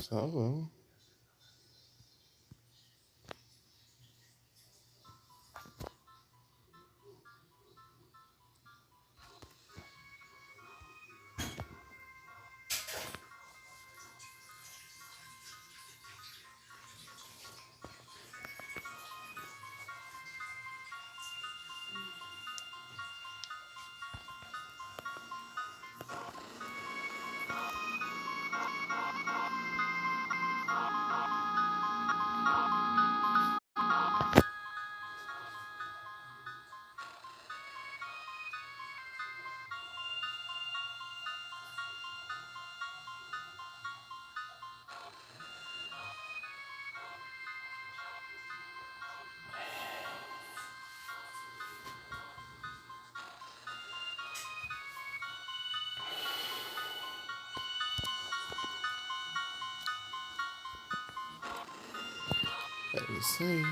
Só vamos. É isso aí.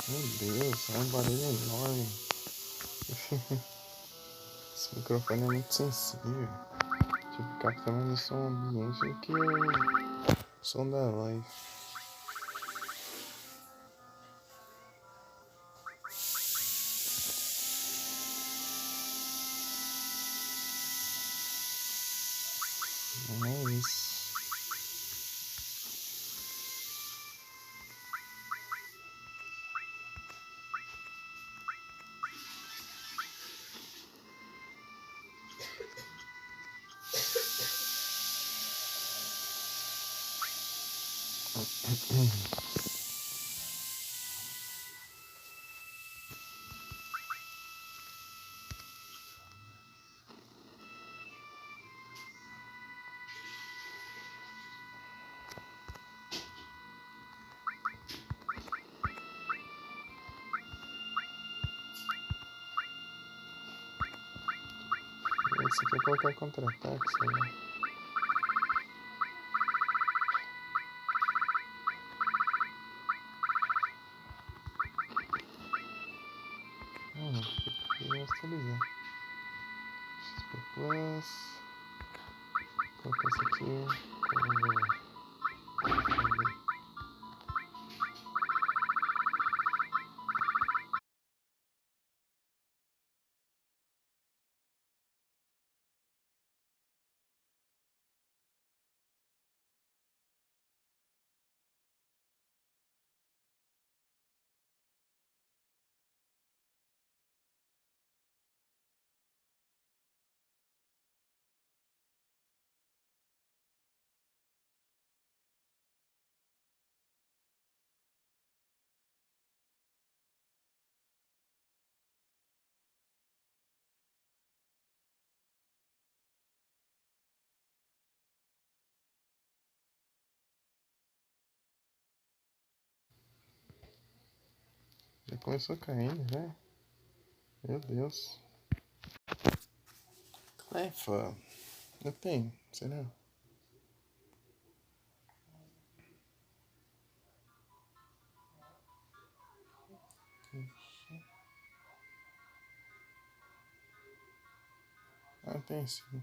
Meu Deus, é um barulho enorme. Esse microfone é muito sensível. Tipo, captando no som ambiente do que o som da live. Não é isso. Você quer colocar contra-ataque, sei lá. Vou atualizar. XP Plus. Colocar isso aqui. Já começou caindo, né? Meu Deus. Clefa. Eu tenho, será? Ah, tem sim.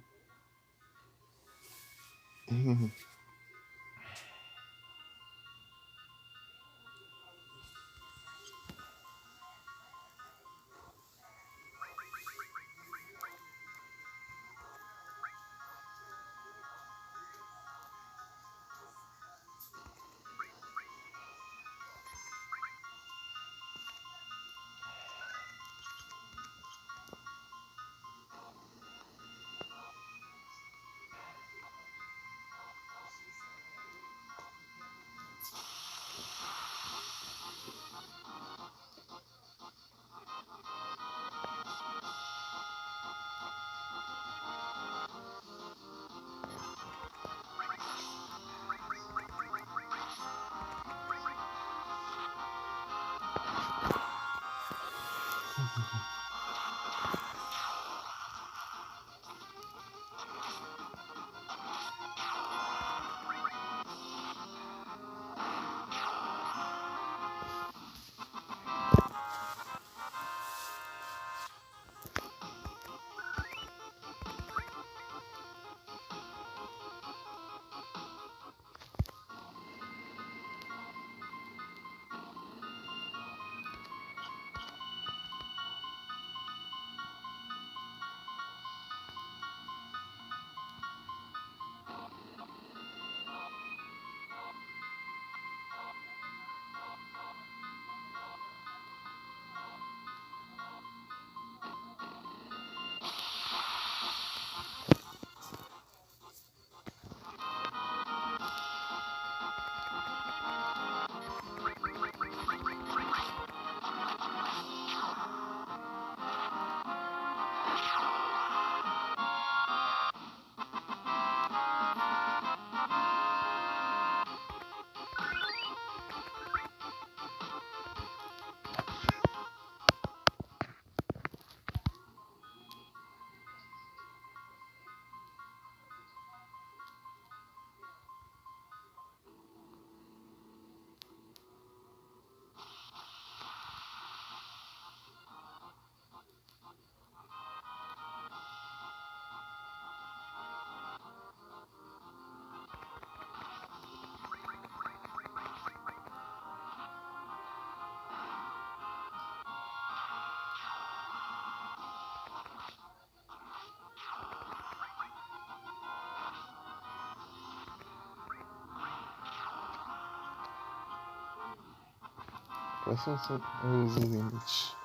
Quais são os limites?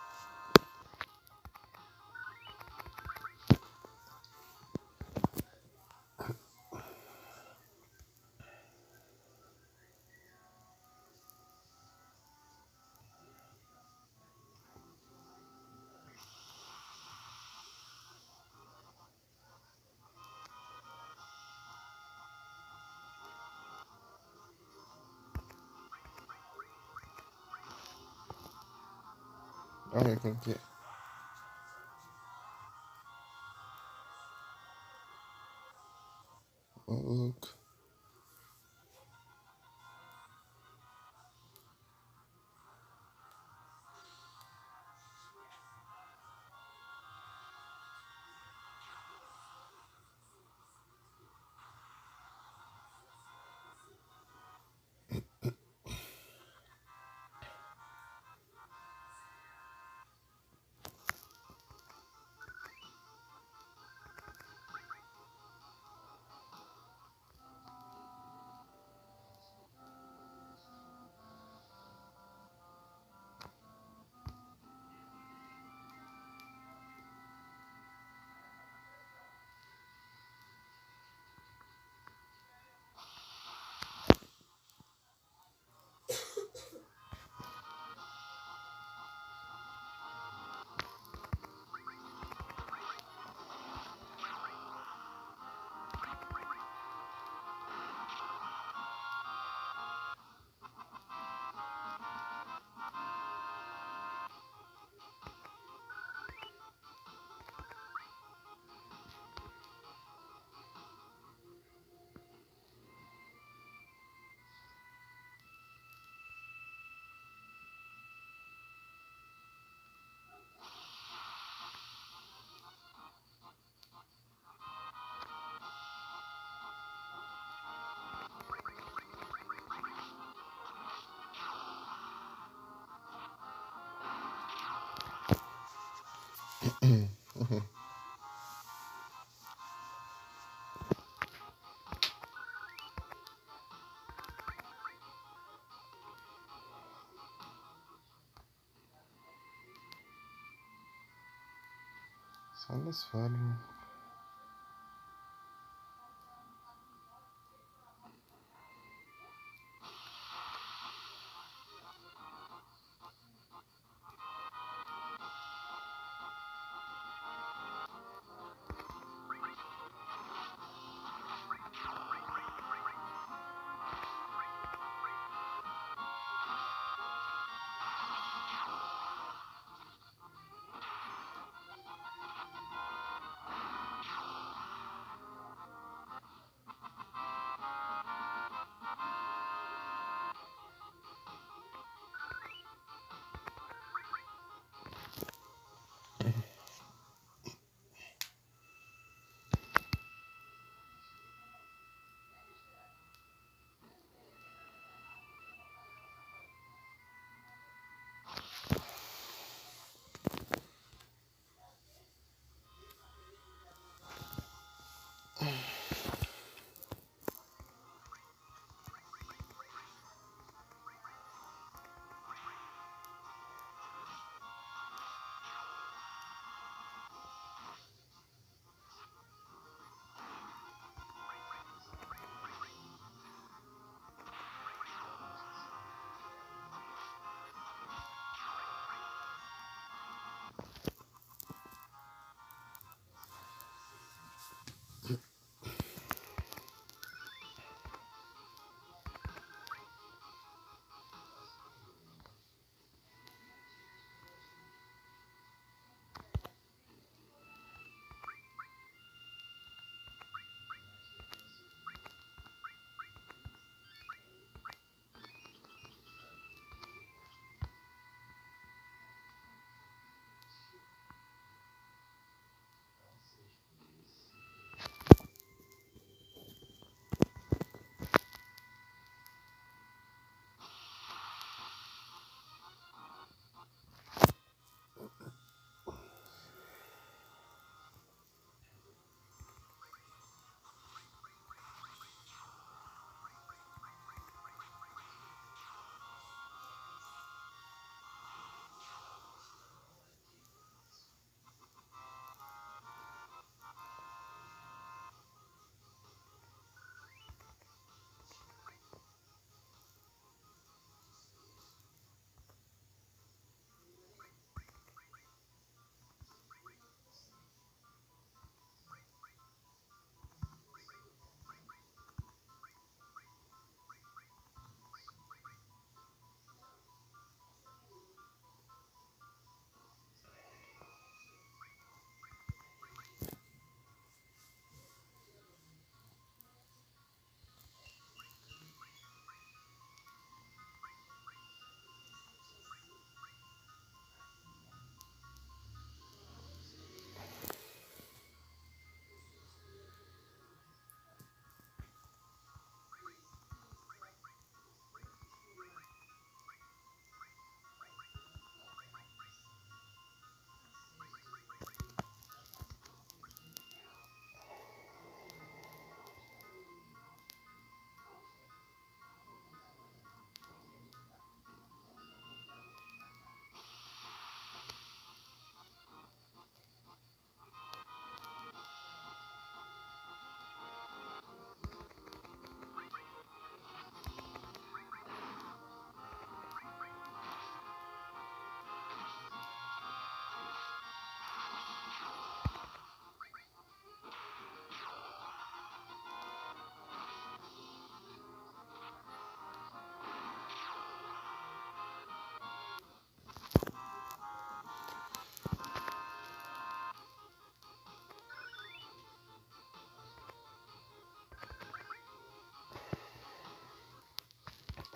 Olha quem que é. Maluco. Só nas falhas.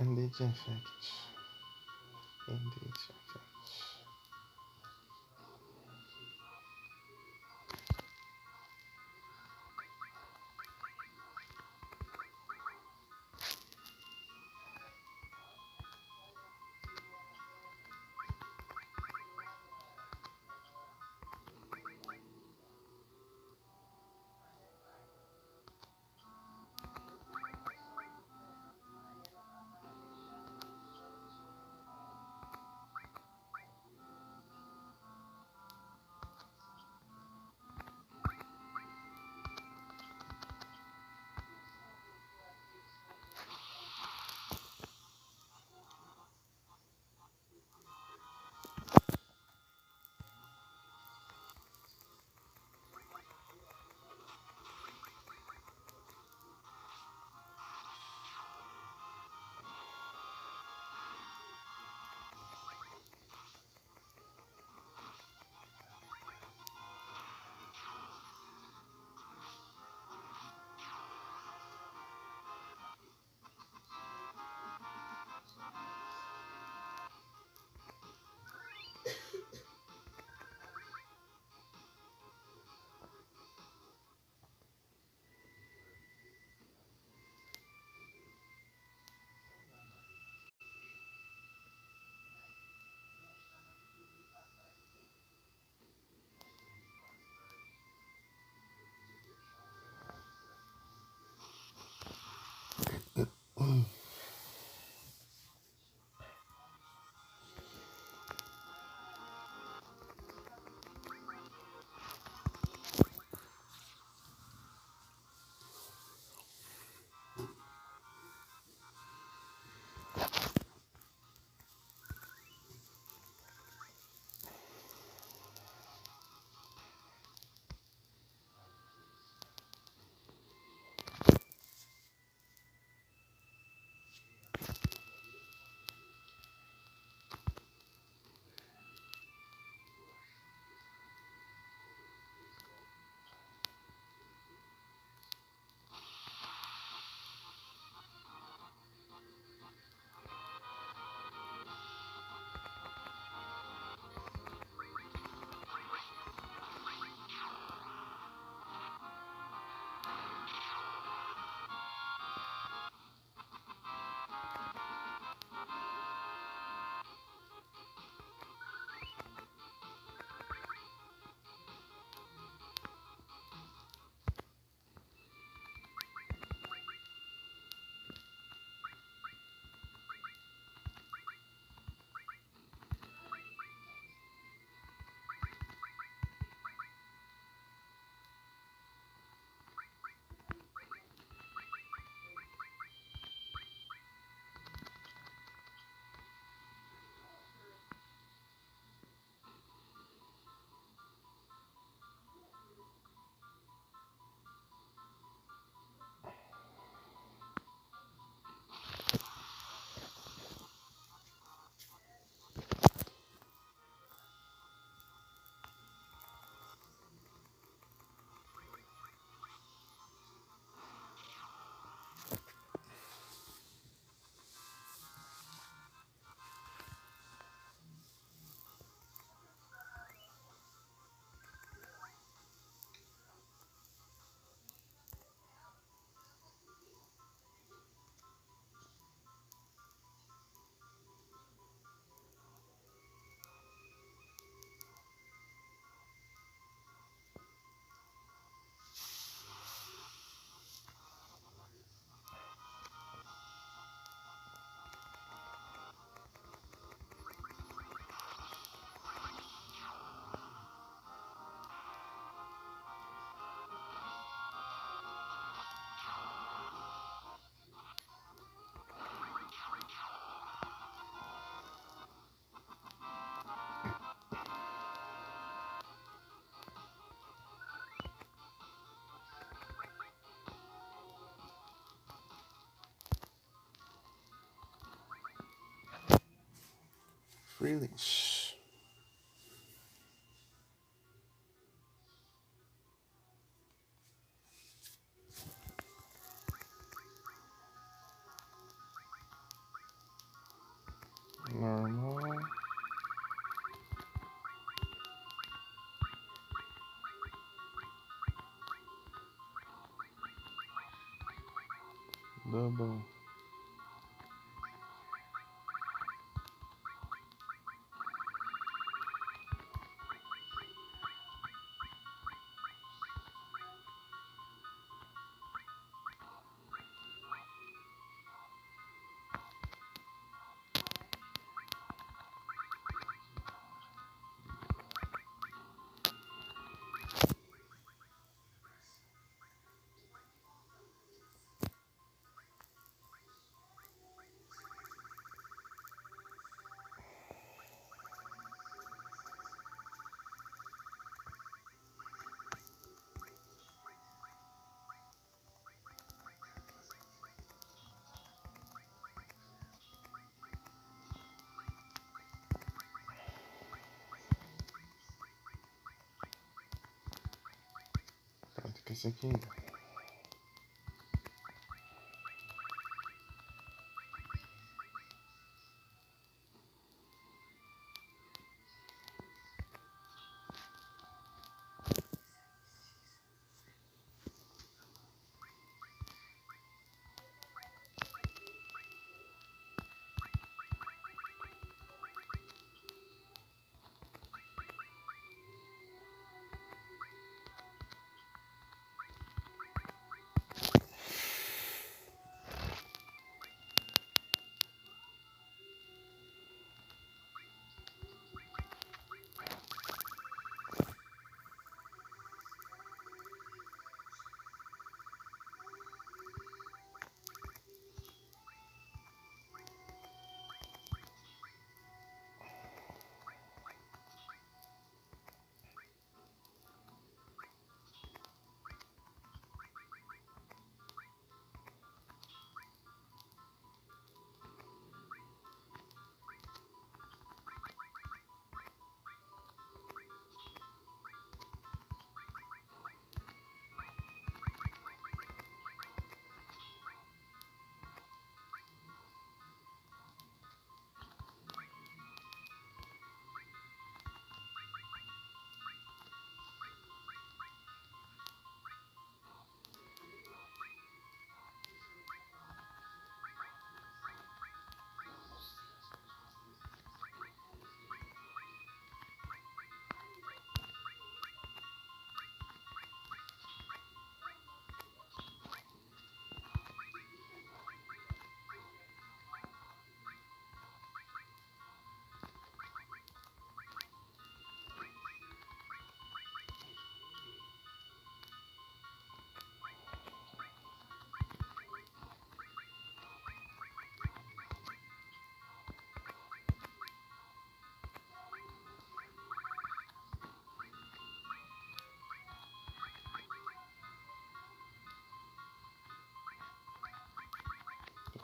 Indigent effect. Release. Double. Pronto, que esse aqui.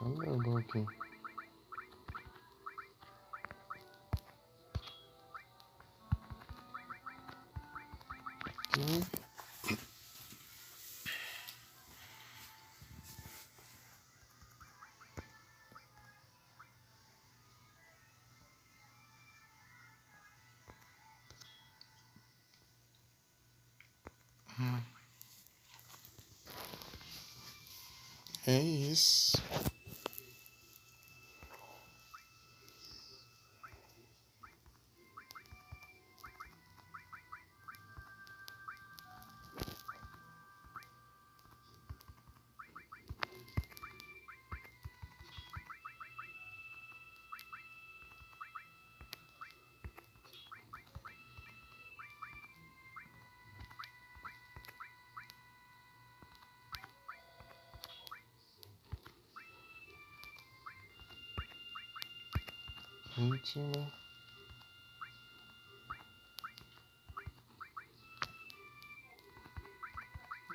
Olha o aqui. Aqui. É isso. Ritmo.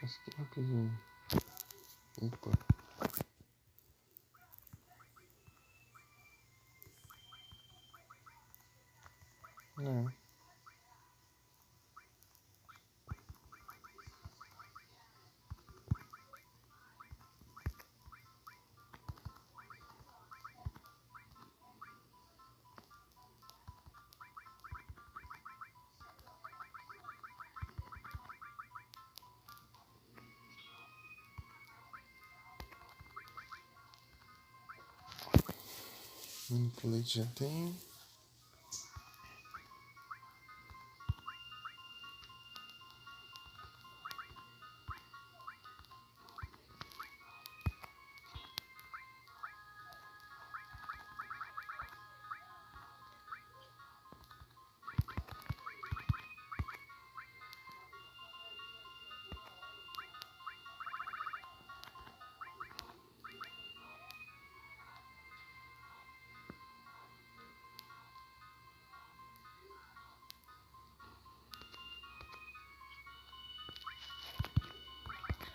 Acho que é rapidinho. Eita. Não. Manipulate já tem.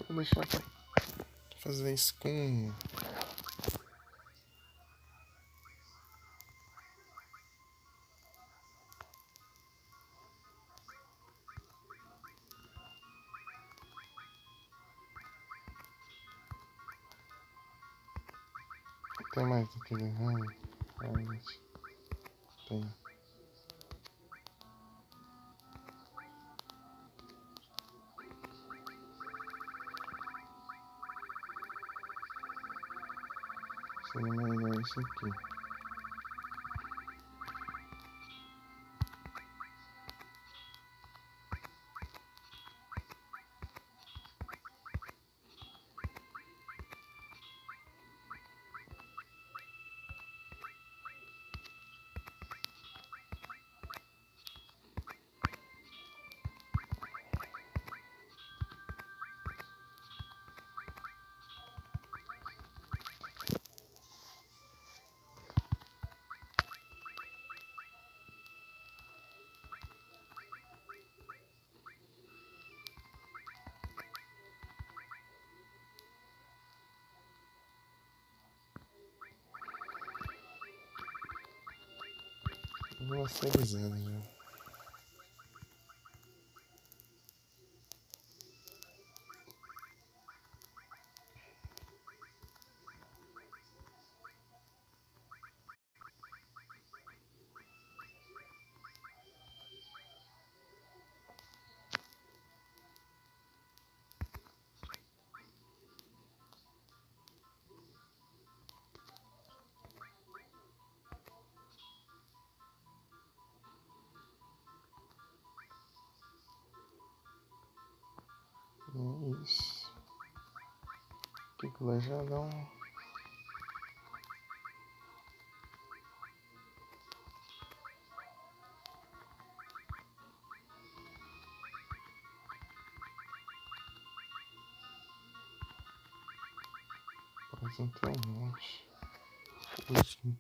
Vou deixar pra fazer isso com tem mais daquele raio. Realmente. Tem. Seria melhor isso aqui. Vou masterizando já. É isso. Aqui que lá já dá um. Mas não tem um monte. Último.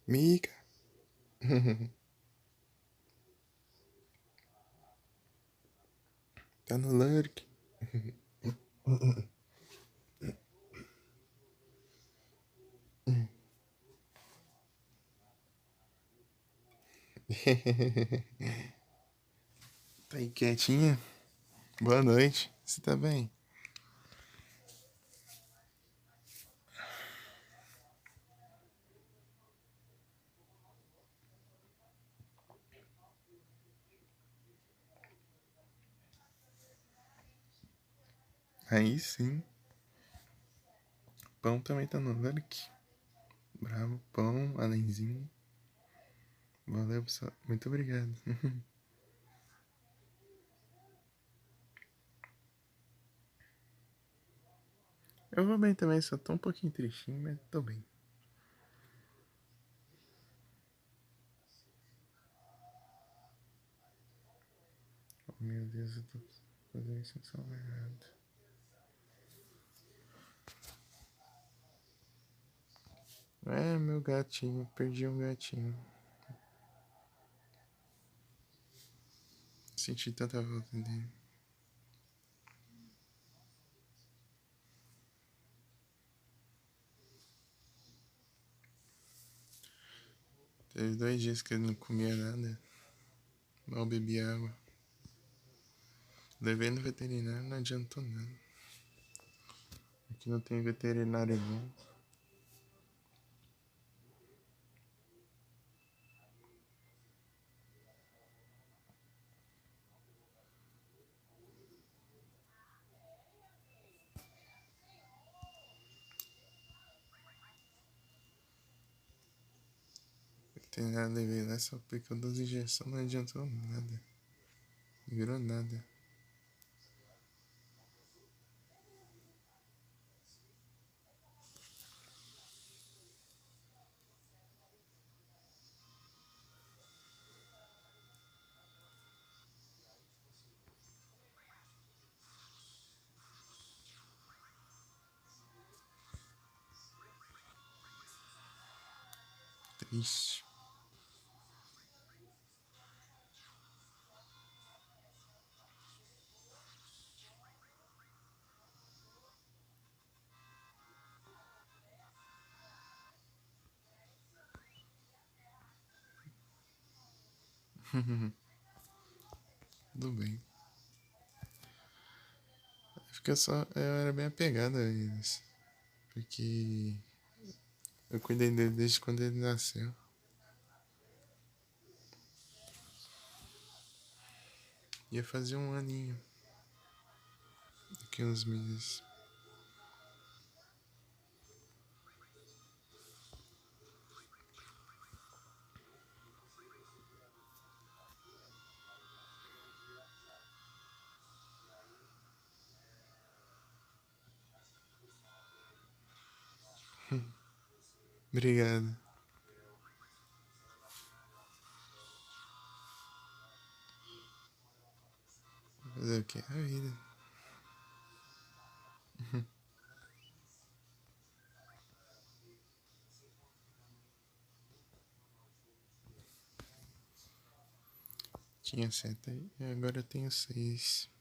Mica. Tá no lurk. Tá aí quietinha? Boa noite. Você tá bem? Aí sim. Pão também tá no lurk. Bravo, pão, alenzinho. Valeu, pessoal. Muito obrigado. Eu vou bem também, só tô um pouquinho tristinho, mas tô bem. Oh, meu Deus, eu tô fazendo isso errado. É, meu gatinho, perdi um gatinho. Senti tanta falta dele. Teve 2 dias que ele não comia nada. Mal bebia água. Levei no veterinário, não adiantou nada. Aqui não tem veterinário bom. Veterinário levei lá, só aplicou 12 injeções, não adiantou nada. Não virou nada. Triste. Tudo bem. Fica só. Eu era bem apegado a eles. Porque eu cuidei dele desde quando ele nasceu. Ia fazer um aninho. Daqui uns meses. Obrigado. Fazer o quê? A vida. Tinha 7 e agora eu tenho 6.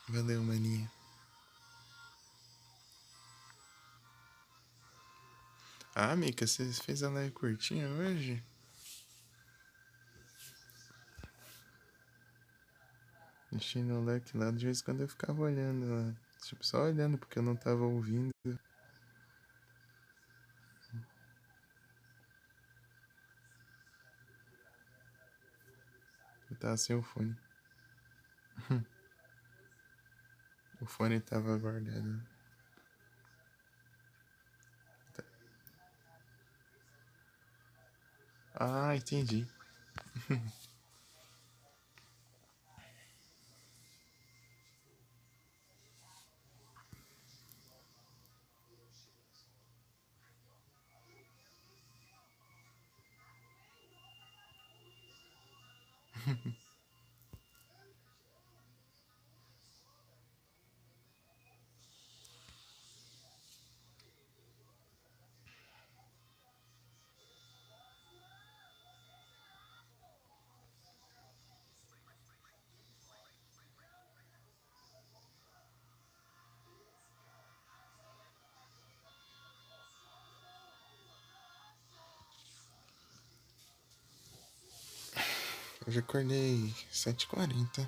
Valeu, maninha. Ah, Mica, você fez a live curtinha hoje? Deixei no leque lá, de vez em quando eu ficava olhando lá. Tipo, só olhando porque eu não tava ouvindo. Eu tava sem o fone. O fone tava guardado. Ah, entendi. Eu já acordei 7h40.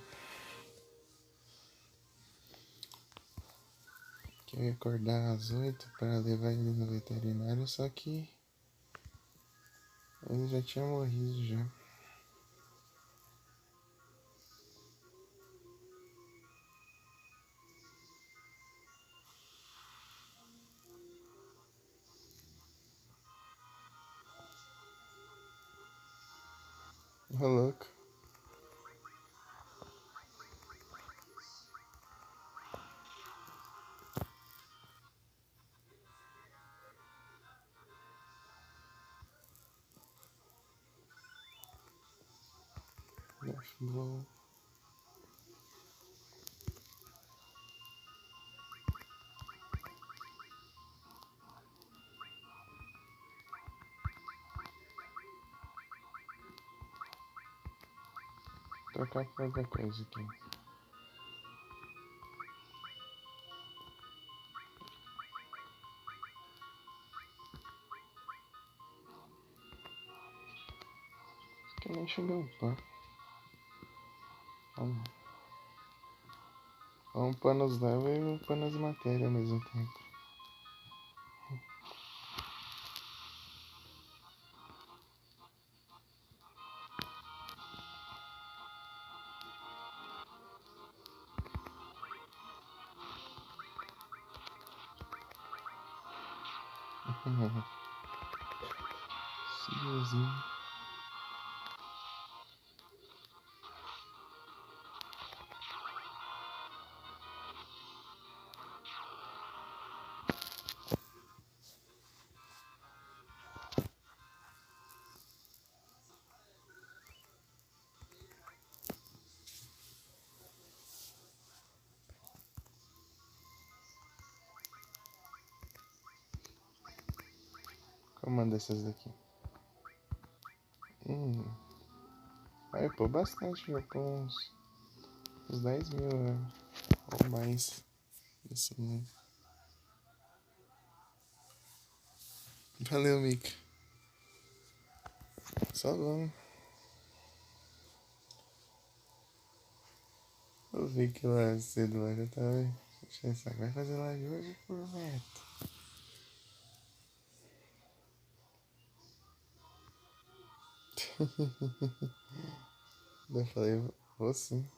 Que eu ia acordar às 8 para levar ele no veterinário, só que ele já tinha morrido já. Ô louco. Bom. Trocar por outra coisa aqui. Acho que nem chegou a pôr. Vamos. Um panos leve e um panos matéria ao mesmo tempo. Ciozinho. Comanda essas daqui. Vai pôr bastante, vai pôr uns 10 mil, né? Ou mais. Isso mesmo. Valeu, Mika. Só vamos. Eu vi que lá cedo lá já tava. Vai fazer live hoje por meta. Daí eu falei, vou sim.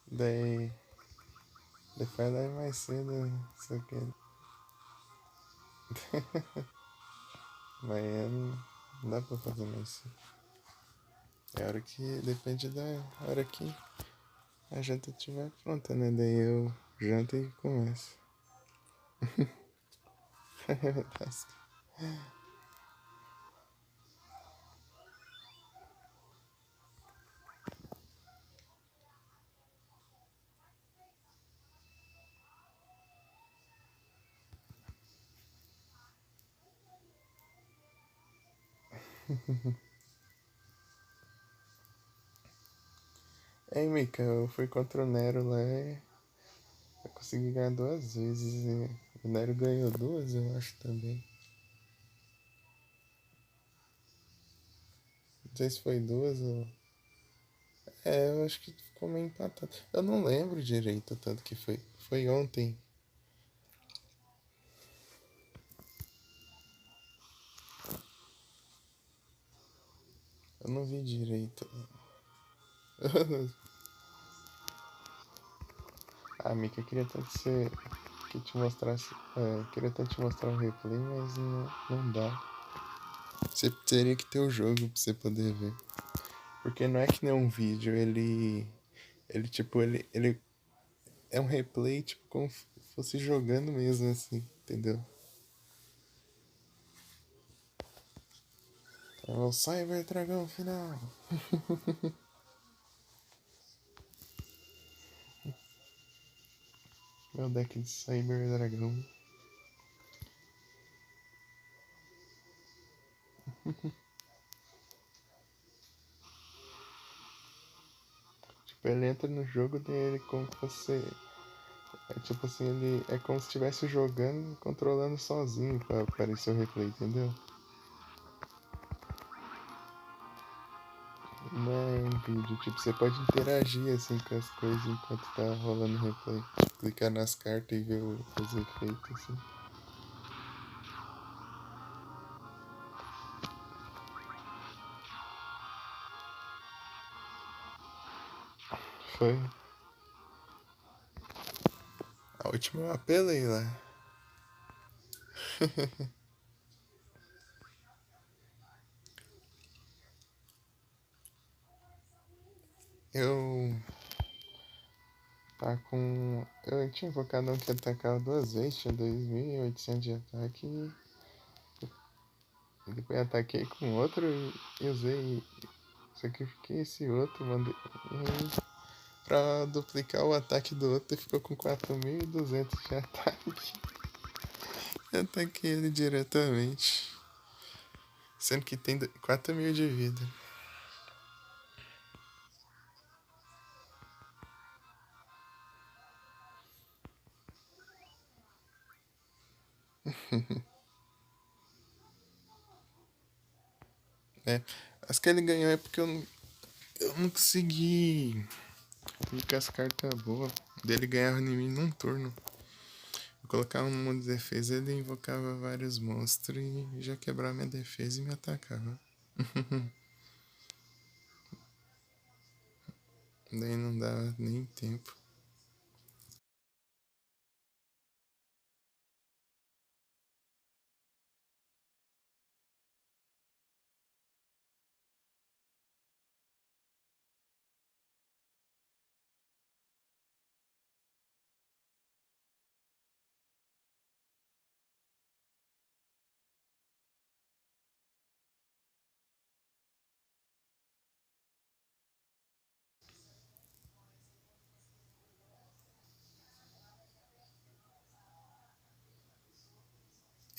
Daí faz live mais cedo, só que. Amanhã não dá pra fazer mais cedo. É a hora que. Depende da hora que a janta estiver pronta, né? Daí eu janto e começo. Ei, Mika, eu fui contra o Nero lá e eu consegui ganhar 2 vezes. E o Nero ganhou 2, eu acho também. Não sei se foi 2 ou. É, eu acho que ficou meio empatado. Eu não lembro direito o tanto que foi. Foi ontem. Eu não vi direito. Ah, Mika, eu queria tanto que te mostrasse. Queria tanto te mostrar um replay, mas não dá. Você teria que ter o jogo pra você poder ver. Porque não é que nem um vídeo, ele tipo, ele é um replay, tipo, como se fosse jogando mesmo, assim, entendeu? É o Cyber Dragão final. Meu deck de Cyber Dragão. Tipo, ele entra no jogo dele como que você. É tipo assim, ele é como se estivesse jogando, controlando sozinho pra aparecer o replay, entendeu? Não é um vídeo, tipo, você pode interagir assim com as coisas enquanto tá rolando o replay. Tipo, clicar nas cartas e ver os efeitos, assim. Foi. A última eu apelei lá. Eu tá com. Eu tinha invocado um que atacava duas vezes, tinha 2.800 de ataque e depois ataquei com outro e usei. Sacrifiquei esse outro, mandei. E aí, pra duplicar o ataque do outro, ficou com 4.200 de ataque. Eu ataquei ele diretamente. Sendo que tem 4.000 de vida. É. As que ele ganhou é porque eu não consegui ir com as cartas boas. Dele ganhava em mim num turno. Eu colocava um monte de defesa, ele invocava vários monstros e já quebrava minha defesa e me atacava. Daí não dava nem tempo.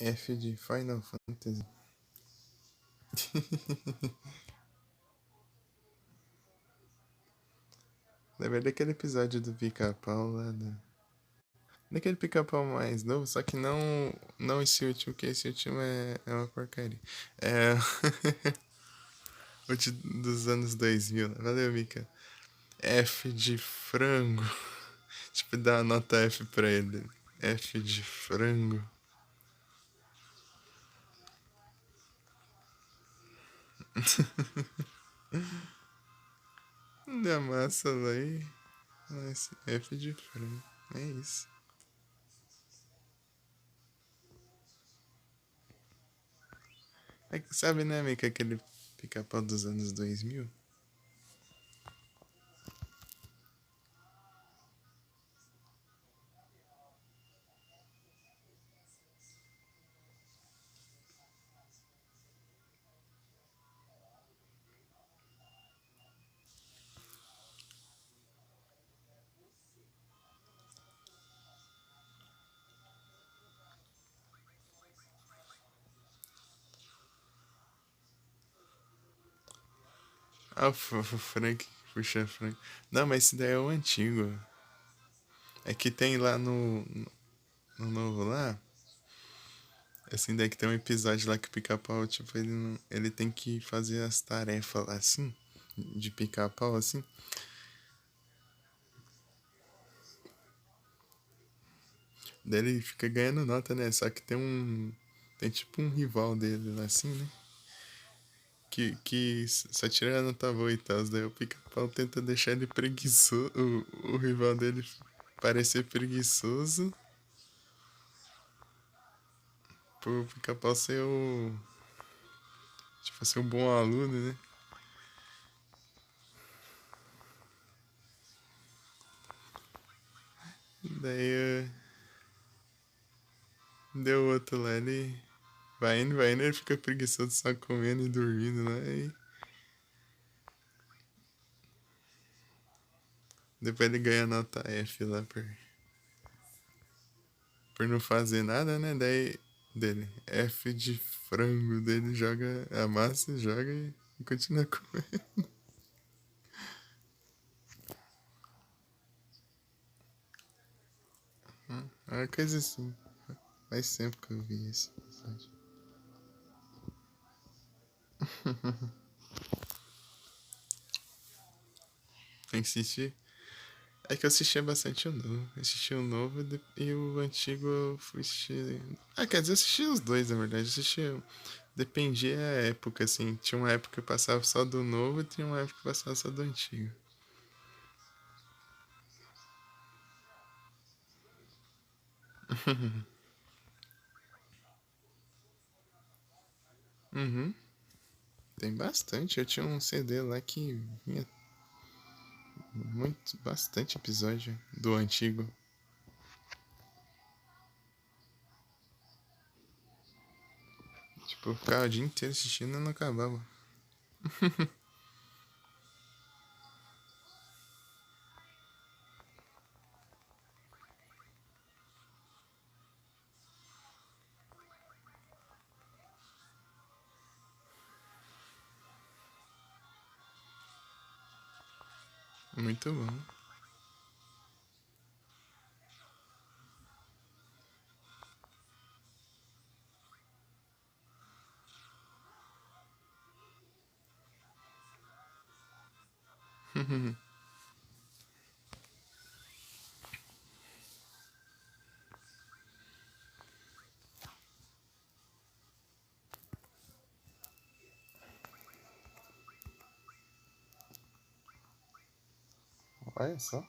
F de Final Fantasy. Lembra daquele episódio do Pica-Pau lá daquele Pica-Pau mais novo, só que não esse último, que esse último é uma porcaria. É o dos anos 2000. Valeu, Mika. F de frango. Tipo, dá a nota F pra ele. F de frango. Dá massa lá aí. Mas F de frango. É isso. É que, sabe, né, Mika, aquele Pica-Pau dos anos 2000? Ah, o Frank. Puxa, Frank. Não, mas esse daí é o antigo. É que tem lá no novo lá. Assim, daí que tem um episódio lá que o pica-pau, tipo, ele tem que fazer as tarefas lá, assim, de pica-pau, assim. Daí ele fica ganhando nota, né? Só que tem tipo um rival dele lá, assim, né? Que só tira a nota boa e tal. Daí o pica-pau tenta deixar ele preguiçoso, o rival dele parecer preguiçoso, pro pica-pau ser tipo, ser um bom aluno, né? Daí deu outro lá, ele vai indo, ele fica preguiçoso só comendo e dormindo lá. E depois ele ganha nota F lá. por não fazer nada, né? Daí dele, F de frango dele, joga a massa, joga e continua comendo. É uma coisa assim. Faz tempo que eu vi esse episódio. Tem que assistir. É que eu assistia bastante o novo. Assisti o novo e o antigo eu fui assistir. Ah, quer dizer, eu assisti os dois, na verdade. Eu assistia. Dependia da época, assim. Tinha uma época que eu passava só do novo e tinha uma época que eu passava só do antigo. Uhum. Tem bastante. Eu tinha um CD lá que vinha bastante episódio do antigo. Tipo, eu ficava o dia inteiro assistindo e não acabava. Muito bom. Olha só.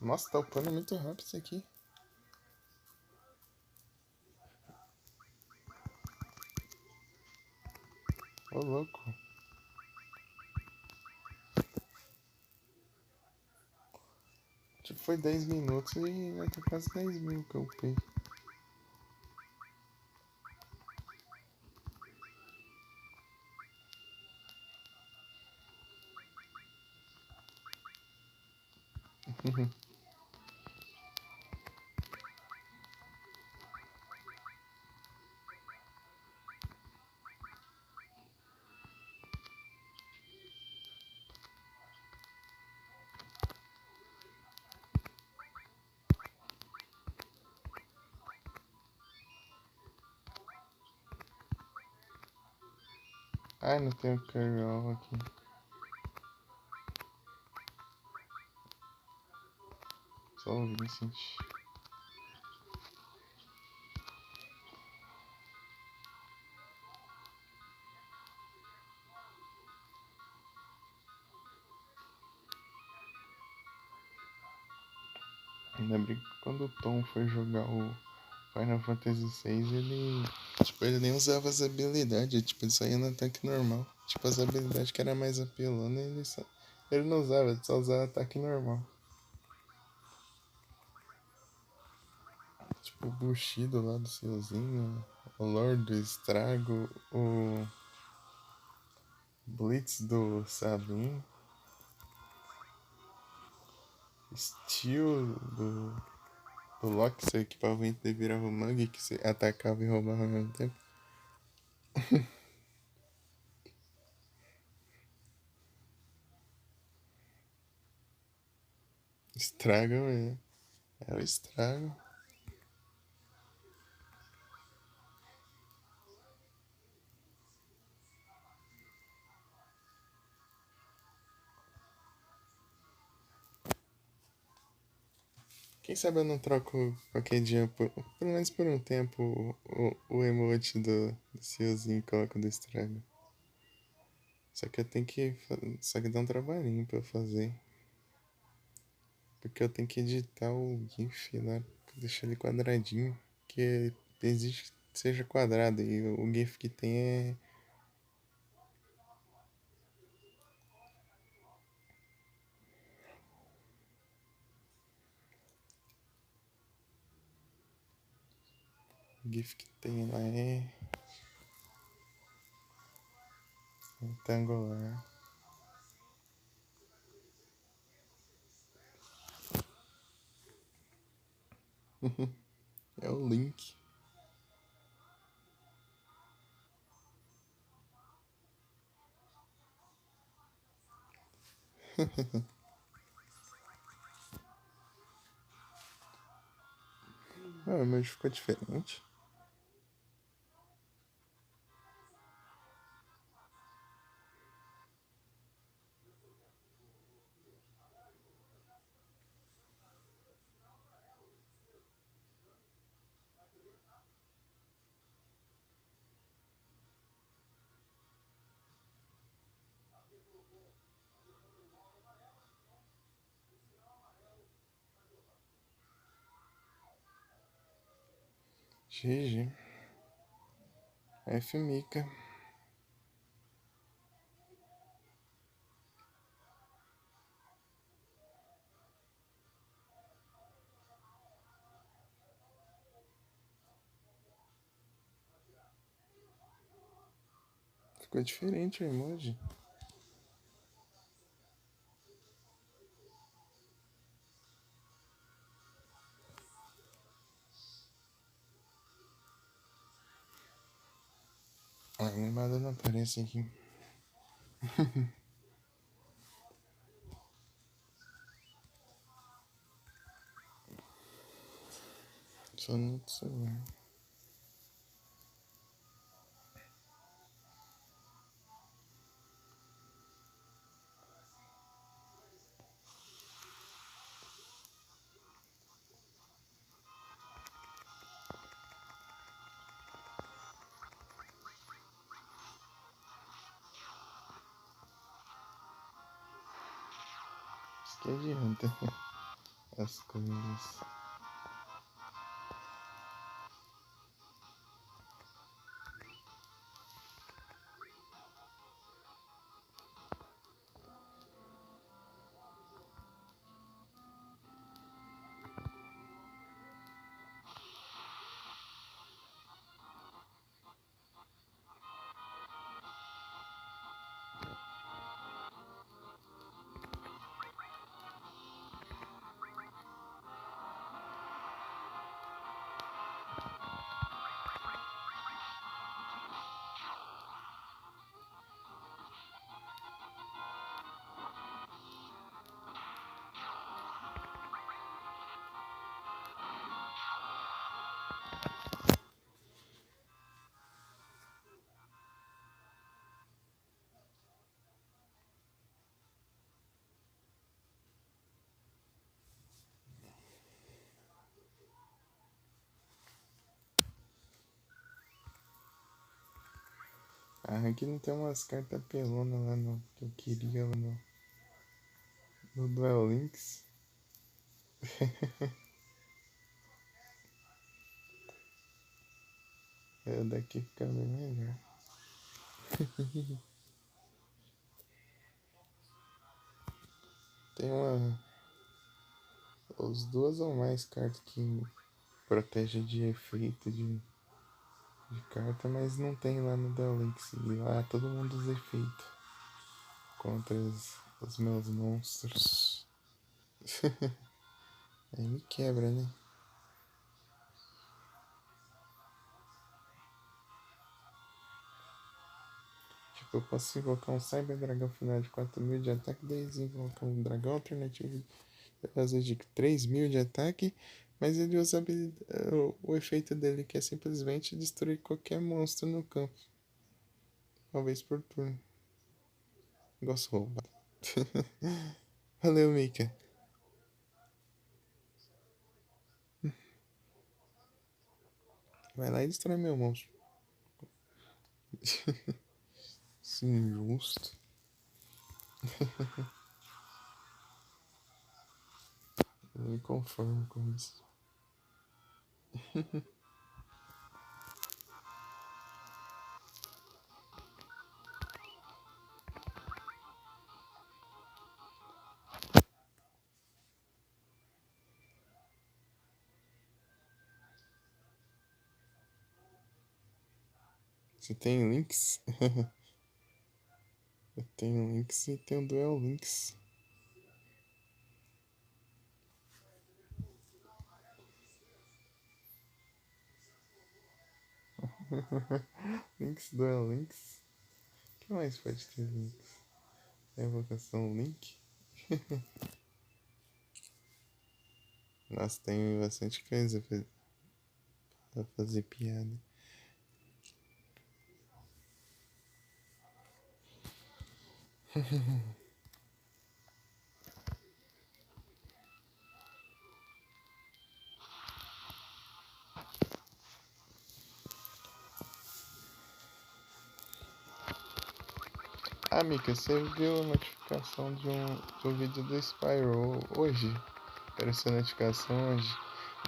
Nossa, tá upando muito rápido isso aqui. Ô, louco. Tipo, foi 10 minutos e vai ter quase 10 mil que eu upei. Ai, não tem o carry all aqui. Só o Vincent. Lembro que quando o Tom foi jogar o Final Fantasy VI, ele. Tipo, ele nem usava as habilidades, tipo, ele só ia no ataque normal. Tipo, as habilidades que era mais apelona, ele só. Ele não usava, ele só usava ataque normal. Tipo, o Bushido lá do Seuzinho, o Lord do Estrago, o Blitz do Sabin, Steel do Loki, seu equipamento de virava o Mug, que você atacava e roubava ao mesmo tempo. Estrago, é o estrago. Quem sabe eu não troco qualquer dia, pelo menos por um tempo, o emote do Sealzinho e coloco do estrago. Só que eu tenho que. Só que dá um trabalhinho pra eu fazer. Porque eu tenho que editar o GIF lá, deixar ele quadradinho. Que exige que seja quadrado. E o GIF que tem é. O GIF que tem lá é. Retangular. É o Link. Ah, mas ficou diferente. GG. F Mica. Ficou diferente o emoji. A animada não aparece aqui. Só no celular. Isso que adianta. As coisas. Ah, aqui não tem umas cartas pelonas lá no que eu queria no Duel Links. É, daqui fica bem melhor. Tem os duas ou mais cartas que protegem de efeito de carta, mas não tem lá no Duel Links. E lá todo mundo usa efeito contra os meus monstros. Aí me quebra, né? Tipo, eu posso invocar um Cyber Dragão final de 4.000 de ataque, daí invocar um dragão alternativo às vezes de 3.000 de ataque, mas ele usa o efeito dele, que é simplesmente destruir qualquer monstro no campo, uma vez por turno. Gosto roubado. Valeu, Mika. Vai lá e destrói meu monstro. Sim, justo. Eu me conformo com isso. Você tem links? Eu tenho links e tenho duel links. Links, Duel Links. O que mais pode ter links? Evocação Link. Nossa, tem bastante coisa pra fazer piada. Ah, Mika, você viu a notificação de um vídeo do Spyro hoje? Apareceu a notificação hoje.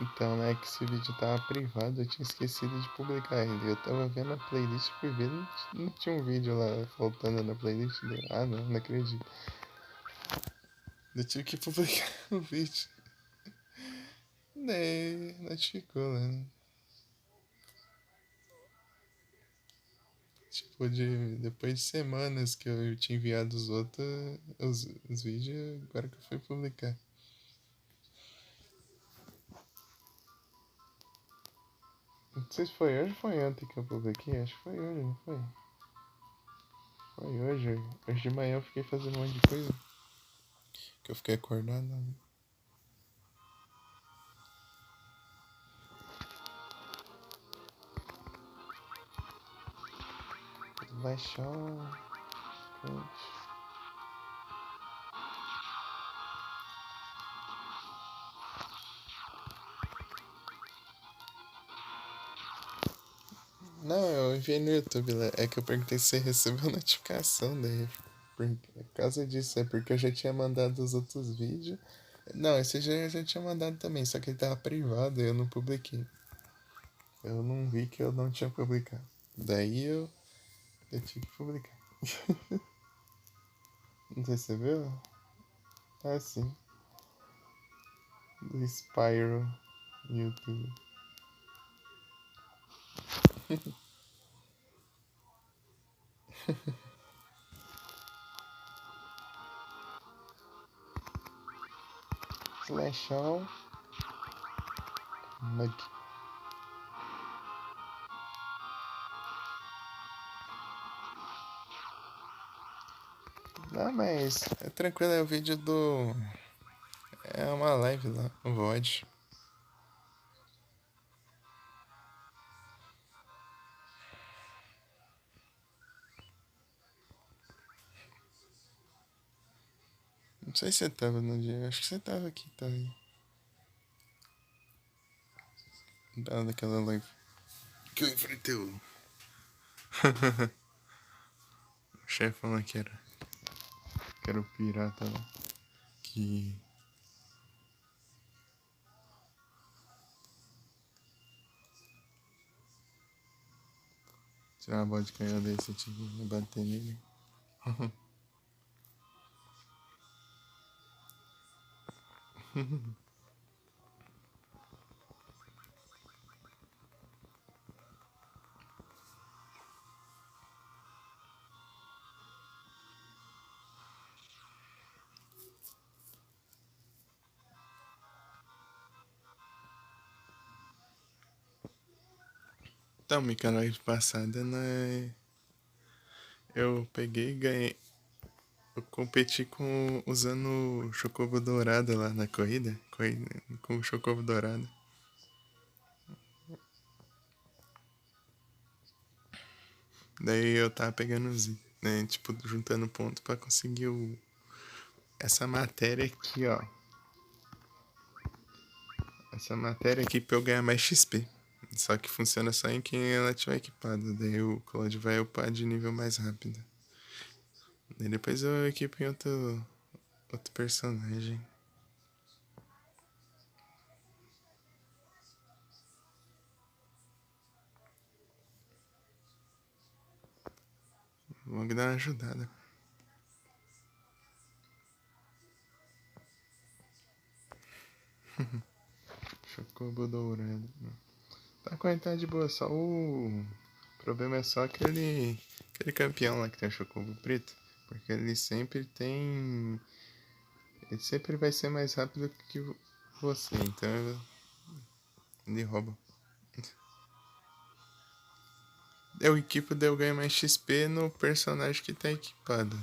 Então, né, que esse vídeo tava privado, eu tinha esquecido de publicar ele. Eu tava vendo a playlist, fui ver, não tinha um vídeo lá faltando na playlist dele. Ah, não acredito. Eu tive que publicar o vídeo. Daí, notificou, né? Tipo, depois de semanas que eu tinha enviado os outros, os vídeos, agora que eu fui publicar. Não sei se foi hoje ou foi ontem que eu publiquei, acho que foi hoje, não foi? Foi hoje. Hoje de manhã eu fiquei fazendo um monte de coisa. Que eu fiquei acordado. Baixou. Não, eu enviei no YouTube lá. É que eu perguntei se você recebeu notificação daí. Por causa disso, é porque eu já tinha mandado os outros vídeos. Não, esse eu já tinha mandado também, só que ele tava privado e eu não publiquei. Eu não vi que eu não tinha publicado. Daí eu tive que publicar. Não recebeu? Ah, sim. Do Spyro no YouTube. Slashão. Mug. Não, mas é tranquilo, é o vídeo do. É uma live lá, o VOD. Não sei se você tava no dia, acho que você tava aqui também. Daquela live. Que eu enfrentei o chefão lá que era o pirata lá. Que. Tirar uma bola de canhão desse, tipo, bater nele. Então, Mika, na live passada, né? Eu peguei e ganhei. Eu competi usando o Chocobo Dourado lá na corrida. Com o Chocobo Dourado. Daí eu tava pegando os, né, tipo, juntando ponto pra conseguir essa matéria aqui, ó. Essa matéria aqui pra eu ganhar mais XP. Só que funciona só em quem ela tiver equipado. Daí o Claude vai upar de nível mais rápido. Daí depois eu equipo em outro personagem. Vou dar uma ajudada. Chocobo dourado. Tá com a de boa, só o problema é só aquele campeão lá que tem o Chocobo preto. Porque ele sempre tem. Ele sempre vai ser mais rápido que você, então ele rouba. Eu equipo, daí eu ganho mais XP no personagem que tá equipado.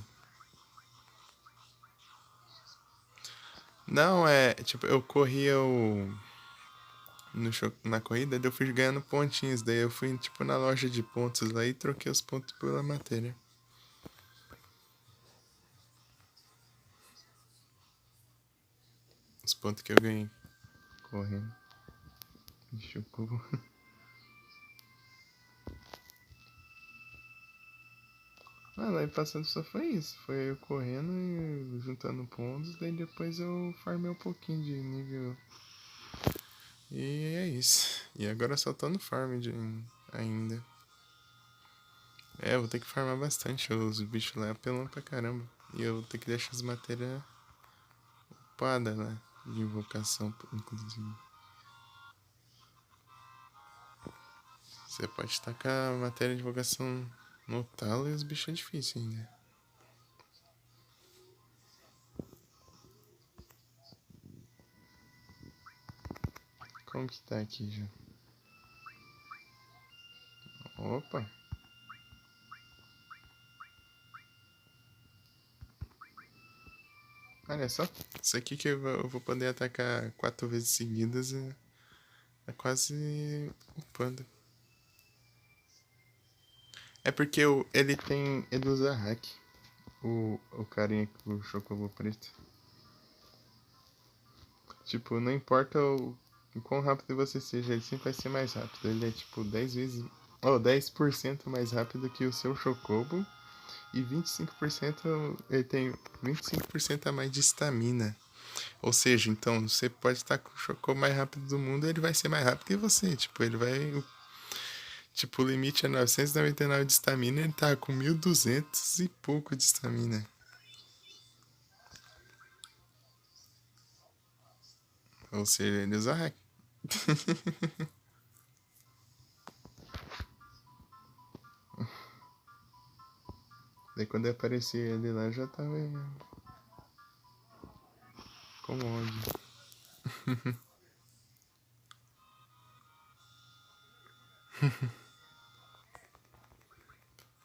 Não, é. Tipo, eu corria o. Na corrida, daí eu fui ganhando pontinhos. Daí eu fui, tipo, na loja de pontos lá e troquei os pontos pela matéria. Os pontos que eu ganhei correndo. Deixa eu pôr. Ah, lá e passando só foi isso. Foi eu correndo e juntando pontos. Daí depois eu farmei um pouquinho de nível. E é isso. E agora só tô no farm ainda. É, eu vou ter que farmar bastante. Os bichos lá apelam pra caramba. E eu vou ter que deixar as matérias upadas lá. De invocação, inclusive. Você pode tacar a matéria de invocação no talo e os bichos é difícil ainda. Como que tá aqui já? Opa! Olha só. Isso aqui que eu vou poder atacar 4 vezes seguidas é quase upando. É porque ele tem. Ele usa hack. O carinha com o chocobo preto. Tipo, não importa o quão rápido você seja, ele sempre vai ser mais rápido. Ele é tipo 10 vezes. Oh, 10% mais rápido que o seu chocobo. E 25% ele tem 25% a mais de estamina. Ou seja, então você pode estar com o chocobo mais rápido do mundo, ele vai ser mais rápido que você. Tipo, ele vai. Tipo, o limite é 999 de estamina, ele tá com 1.200 e pouco de estamina. Ou seja, ele usa hack. Daí quando aparecia ele lá, já tava com ódio.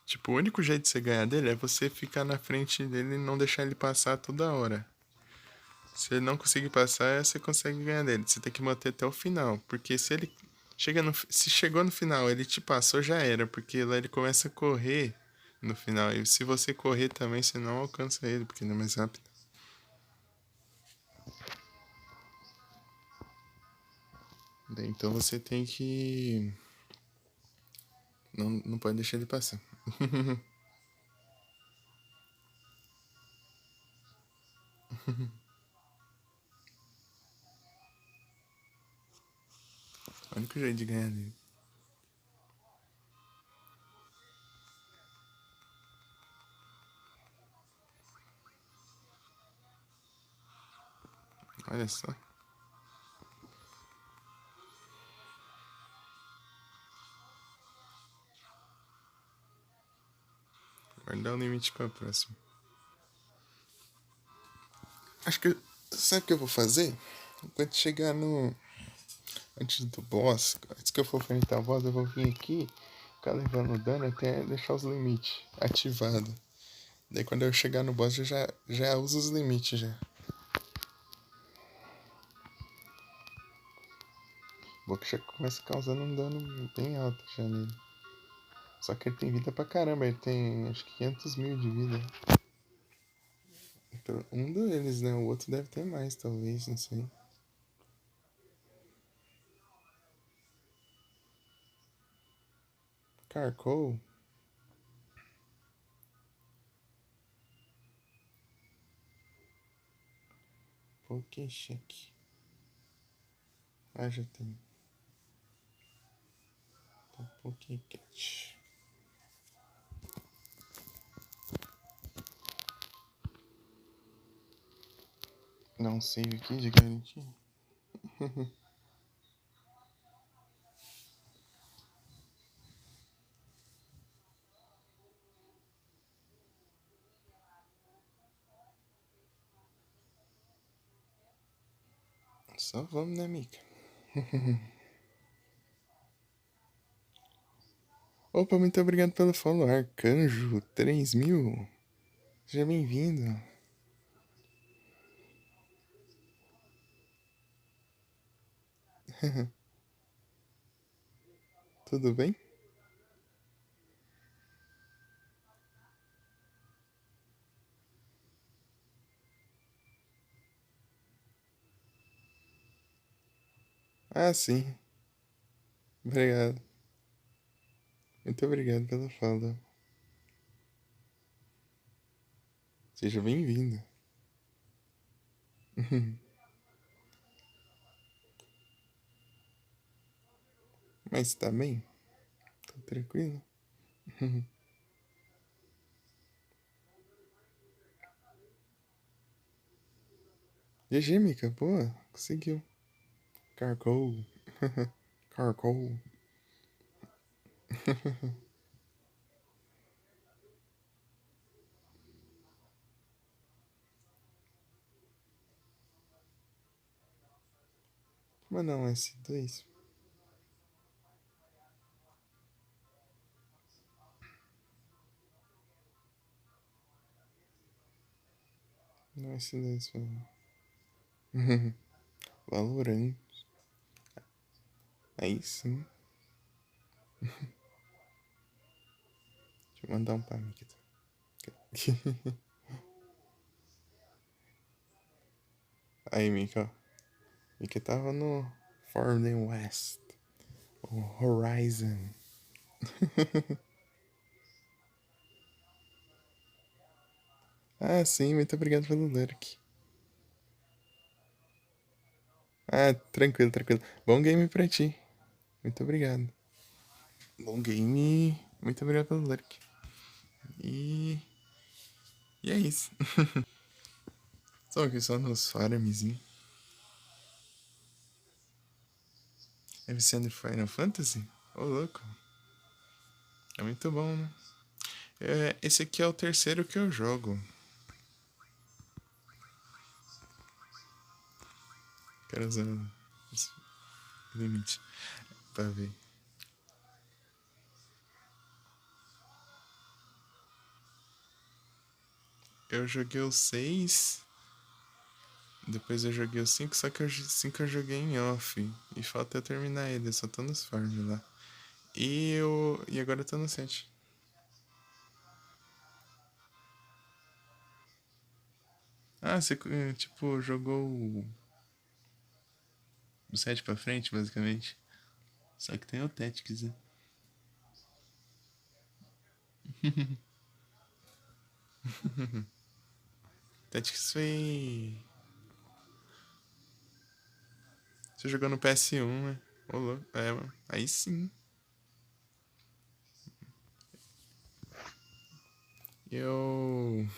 Tipo, o único jeito de você ganhar dele é você ficar na frente dele e não deixar ele passar toda hora. Se ele não conseguir passar, você consegue ganhar dele. Você tem que manter até o final. Porque se ele se chegou no final, ele te passou, já era. Porque lá ele começa a correr no final. E se você correr também, você não alcança ele, porque ele é mais rápido. Então você tem que. Não pode deixar ele passar. O único jeito de ganhar dele. Olha só. Guardar o limite pra próxima. Acho que. Sabe o que eu vou fazer? Quando chegar no. Antes do boss, antes que eu for enfrentar o boss, eu vou vir aqui, ficar levando dano até deixar os limites ativados. Daí quando eu chegar no boss, eu já uso os limites já. Vou que já começa causando um dano bem alto já nele. Só que ele tem vida pra caramba, ele tem acho que 500 mil de vida. Então, um deles, né? O outro deve ter mais, talvez, não sei. Carcou? Pokécheck. Ah, já tem. Tá, Pokécat. Dá um save aqui de garantia. Só vamos, né, Mika? Opa, muito obrigado pelo follow, Arcanjo 3000. Seja bem-vindo. Tudo bem? Ah, sim. Obrigado. Muito obrigado pelo follow. Seja bem-vindo. Mas tá bem? Tá tranquilo? GG, Mika, boa. Conseguiu. Carcou. Carcou. Mas não, S2. Não, S2. Valorant. Aí sim. Deixa eu mandar um pra Mika. Aí, Mika. Mika tava no Forbidden West. O Horizon. Ah, sim, muito obrigado pelo lurk. Ah, tranquilo, tranquilo. Bom game pra ti. Muito obrigado. Bom game. Muito obrigado pelo lurk. E. E é isso. Só aqui só nos farmzinho. É viciando em Final Fantasy? Ô, louco. É muito bom, né? Esse aqui é o terceiro que eu jogo. Quero usar esse limite pra ver. Eu joguei o 6. Depois eu joguei o 5, só que o 5 eu joguei em off. E falta eu terminar ele, eu só tô nos farms lá. E agora eu tô no 7. Ah, você tipo jogou o 7 pra frente, basicamente. Só que tem o Tactics, né? Tactics foi. Você jogou no PS1, né? Ô, louco. É, mano. Aí sim. Eu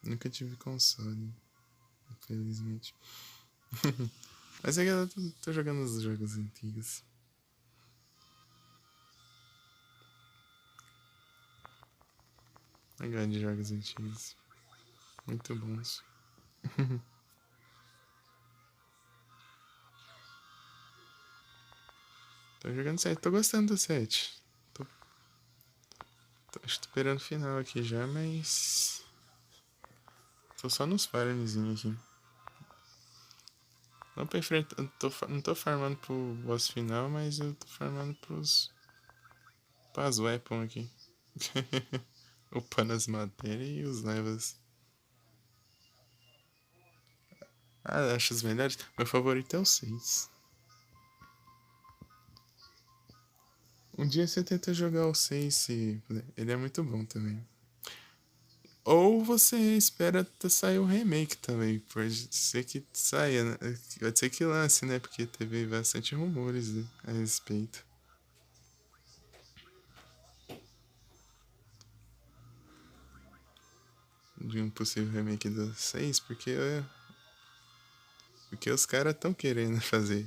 nunca tive console, infelizmente. Mas é que eu tô jogando os jogos antigos. Eu gosto de jogos antigos. Muito bons. Tô jogando 7, tô gostando do 7. Tô, tô esperando o final aqui já, mas. Tô só nos farmzinhos aqui. Não pra enfrentar. Não tô farmando pro boss final, mas eu tô farmando pras weapons aqui. Upando as matérias e os levels. Ah, acho os melhores. Meu favorito é o 6. Um dia você tenta jogar o 6 se. Ele é muito bom também. Ou você espera sair o remake também. Pode ser que saia, né? Pode ser que lance, né? Porque teve bastante rumores, né, a respeito de um possível remake do 6, porque os caras estão querendo fazer.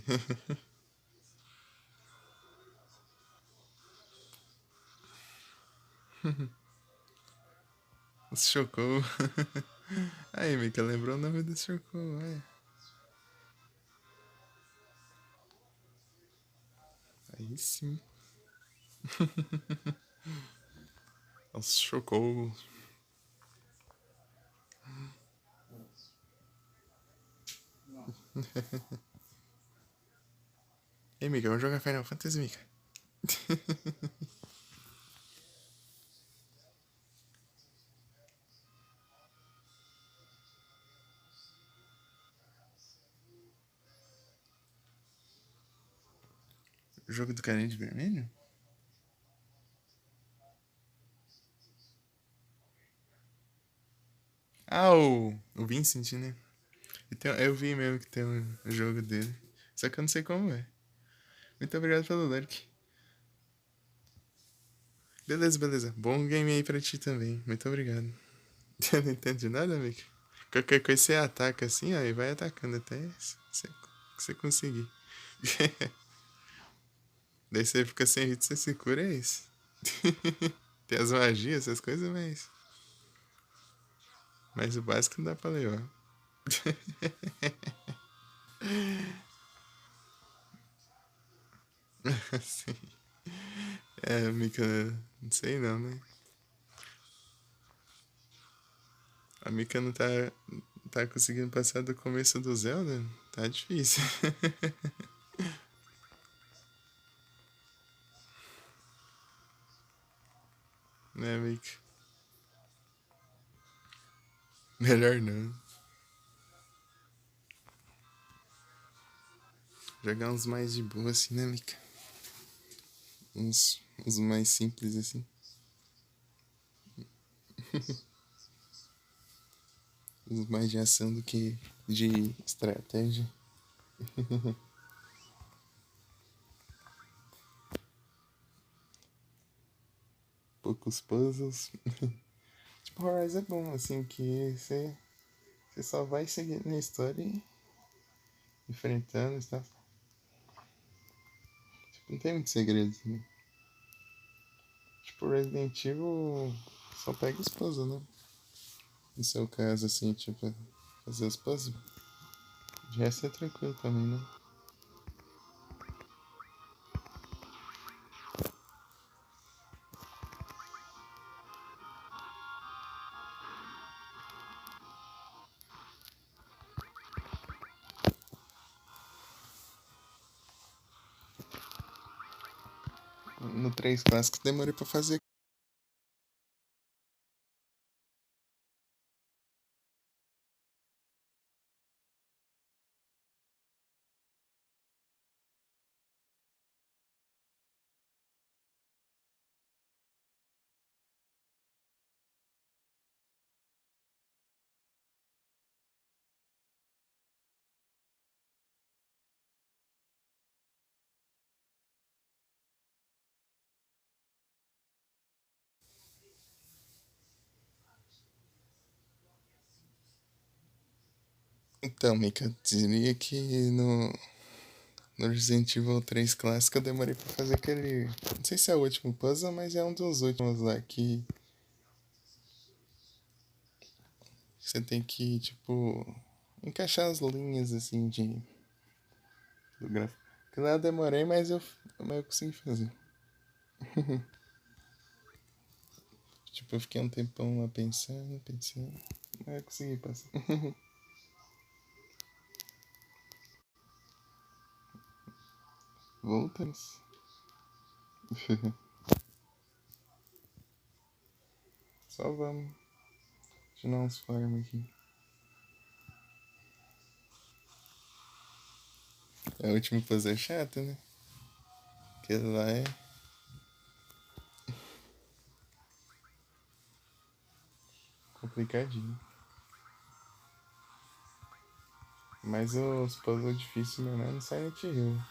Os Chocou. Aí, Mika, lembrou o nome do Chocou, é. Aí sim. Nossa, chocou. Ei, Mika, vamos jogar Final Fantasy, Mika. O jogo do carinha de vermelho? Ah, o Vincent, né? Eu vi mesmo que tem um jogo dele. Só que eu não sei como é. Muito obrigado pelo like. Beleza, beleza. Bom game aí pra ti também. Muito obrigado. Eu não entendi nada, amigo. Qualquer coisa você ataca assim, ó, e vai atacando até você conseguir. Daí você fica sem hit, você se cura, é isso. Tem as magias, essas coisas, mas o básico não dá pra levar. Assim. É, Mika, não sei não, né? A Mika não tá conseguindo passar do começo do Zelda? Tá difícil. Né, Mika? Melhor não. Jogar uns mais de boa assim, né, Mika? Uns mais simples assim. Uns mais de ação do que de estratégia. Poucos puzzles. Tipo, Horizon é bom, assim, que você só vai seguindo a história e enfrentando e tal. Tipo, não tem muito segredo, assim. Tipo, Resident Evil só pega os puzzles, né? No seu caso, assim, tipo, fazer os puzzles. De resto é tranquilo também, né? No 3 clássico demorei pra fazer. Então, Mika, eu diria que no Resident Evil 3 clássico eu demorei pra fazer aquele. Não sei se é o último puzzle, mas é um dos últimos lá que você tem que, tipo, encaixar as linhas assim do gráfico. Que lá eu demorei, mas eu consegui fazer. Tipo, eu fiquei um tempão lá pensando, mas eu consegui passar. Voltamos. Só vamos. Tirar uns farm aqui. É o último puzzle é chato, né? Aquele lá é complicadinho. Mas os puzzles difíceis mesmo é no Silent Hill.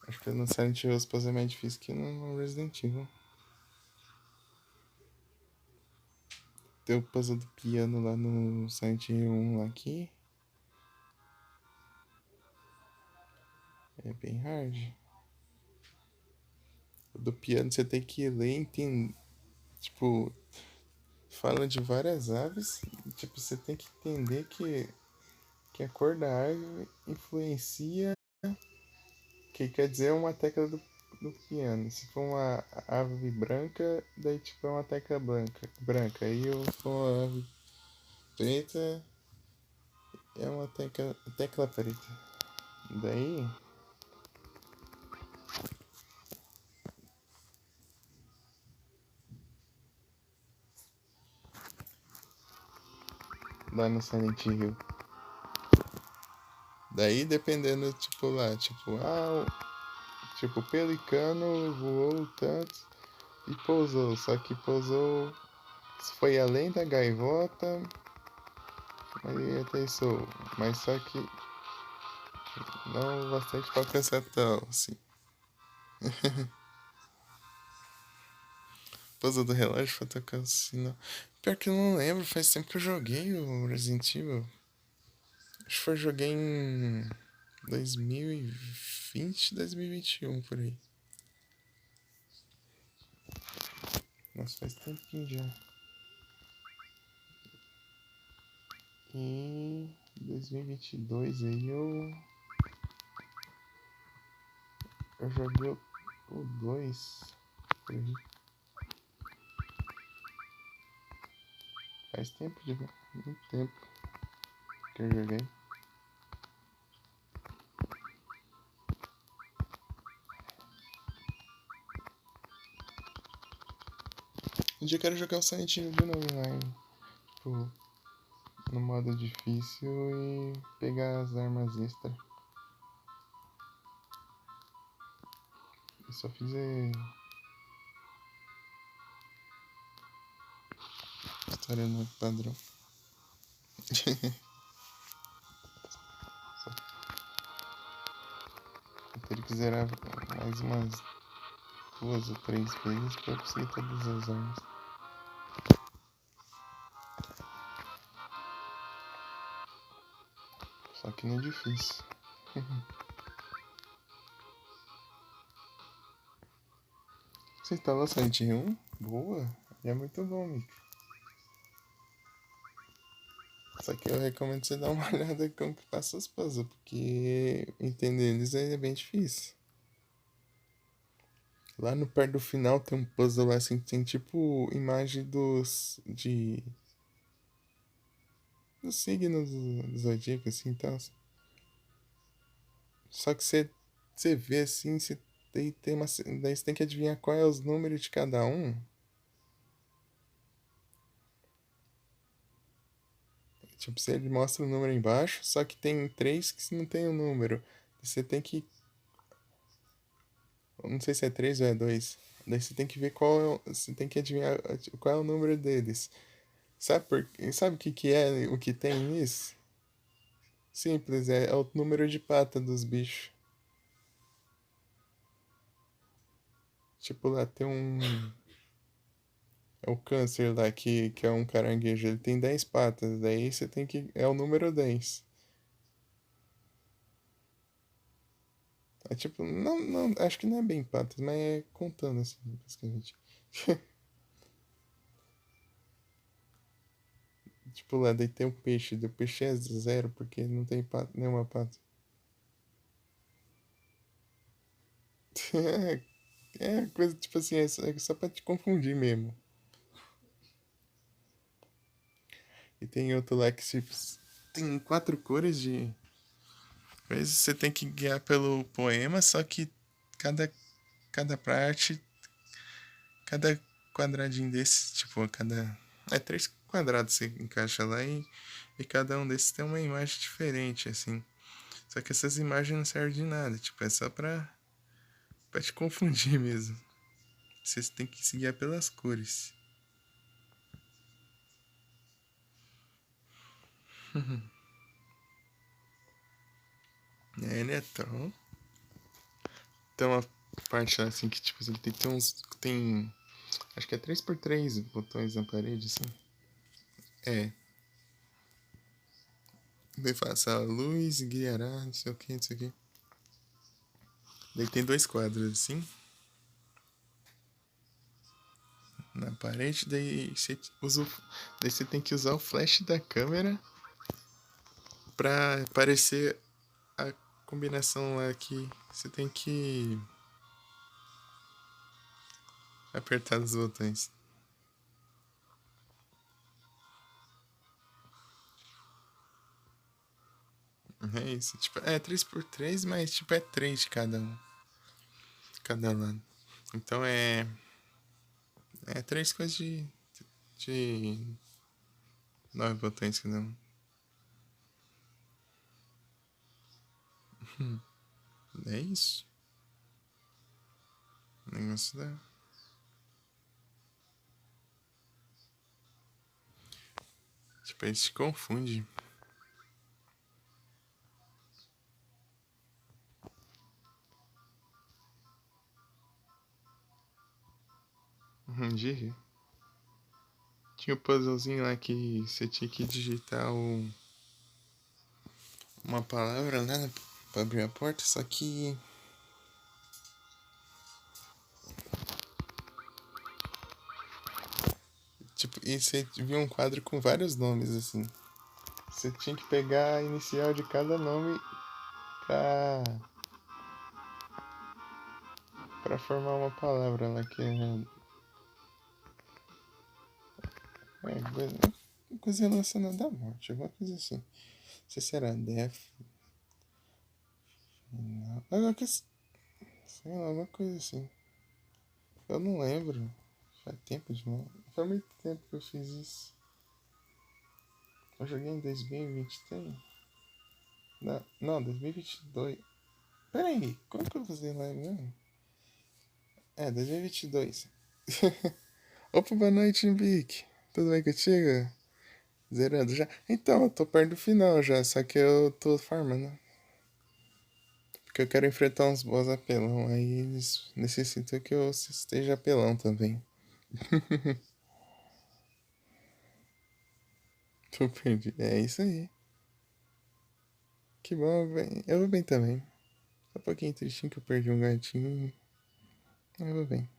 Acho que no Silent Hill os puzzles é mais difícil que no Resident Evil. Tem o puzzle do piano lá no Silent Hill 1 lá que é bem hard. O do piano você tem que ler e entender. Tipo, fala de várias aves. E, tipo, você tem que entender que a cor da árvore influencia. Que quer dizer uma tecla do. do piano. Se for uma ave branca, daí tipo é uma tecla branca. Aí eu for uma ave preta, é uma tecla preta. Daí, lá no Silent Hill. Daí dependendo, tipo lá, tipo, o pelicano voou tanto e pousou. Só que pousou, foi além da gaivota, aí até isso. Mas só que não bastante pra pensar tão, assim. Pousou do relógio pra tocar o sinal. Pior que eu não lembro, faz tempo que eu joguei o Resident Evil. Acho que foi joguei em 2020, 2021 por aí. Nossa, faz tempinho já. E 2022 aí eu joguei o 2 por aí. Faz tempo, muito tempo que eu joguei. Um dia eu quero jogar o Silent Hill de novo online. Tipo, no modo difícil e pegar as armas extra. Eu só fiz história no padrão. Só eu teria que zerar mais umas 2 ou 3 vezes pra eu conseguir todas as armas. Só que não é difícil. Você instalou Silent Hill 1? Boa! E é muito bom, Mick. Só que eu recomendo você dar uma olhada como que passa os puzzles, porque entender eles é bem difícil. Lá no perto do final tem um puzzle lá assim, tem tipo imagem dos signos do zodíaco, assim, então. Só que você vê assim, daí você tem que adivinhar qual é os números de cada um. Tipo, se ele mostra o número embaixo, só que tem 3 que não tem o número. Você tem que. Não sei se é 3 ou é 2. Daí você tem que ver você tem que adivinhar qual é o número deles. Sabe o que, que é o que tem nisso? Simples, é o número de pata dos bichos. Tipo, lá tem um. É o câncer lá que é um caranguejo. Ele tem 10 patas. Daí você tem que. É o número 10. É tipo, não, acho que não é bem patas, mas é contando assim, basicamente. Tipo, lá daí tem o peixe. O peixe é 0 porque não tem nenhuma pata. É coisa tipo assim, é só pra te confundir mesmo. E tem outro lá que tipo, tem 4 cores de. Às vezes você tem que guiar pelo poema, só que cada, cada parte, cada quadradinho desse, tipo, cada. É 3 quadrados você encaixa lá e cada um desses tem uma imagem diferente, assim. Só que essas imagens não servem de nada, tipo, é só pra te confundir mesmo. Você tem que se guiar pelas cores. É, né, então. Tem uma parte lá assim que, tipo, ele tem que ter uns. Tem. Acho que é 3x3 botões na parede, assim. É. Daí faça a luz, guiará, não sei o que, não sei o que. Daí tem 2 quadros assim na parede, daí você tem que usar o flash da câmera pra aparecer a combinação lá que você tem que Apertar os botões. É isso. Tipo, é 3x3, mas tipo é 3 de cada um. Cada lado. Então é. É 3 coisas de 9 botões cada um. É isso. O negócio da. Tipo, ele se confunde. GG. Tinha o puzzlezinho lá que você tinha que digitar uma palavra, né? Pra abrir a porta, só que. Tipo, e você via um quadro com vários nomes, assim. Você tinha que pegar a inicial de cada nome pra. pra formar uma palavra lá que é. Coisa relacionada à morte, alguma coisa assim. Não sei se era death. Não. Alguma coisa. Sei lá, alguma coisa assim. Eu não lembro. Faz tempo demais. Faz muito tempo que eu fiz isso. Eu joguei em 2023. Não, 2022. Pera aí, como que eu fazia lá mesmo? É, 2022. Opa, boa noite, Imbic. Tudo bem contigo? Zerando já? Então, eu tô perto do final já, só que eu tô farmando. Porque eu quero enfrentar uns boss apelão, aí eles necessitam que eu esteja apelão também. Tô perdido. É isso aí. Que bom, bem. Eu vou bem também. Tá um pouquinho tristinho que eu perdi um gatinho. Eu vou bem.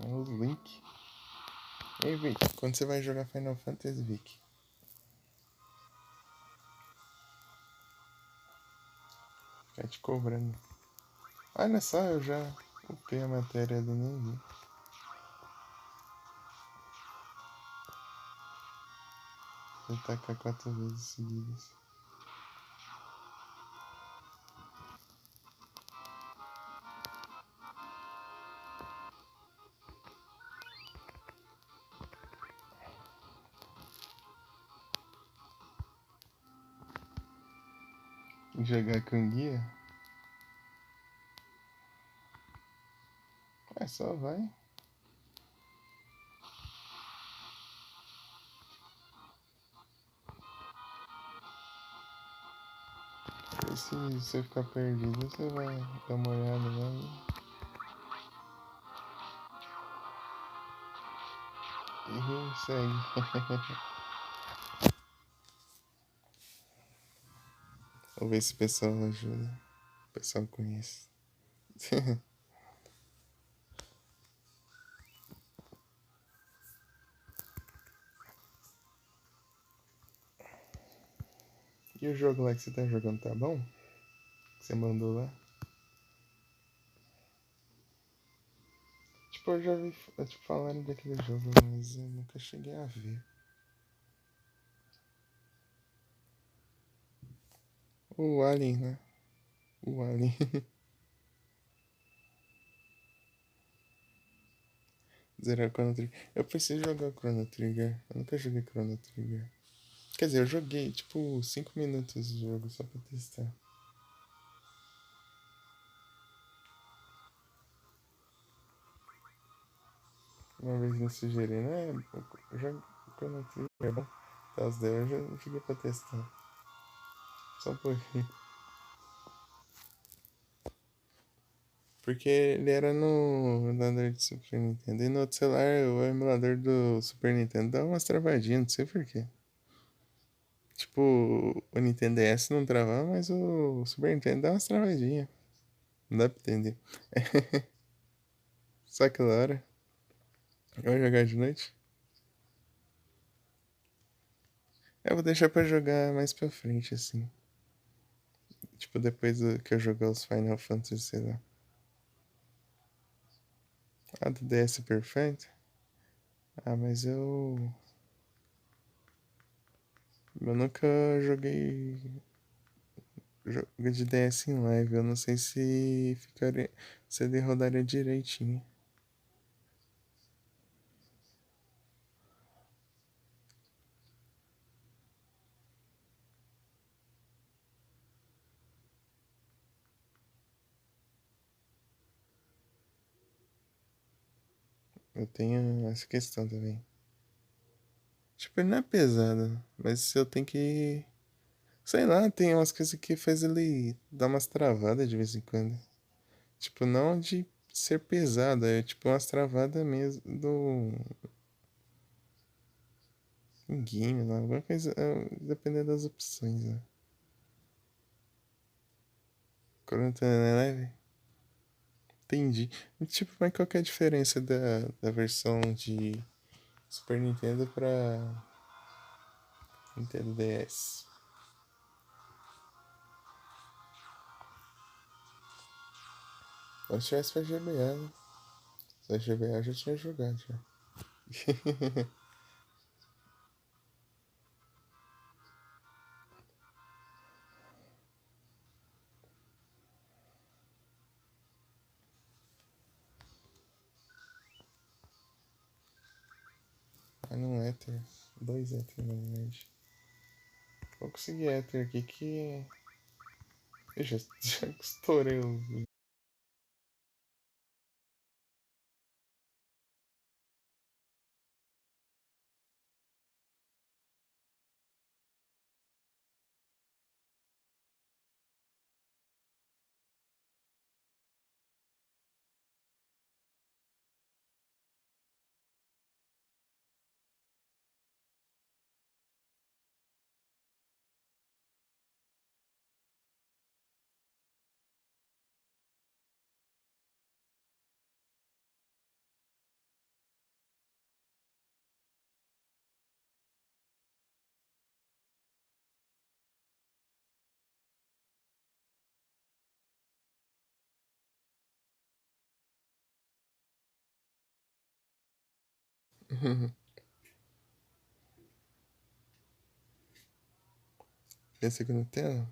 O Link. Ei, Vic, quando você vai jogar Final Fantasy, Vic? Ficar te cobrando. Olha só, eu já upei a matéria do Nini. Vou tacar 4 vezes seguidas. Jogar com guia? É só vai. E se você ficar perdido, você vai dar uma olhada lá e segue. Vou ver se o pessoal ajuda. O pessoal conhece. E o jogo lá que você tá jogando tá bom? Que você mandou lá? Tipo, eu já vi tipo, falando daquele jogo, mas eu nunca cheguei a ver. O Alien, né? O Alien. Zerar Chrono Trigger. Eu preciso jogar Chrono Trigger. Eu nunca joguei Chrono Trigger. Quer dizer, eu joguei tipo 5 minutos do jogo só pra testar. Uma vez me sugeriram, eu jogo Chrono Trigger, é bom. Tá, os daí eu já joguei pra testar. Só um pouquinho. Porque ele era no emulador de Super Nintendo. E no outro celular, o emulador do Super Nintendo dá umas travadinhas, não sei por quê. Tipo, o Nintendo DS não travava, mas o Super Nintendo dá umas travadinhas. Não dá pra entender. Só aquela hora. Eu vou jogar de noite. Eu vou deixar pra jogar mais pra frente, assim. Tipo, depois que eu jogar os Final Fantasy, sei lá. A do DS Perfect? Ah, mas eu nunca joguei jogo de DS em live. Eu não sei se ficaria. Se ele rodaria direitinho. Eu tenho essa questão também. Tipo, ele não é pesado, mas se eu tenho que. Sei lá, tem umas coisas que faz ele dar umas travadas de vez em quando. Tipo, não de ser pesado, é tipo umas travadas mesmo do. Um game lá, alguma coisa. Dependendo das opções, né? Quando tá na leve. Entendi. Tipo, mas qual que é a diferença da versão de Super Nintendo pra Nintendo DS? Só se tivesse pra GBA, né? Se tivesse GBA eu já tinha jogado já. Ah, não é Ether. Dois Ether, na verdade. Vou conseguir Ether aqui que. Eu já, já estourei o. E a segunda tela?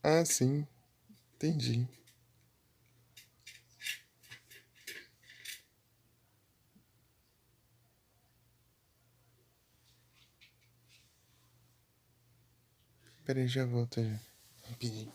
Ah, sim. Entendi. Pera aí, já volto já. Rapidinho.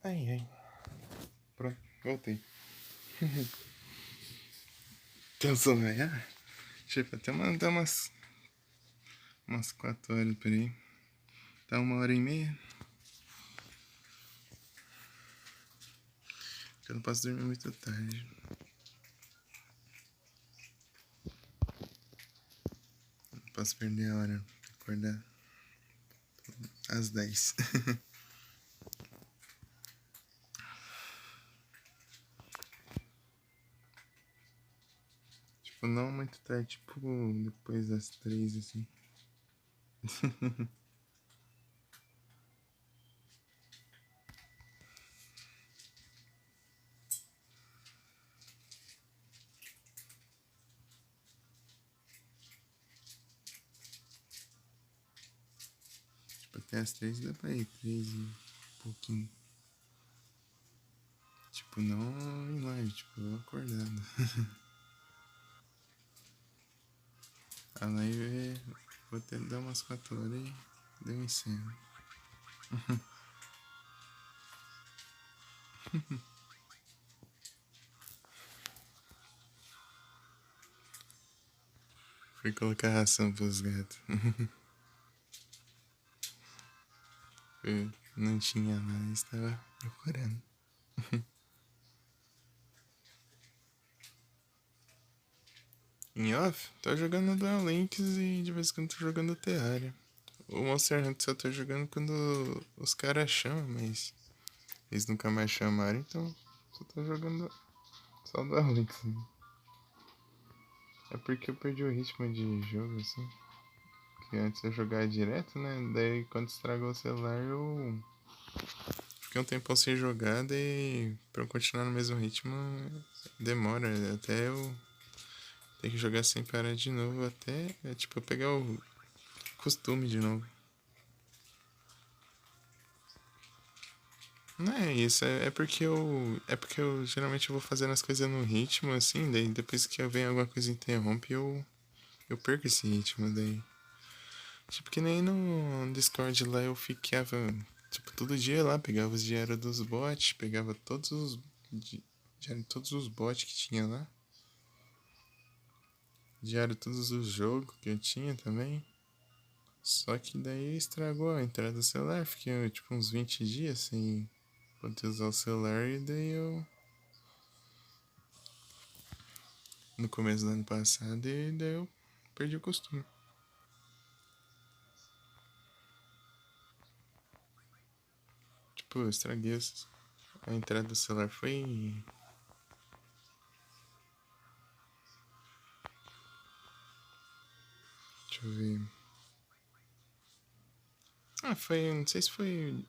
Ai, ai. Pronto, voltei. Pensou, velho? Tipo, até mandar umas 4 horas por aí. Tá 1 hora e meia. Eu não posso dormir muito tarde. posso perder a hora. Acordar às 10. Tipo, não muito tarde, tipo, depois das 3, assim. Tipo, até as 3 dá pra ir, 3 e pouquinho. Tipo, não em live, tipo, eu acordado. A live é... Vou até dar umas 4 horas e deu um encerro. Fui colocar ração pros gatos. Eu não tinha mais, estava procurando. Em off, tô jogando Duel Links e de vez em quando tô jogando Terraria. O Monster Hunter só tô jogando quando os caras chamam, mas eles nunca mais chamaram, então só tô jogando só Duel Links. É porque eu perdi o ritmo de jogo, assim. Que antes eu jogava direto, né? Daí quando estragou o celular eu fiquei um tempão sem jogar, daí pra eu continuar no mesmo ritmo demora até eu ter que jogar sem parar de novo, até tipo eu pegar o costume de novo. Não é isso, é porque eu geralmente vou fazendo as coisas no ritmo, assim, daí depois que vem alguma coisa e interrompe, eu perco esse ritmo, daí. Tipo que nem no Discord lá eu ficava, tipo, todo dia lá, pegava os diários dos bots, pegava diário de todos os bots que tinha lá, diário de todos os jogos que eu tinha também. Só que daí estragou a entrada do celular, fiquei tipo uns 20 dias sem poder usar o celular e daí eu no começo do ano passado e daí eu perdi o costume. Tipo, eu estraguei a entrada do celular foi. Deixa eu ver. Ah, foi. Não sei se foi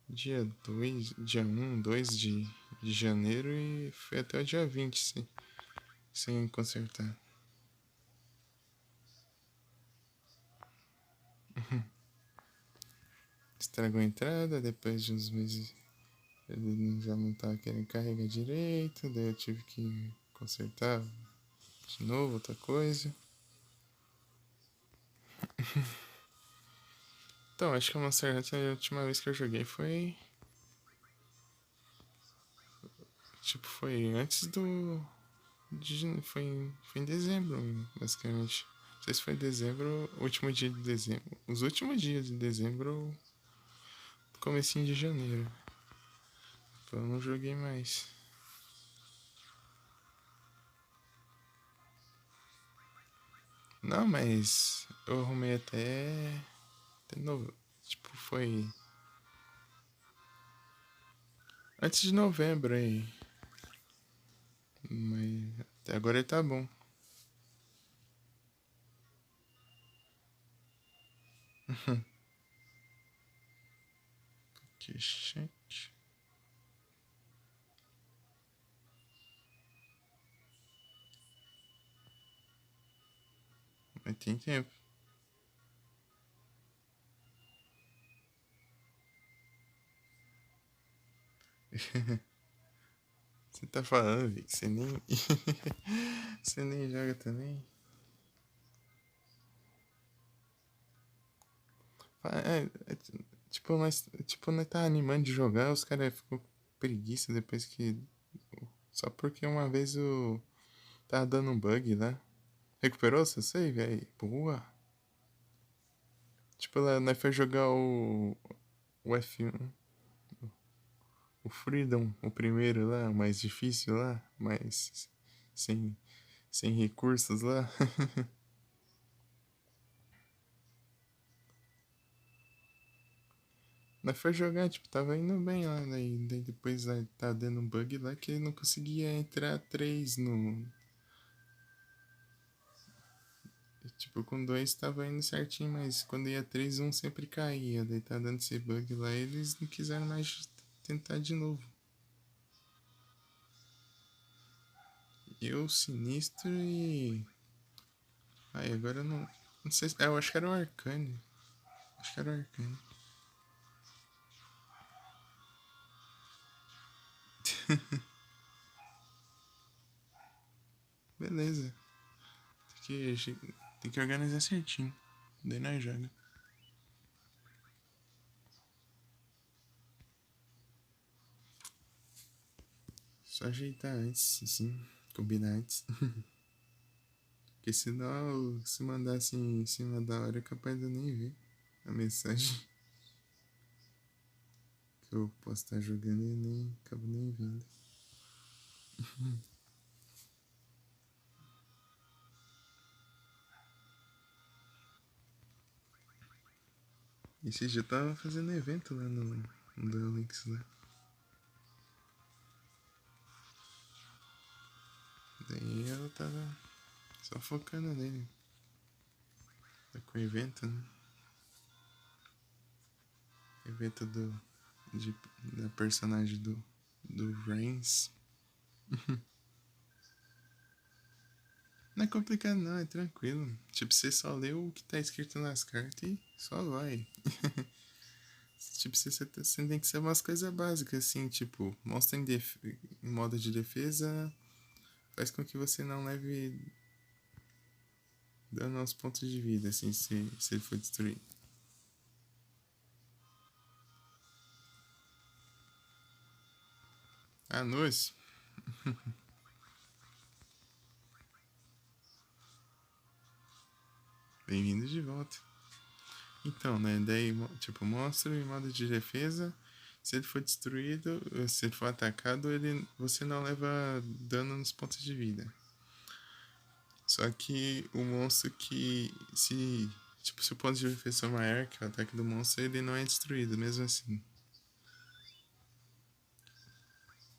dia 2 dia 2 de janeiro e foi até o dia 20 sem consertar. Estragou a entrada, depois de uns meses ele já não tava querendo carregar direito, daí eu tive que consertar de novo, outra coisa. Então, acho que o Monster Hunter a última vez que eu joguei foi. Tipo, foi antes do. Foi em dezembro, basicamente. Não sei se foi em dezembro, último dia de dezembro. Os últimos dias de dezembro, comecinho de janeiro. Então eu não joguei mais. Não, mas eu arrumei até novo. Tipo, foi antes de novembro aí. Mas até agora ele tá bom. Que gente. Mas tem tempo. Você tá falando, Vic? Você nem. Você nem joga também? Tipo, nós tá animando de jogar, os caras ficam com preguiça depois que. Só porque uma vez o. Tava dando um bug lá. Recuperou seu save? Aí, boa. Tipo, lá, nós foi jogar o F1, o Freedom, o primeiro lá, o mais difícil lá, mas sem, sem recursos lá. Mas foi jogar, tipo, tava indo bem lá, daí depois tá dando um bug lá que ele não conseguia entrar 3 no. Tipo, com 2 tava indo certinho, mas quando ia 3 um sempre caía. Daí tá dando esse bug lá, eles não quiseram mais tentar de novo. Eu, Sinistro e. Ai, agora eu não. Não sei se. Eu acho que era o Arcane. Acho que era o Arcane. Beleza. Tem que organizar certinho. Daí nós joga. Só ajeitar antes, assim. Combinar antes. Porque senão, se mandar assim em cima da hora, é capaz de eu nem ver a mensagem que eu posso estar jogando e nem acabo nem vendo. Esse dia eu tava fazendo evento lá no Duelix lá. Daí eu tava só focando nele. Tá com o evento, né? Evento da personagem do Reigns. Não é complicado não, é tranquilo. Tipo, você só lê o que tá escrito nas cartas e só vai. Tipo, você tem que ser umas coisas básicas, assim, tipo, mostra em modo de defesa, faz com que você não leve dano aos pontos de vida, assim, se ele for destruído. Ah, Nus, bem-vindo de volta. Então, né, daí, tipo, mostra em modo de defesa, se ele for destruído, se ele for atacado, você não leva dano nos pontos de vida. Só que o monstro que se o ponto de defesa for maior que o ataque do monstro, ele não é destruído, mesmo assim.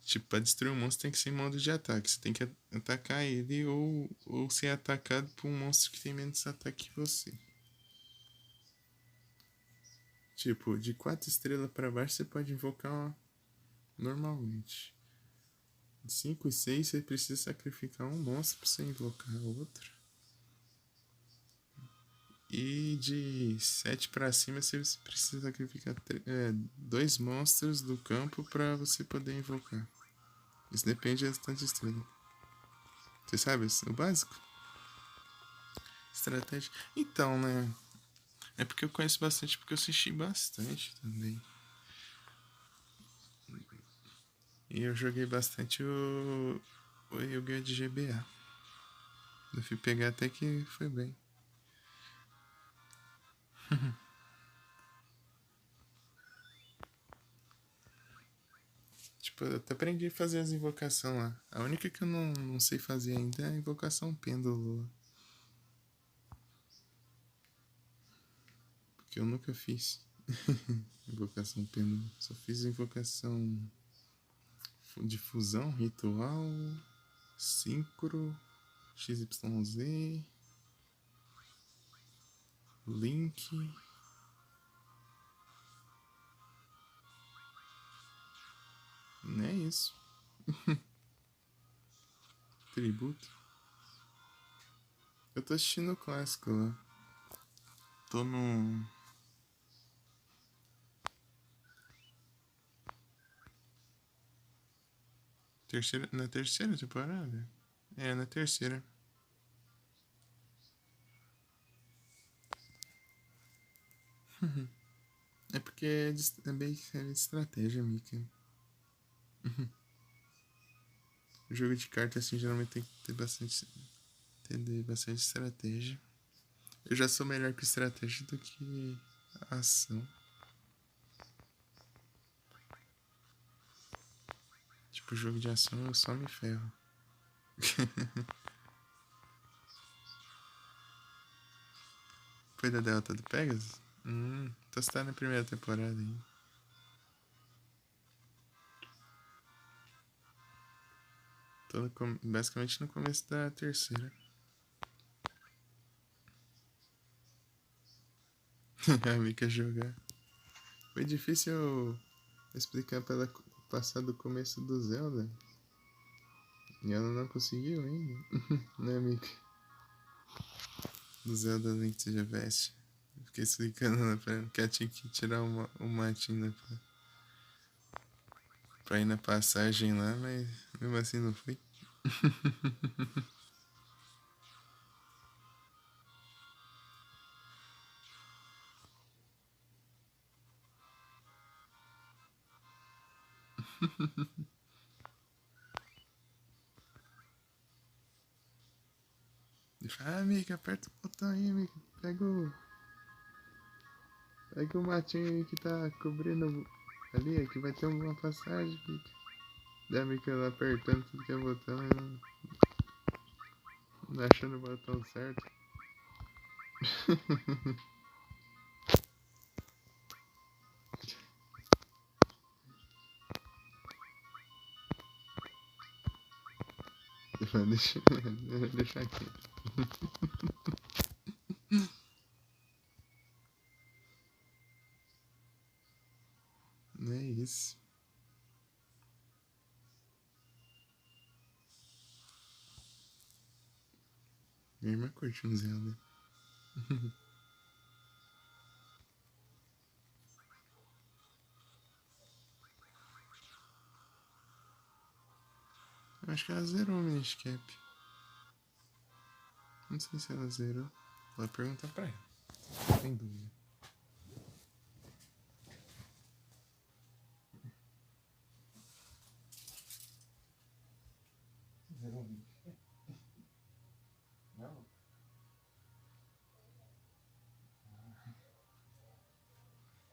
Tipo, pra destruir um monstro tem que ser em modo de ataque. Você tem que atacar ele ou ser atacado por um monstro que tem menos ataque que você. Tipo, de 4 estrelas pra baixo você pode invocar normalmente. De 5 e 6 você precisa sacrificar um monstro pra você invocar outro. E de 7 pra cima você precisa sacrificar 2 monstros do campo pra você poder invocar. Isso depende da tanto de estrela. Você sabe o básico? Estratégia. Então, né? É porque eu conheço bastante, porque eu assisti bastante também. E eu joguei bastante o Yu-Gi-Oh! De GBA. Eu fui pegar até que foi bem. Tipo, eu até aprendi a fazer as invocações lá. A única que eu não sei fazer ainda é a invocação pêndulo. Porque eu nunca fiz. Invocação pêndulo. Só fiz invocação de fusão, ritual, sincro, XYZ, link. Não é isso. Tributo. Eu tô assistindo o clássico lá. Tô no. Na terceira temporada? É, na terceira. É porque é bem de estratégia, Mika. O jogo de carta, assim, geralmente tem que ter bastante. Entender bastante estratégia. Eu já sou melhor com estratégia do que ação. Tipo, jogo de ação eu só me ferro. Foi da Delta do Pegasus? Então você tá na primeira temporada aí. Tô basicamente no começo da terceira. A Mika jogar. Foi difícil eu explicar pra ela passar do começo do Zelda. E ela não conseguiu ainda. Né, Mika? Do Zelda Link to the Past. Fiquei explicando pra ela que ela tinha que tirar um matinho pra ir na passagem lá, mas mesmo assim não fui. Ele fala, Mika, aperta o botão aí, Mika. Pega o matinho aí que tá cobrindo ali, que vai ter uma passagem, Mika. Daí a Mika lá apertando tudo que é botão, não achando o botão certo. Deixa aqui. Não é isso. Minha irmã curte um Zelda. Eu acho que ela zerou o Miniscap. Não sei se ela zerou. Vou perguntar pra ela. Sem dúvida. Zerou o Miniscap? Não?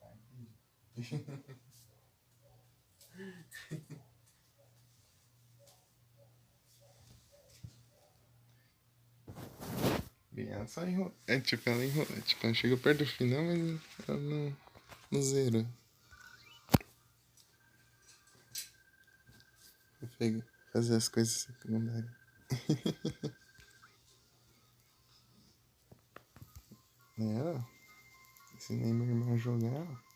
Ah, entendi. Bem, ela só enrola. Tipo, ela enrola. Tipo, ela chegou perto do final, mas ela não zerou. Vou fazer as coisas secundárias. É, ensinei meu irmão a jogar.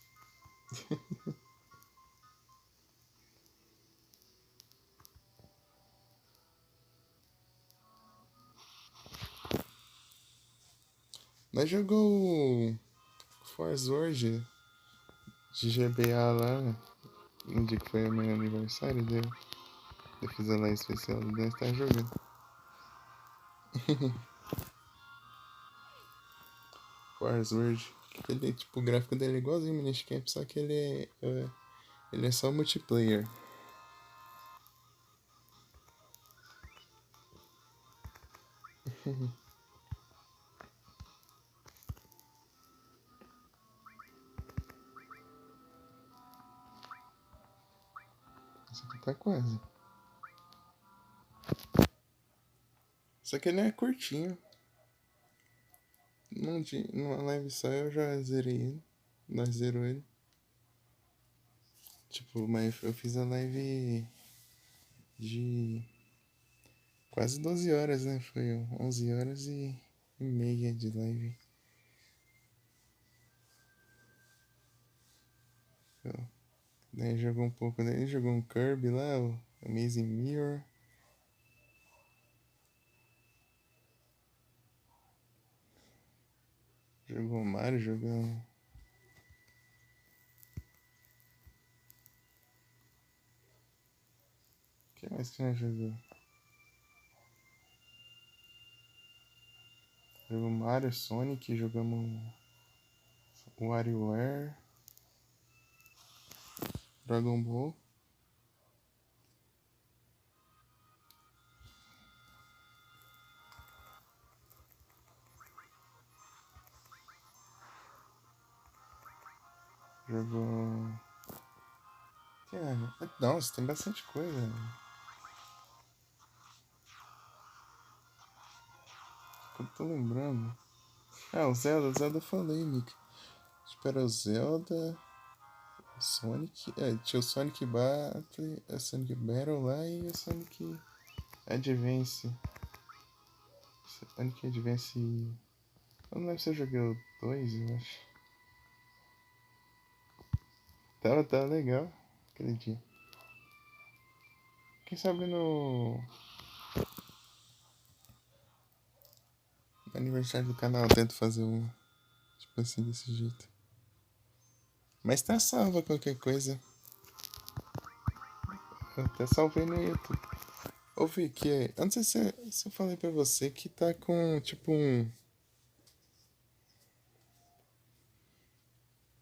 Nós jogou o Forward de GBA lá, no dia que foi o meu aniversário dele. Eu fiz a live especial e nós tá jogando. Forward. Ele, tipo, o gráfico dele é igualzinho o Miniscap, só que ele é só multiplayer. Isso aqui tá quase. Só que ele é curtinho. Numa live só eu já zerei ele. Nós zerou ele. Tipo, mas eu fiz a live de quase 12 horas, né? Foi 11 horas e meia de live. Daí jogou um pouco, daí jogou um Kirby lá, o Amazing Mirror. Jogou o Mario, jogou. O que mais que nós jogou? Jogou Mario, Sonic, jogamos WarioWare, Dragon Ball. Jogou. Nossa, tem bastante coisa. Eu tô lembrando. Ah, o Zelda eu falei, Nick. Tipo, era o Zelda, o Sonic. Tinha o Sonic Battle lá e o Sonic. Advance. Sonic Advance. Eu não lembro se eu joguei o 2, eu acho. Tava legal aquele dia. Quem sabe no aniversário do canal eu tento fazer um. Tipo assim, desse jeito. Mas tá salva qualquer coisa. Eu até salvei no YouTube. Ô Vicky, eu não sei se eu falei pra você que tá com tipo um.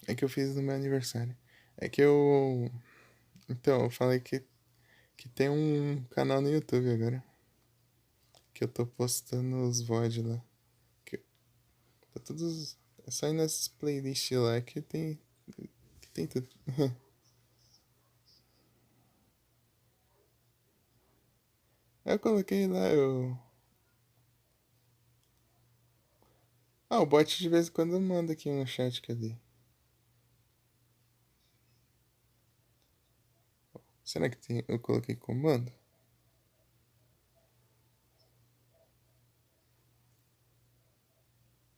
É que eu fiz no meu aniversário. É que eu. Então, eu falei que tem um canal no YouTube agora. Que eu tô postando os VOD lá. Que tá todos. É só ir nessas playlists lá que tem tudo. Aí eu coloquei lá, eu. Ah, o bot de vez em quando manda aqui no chat, cadê? Será que tem? Eu coloquei comando?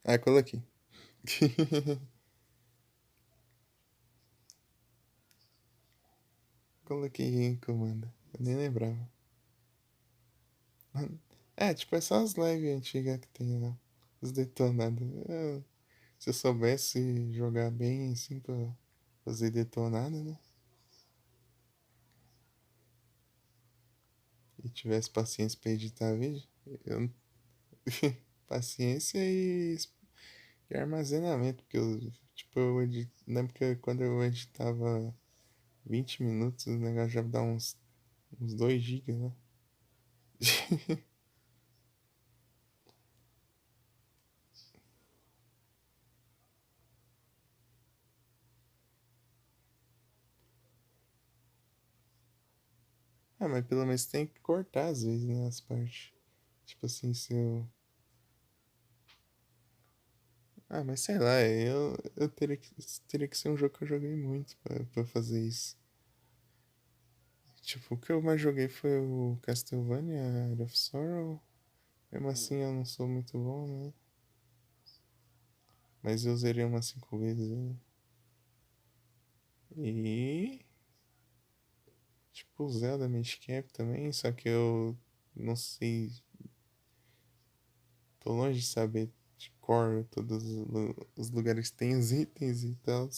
Ah, coloquei. Coloquei em comando. Eu nem lembrava. É, tipo, é só as lives antigas que tem lá. Os detonados. Se eu soubesse jogar bem assim pra fazer detonado, né? E tivesse paciência pra editar vídeo. Eu... não- Paciência e armazenamento. Porque eu, tipo, lembro que quando eu editava 20 minutos, o negócio já dá uns 2 GB, né? Ah, mas pelo menos tem que cortar às vezes, né? As partes. Tipo assim, se eu. Ah, mas sei lá, eu teria que ser um jogo que eu joguei muito pra fazer isso. Tipo, o que eu mais joguei foi o Castlevania, Heart of Sorrow. Mesmo assim eu não sou muito bom, né? Mas eu zerei umas 5 vezes, né? E. Tipo, o Zelda Mist Cap também, só que eu não sei. Tô longe de saber de cor todos os lugares que tem os itens e tal.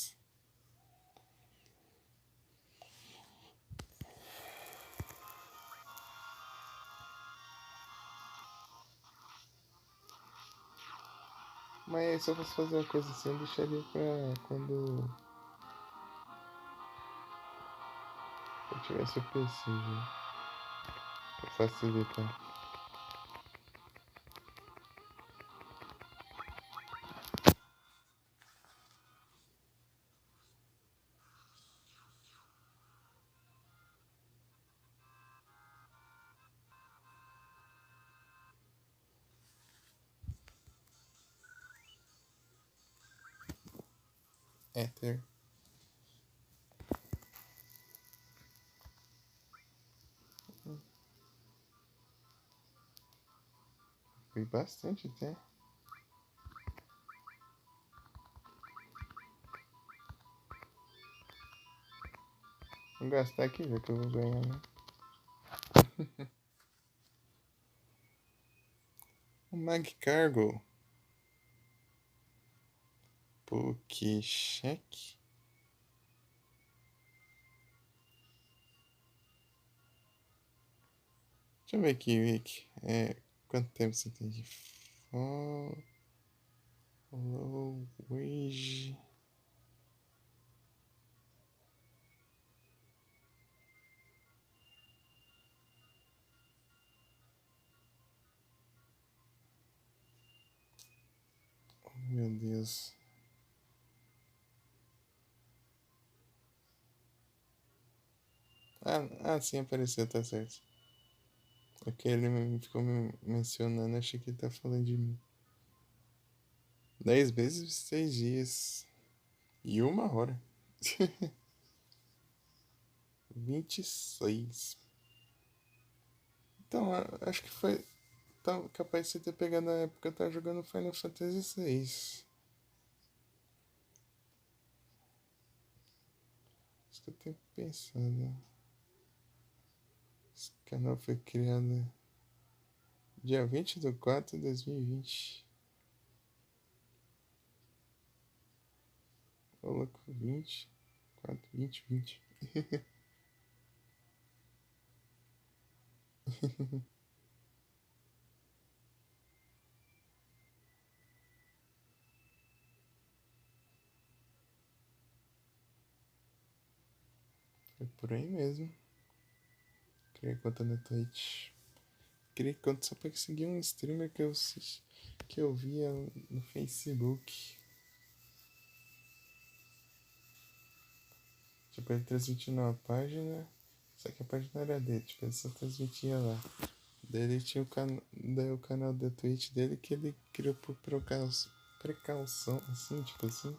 Mas se eu fosse fazer uma coisa assim, eu deixaria pra quando eu tivesse o PC já. Pra facilitar. Ether. Foi bastante até. Vou gastar aqui, ver que eu vou ganhar, né? O Mag Cargo. Pokécheck. Deixa eu ver aqui, Vic. Quanto tempo você tem de follow wage? Oh, meu Deus. Sim, apareceu, tá certo. É que ele ficou me mencionando, achei que ele tá falando de mim. 10 vezes 6 dias. E 1 hora. 26. Então, acho que foi. Tá, capaz de você ter pegado na época que eu tava jogando Final Fantasy VI. Isso que eu tenho pensado. Esse canal foi criado dia 20/4/2020. Ô louco, 20 Foi por aí mesmo. Criei conta na Twitch. Criei conta só pra seguir um streamer que eu via no Facebook. Tipo, ele transmitia numa página, só que a página era dele, tipo, ele só transmitia lá. Daí ele tinha o canal da Twitch dele que ele criou por precaução, assim, tipo assim.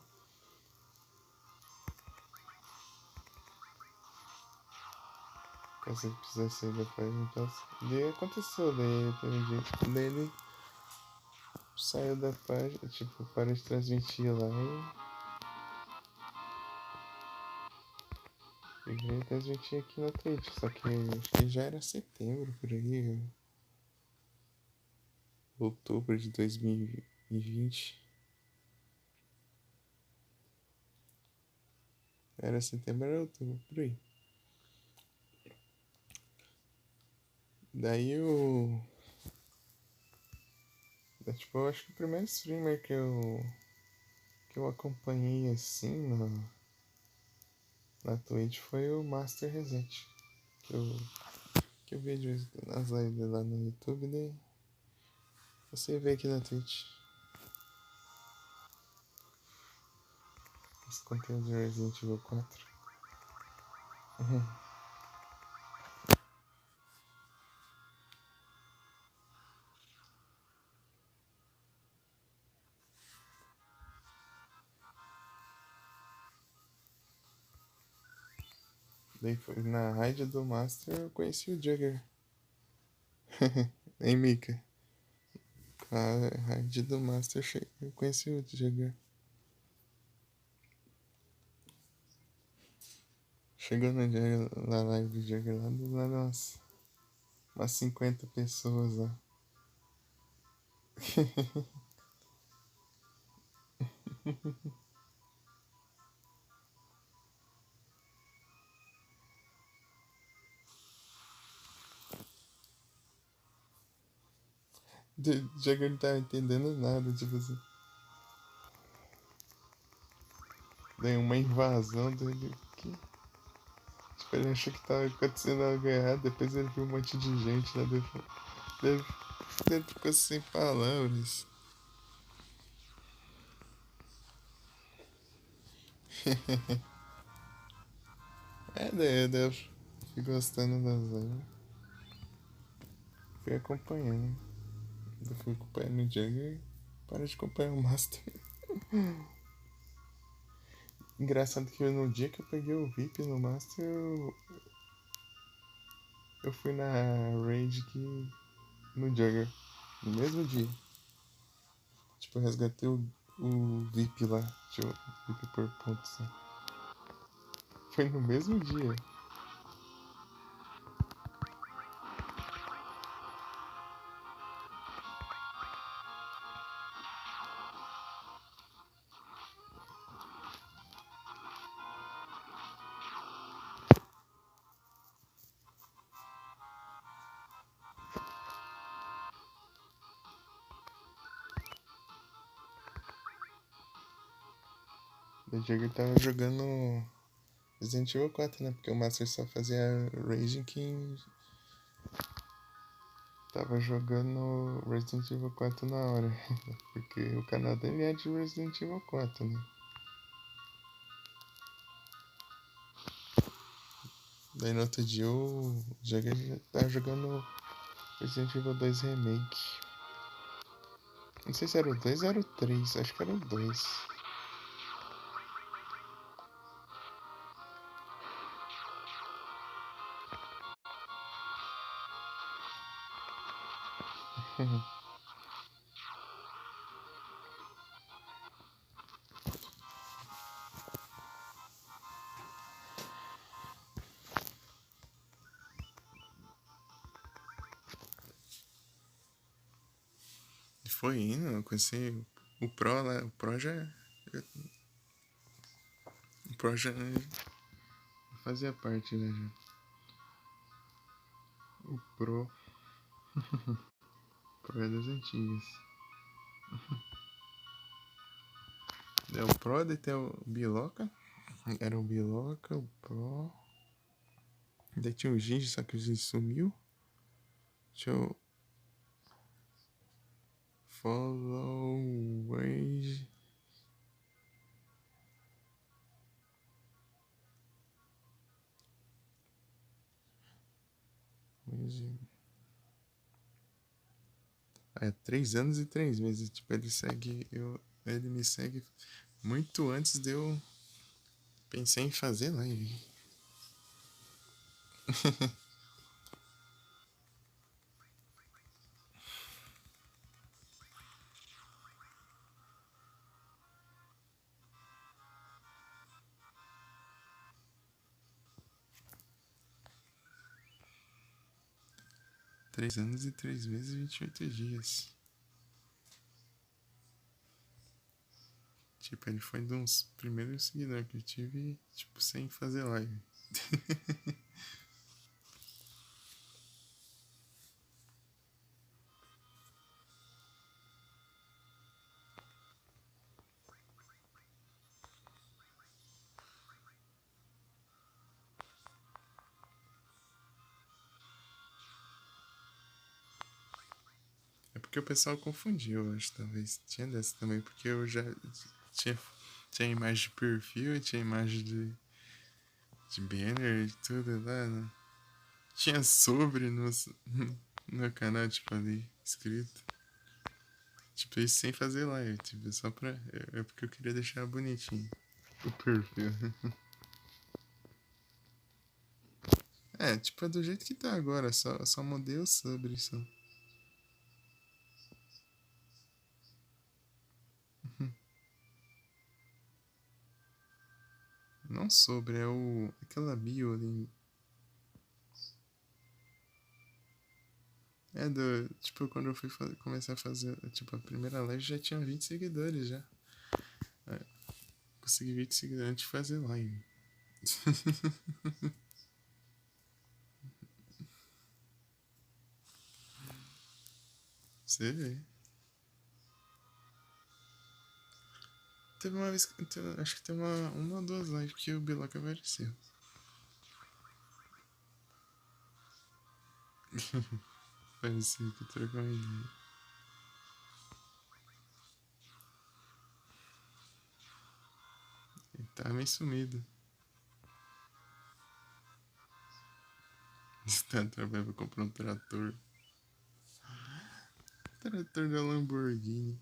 Caso ele precisasse sair da página e tal. Daí aconteceu, daí teve um dia, daí ele saiu da página, tipo, parou de transmitir lá e veio transmitir aqui na Twitch. Só que acho que já era setembro por aí, outubro de 2020. Era setembro, era outubro, por aí. Daí o. Tipo, eu acho que o primeiro streamer que eu acompanhei assim na Twitch foi o Master Reset. Que eu vejo nas lives lá no YouTube, daí você vê aqui na Twitch. Esse conteúdo de Resident Evil 4. Daí foi na raid do Master eu conheci o Jugger. Hein, Mika? A raid do Master eu conheci o Jugger. Chegou no Jugger, na live do Jugger lá, do lado umas 50 pessoas lá. O Jugger não tava entendendo nada, tipo assim. Daí uma invasão dele. Tipo, ele achou que tava acontecendo algo errado, depois ele viu um monte de gente lá dentro. Ele ficou sem palavras. Daí eu fui gostando das lives. Fui acompanhando. Eu fui acompanhando o Jugger e parei de acompanhar o Master. Engraçado que no dia que eu peguei o VIP no Master, eu fui na raid no Jugger. No mesmo dia. Tipo, eu resgatei o VIP lá. Tipo, VIP por pontos. Né? Foi no mesmo dia. O Jagger tava jogando Resident Evil 4, né? Porque o Master só fazia Raging King. Tava jogando Resident Evil 4 na hora. Porque o canal dele é de Resident Evil 4, né? Daí no outro dia o Jagger já tava jogando Resident Evil 2 Remake. Não sei se era o 2 ou era o 3, acho que era o 2. Foi indo, eu conheci o Pro lá, o Pro já fazia parte, né, já. O Pro é das antigas. É o Pro, daí tem o Biloca, era o Biloca, o Pro, daí tinha o Gigi, só que o Gigi sumiu. Tinha o Follow Wage. É 3 anos e 3 meses. Tipo, ele me segue muito antes de eu pensar em fazer live. 3 anos e 3 meses e 28 dias. Tipo, ele foi um dos primeiros seguidores que eu tive, tipo, sem fazer live. É porque o pessoal confundiu, eu acho, talvez. Tinha dessa também, porque eu já tinha, tinha imagem de perfil e tinha imagem de banner e tudo lá, né? Tinha sobre no canal, tipo, ali, escrito. Tipo, isso sem fazer live, tipo, só pra... É porque eu queria deixar bonitinho o perfil. É, tipo, é do jeito que tá agora, só mudei o sobre, só. Não sobre, é o... aquela bio ali. É do... Tipo, quando eu fui começar a fazer, tipo, a primeira live já tinha 20 seguidores, já. É, consegui 20 seguidores antes de fazer live. Você vê. Teve uma vez, acho que tem uma ou duas lives que o Biloca apareceu. Parecia que trocou uma ideia. Ele tava meio sumido. Está trabalhando pra comprar um trator. Trator da Lamborghini.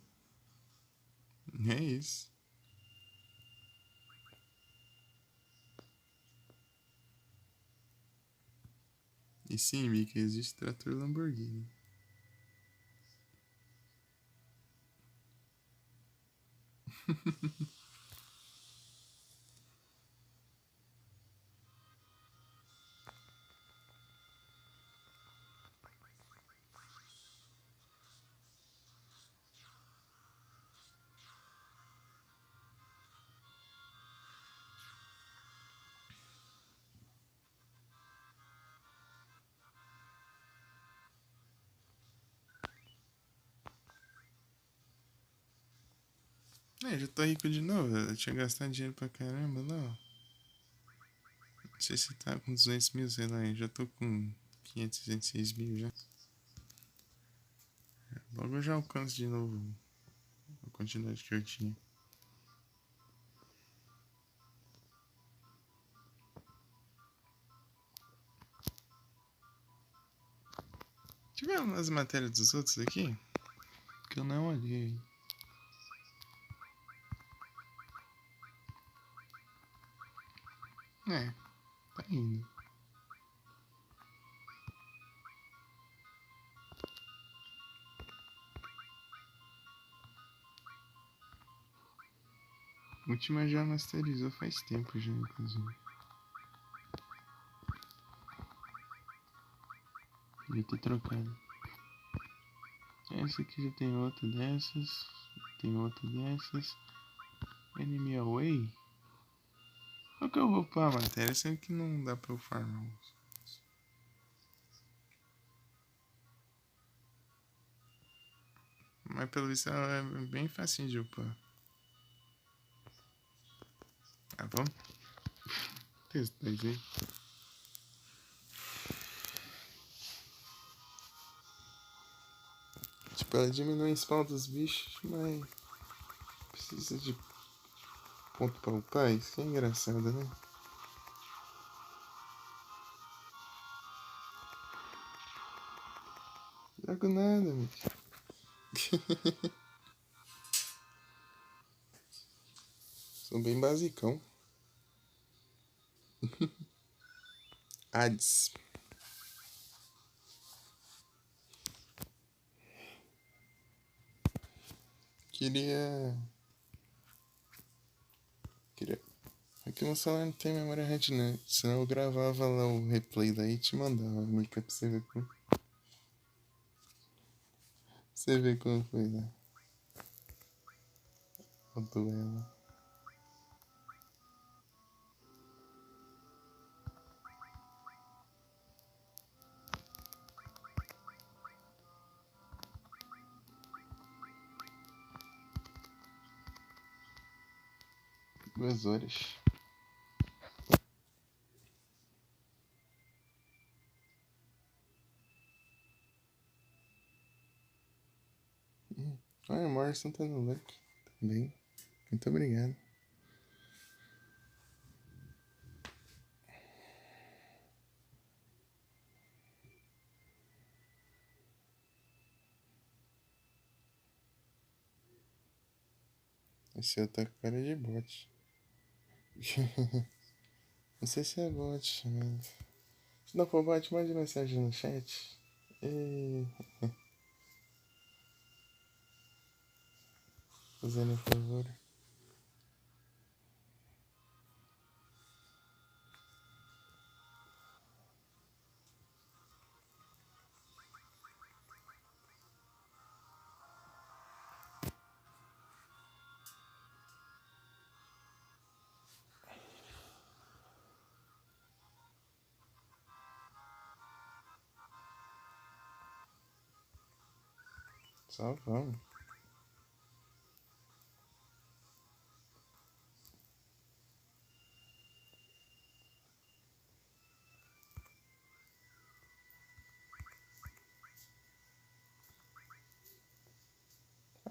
É isso. E sim, Mickey, existe trator Lamborghini. É, já tô rico de novo. Eu tinha gastado dinheiro pra caramba lá, ó. Não sei se tá com 200 mil, sei lá. Eu já tô com 566 mil já. Logo eu já alcanço de novo a quantidade que eu tinha. Tiver umas matérias dos outros aqui? Que eu não olhei. É, tá indo. A última já masterizou faz tempo já, inclusive. Podia ter trocado. Essa aqui já tem outra dessas. Tem outra dessas. Enemy Away. Qual que eu vou upar a matéria? Sendo que não dá pra eu farmar. Mas pelo visto ela é bem facinho de upar. Ah, vamos testar isso aí. Tipo, ela diminui o spawn dos bichos, mas precisa de ponto pra upar. Isso é engraçado, né? Jogo nada, bicho. Sou bem basicão. Hades. Queria. Aqui no celular não tem memória RAM, né? Senão eu gravava lá o replay daí e te mandava, Mika, pra você ver como foi lá. O duelo. 2 horas. Olha, Morrison tá no look também. Muito obrigado. Esse outro tá com cara de bot. Não sei se é bot, mas. Se não for bot, mande mensagem no chat. E. Fazendo um favor. Só vamos.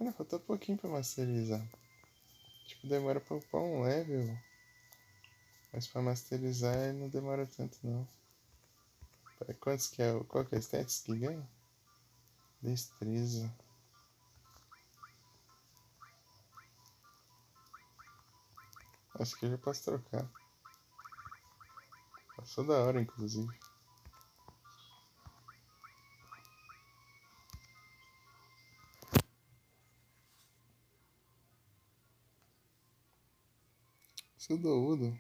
Olha, falta pouquinho pra masterizar. Tipo, demora pra upar um level. Mas pra masterizar não demora tanto não. Quantos que é? Qual que é a stats que ganha? Destreza. Acho que eu já posso trocar. Passou da hora, inclusive. Sudoudo.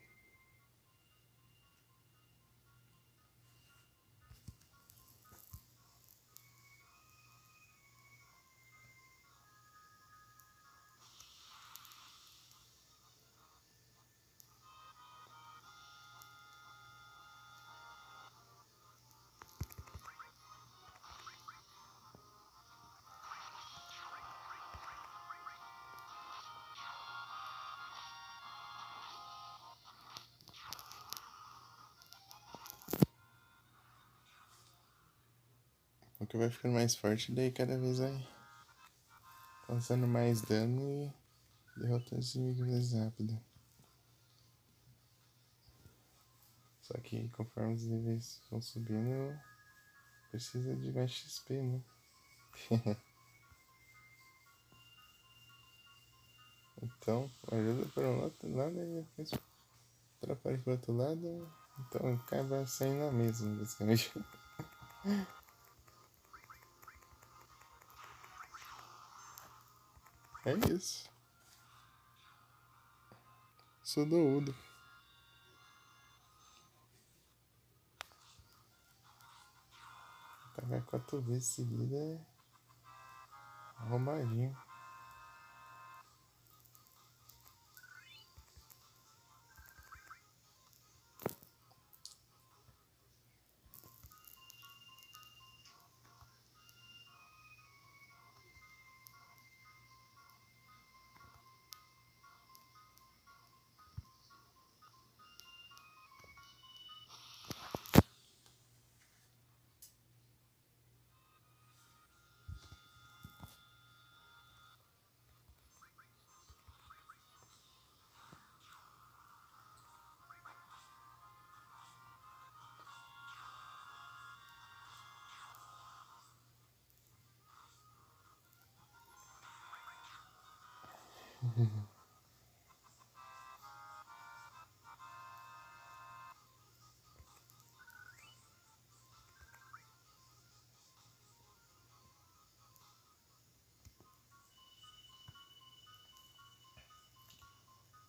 O que vai ficando mais forte, daí cada vez vai causando mais dano e derrotando os inimigos mais rápido. Só que conforme os níveis vão subindo, precisa de mais XP, né? Então, ajuda por um outro lado e depois atrapalha pro outro lado. Então acaba saindo a mesma, basicamente. É isso. Sou doudo. Pagar 4 vezes seguida é arrombadinho.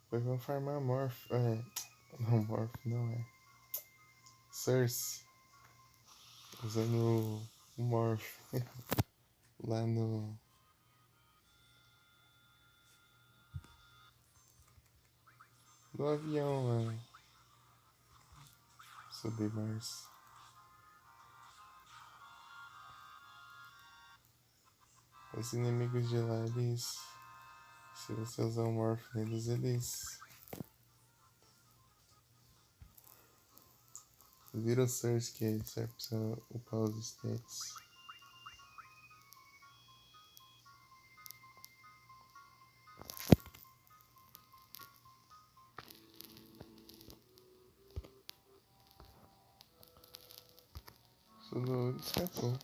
Depois vamos farmar Morph. Não, Morph não é. Source. Usando o Morph. Lá no. No avião lá. Sobre Mars. Os inimigos de lá, eles. Se você usar o Morph neles, eles. Vira o Source que ele serve pra você upar os stats. Solo escapou.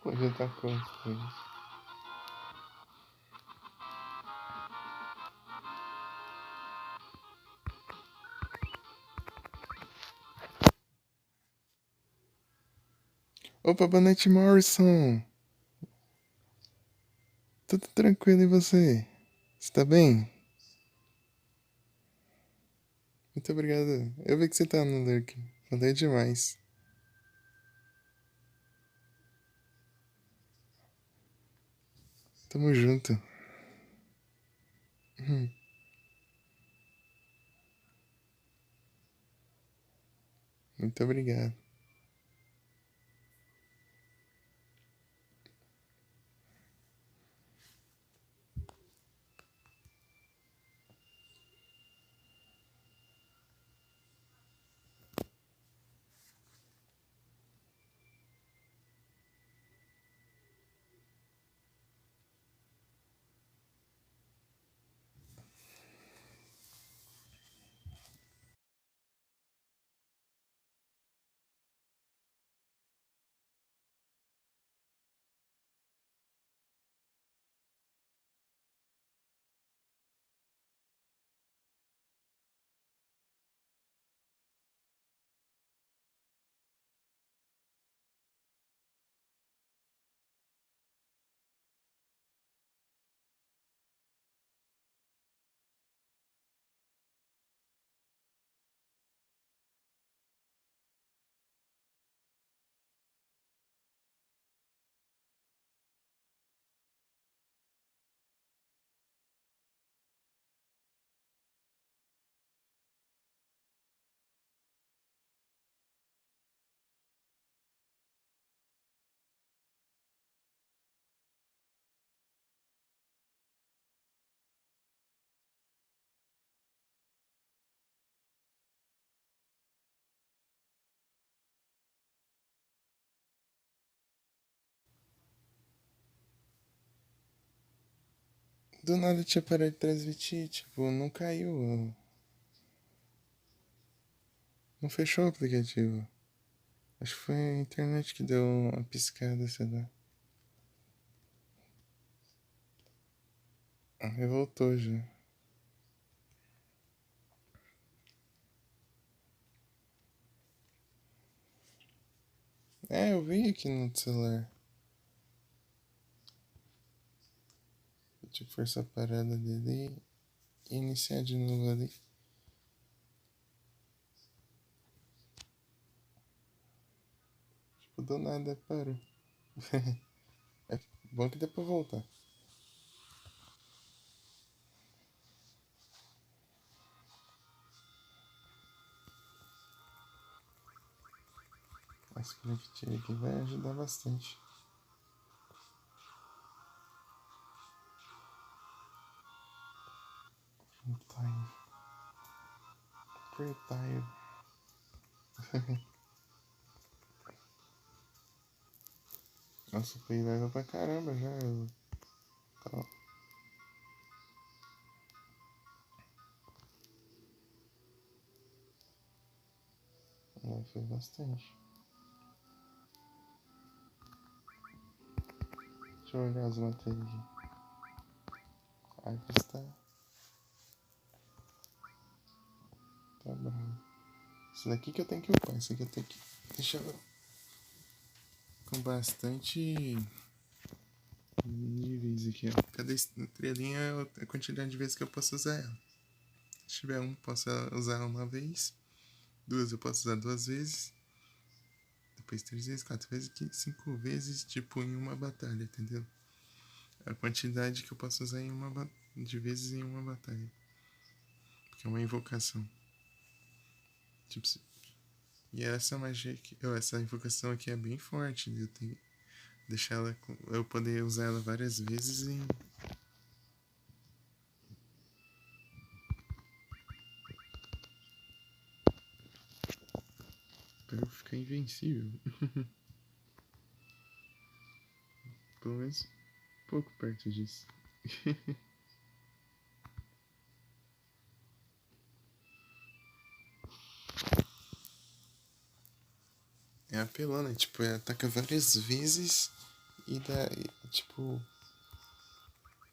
Pô, já tá com as coisas. Opa, boa noite, Morrison. Tudo tranquilo e você? Você tá bem? Muito obrigado. Eu vi que você tá no Lurk. Falei demais. Tamo junto. Muito obrigado. Do nada tinha parado de transmitir, tipo, não caiu. Não fechou o aplicativo. Acho que foi a internet que deu uma piscada, sei lá. Aí voltou já. É, eu vi aqui no celular. Deixa eu forçar a parada dele e iniciar de novo ali. Tipo, do nada parou. É bom que dá pra voltar. Mas crafting aqui vai ajudar bastante. Free time. Free time. Nossa, o play leva pra caramba já. Tá. Já foi bastante. Deixa eu olhar as matérias aqui. Ai, está. Tá bravo. Isso daqui que eu tenho que upar. Isso aqui eu tenho que deixar com bastante níveis aqui, ó. Cada estrelinha é a quantidade de vezes que eu posso usar ela. Se tiver um, posso usar uma vez. Duas, eu posso usar duas vezes. Depois 3 vezes, 4 vezes, 5 vezes, tipo, em uma batalha, entendeu? A quantidade que eu posso usar de vezes em uma batalha. Porque é uma invocação. Tipo, e essa magia aqui, essa invocação aqui é bem forte. Eu tenho que deixar ela, eu poder usar ela várias vezes e pra eu ficar invencível. Pelo menos pouco perto disso. É apelona, tipo, ataca várias vezes e dá, tipo,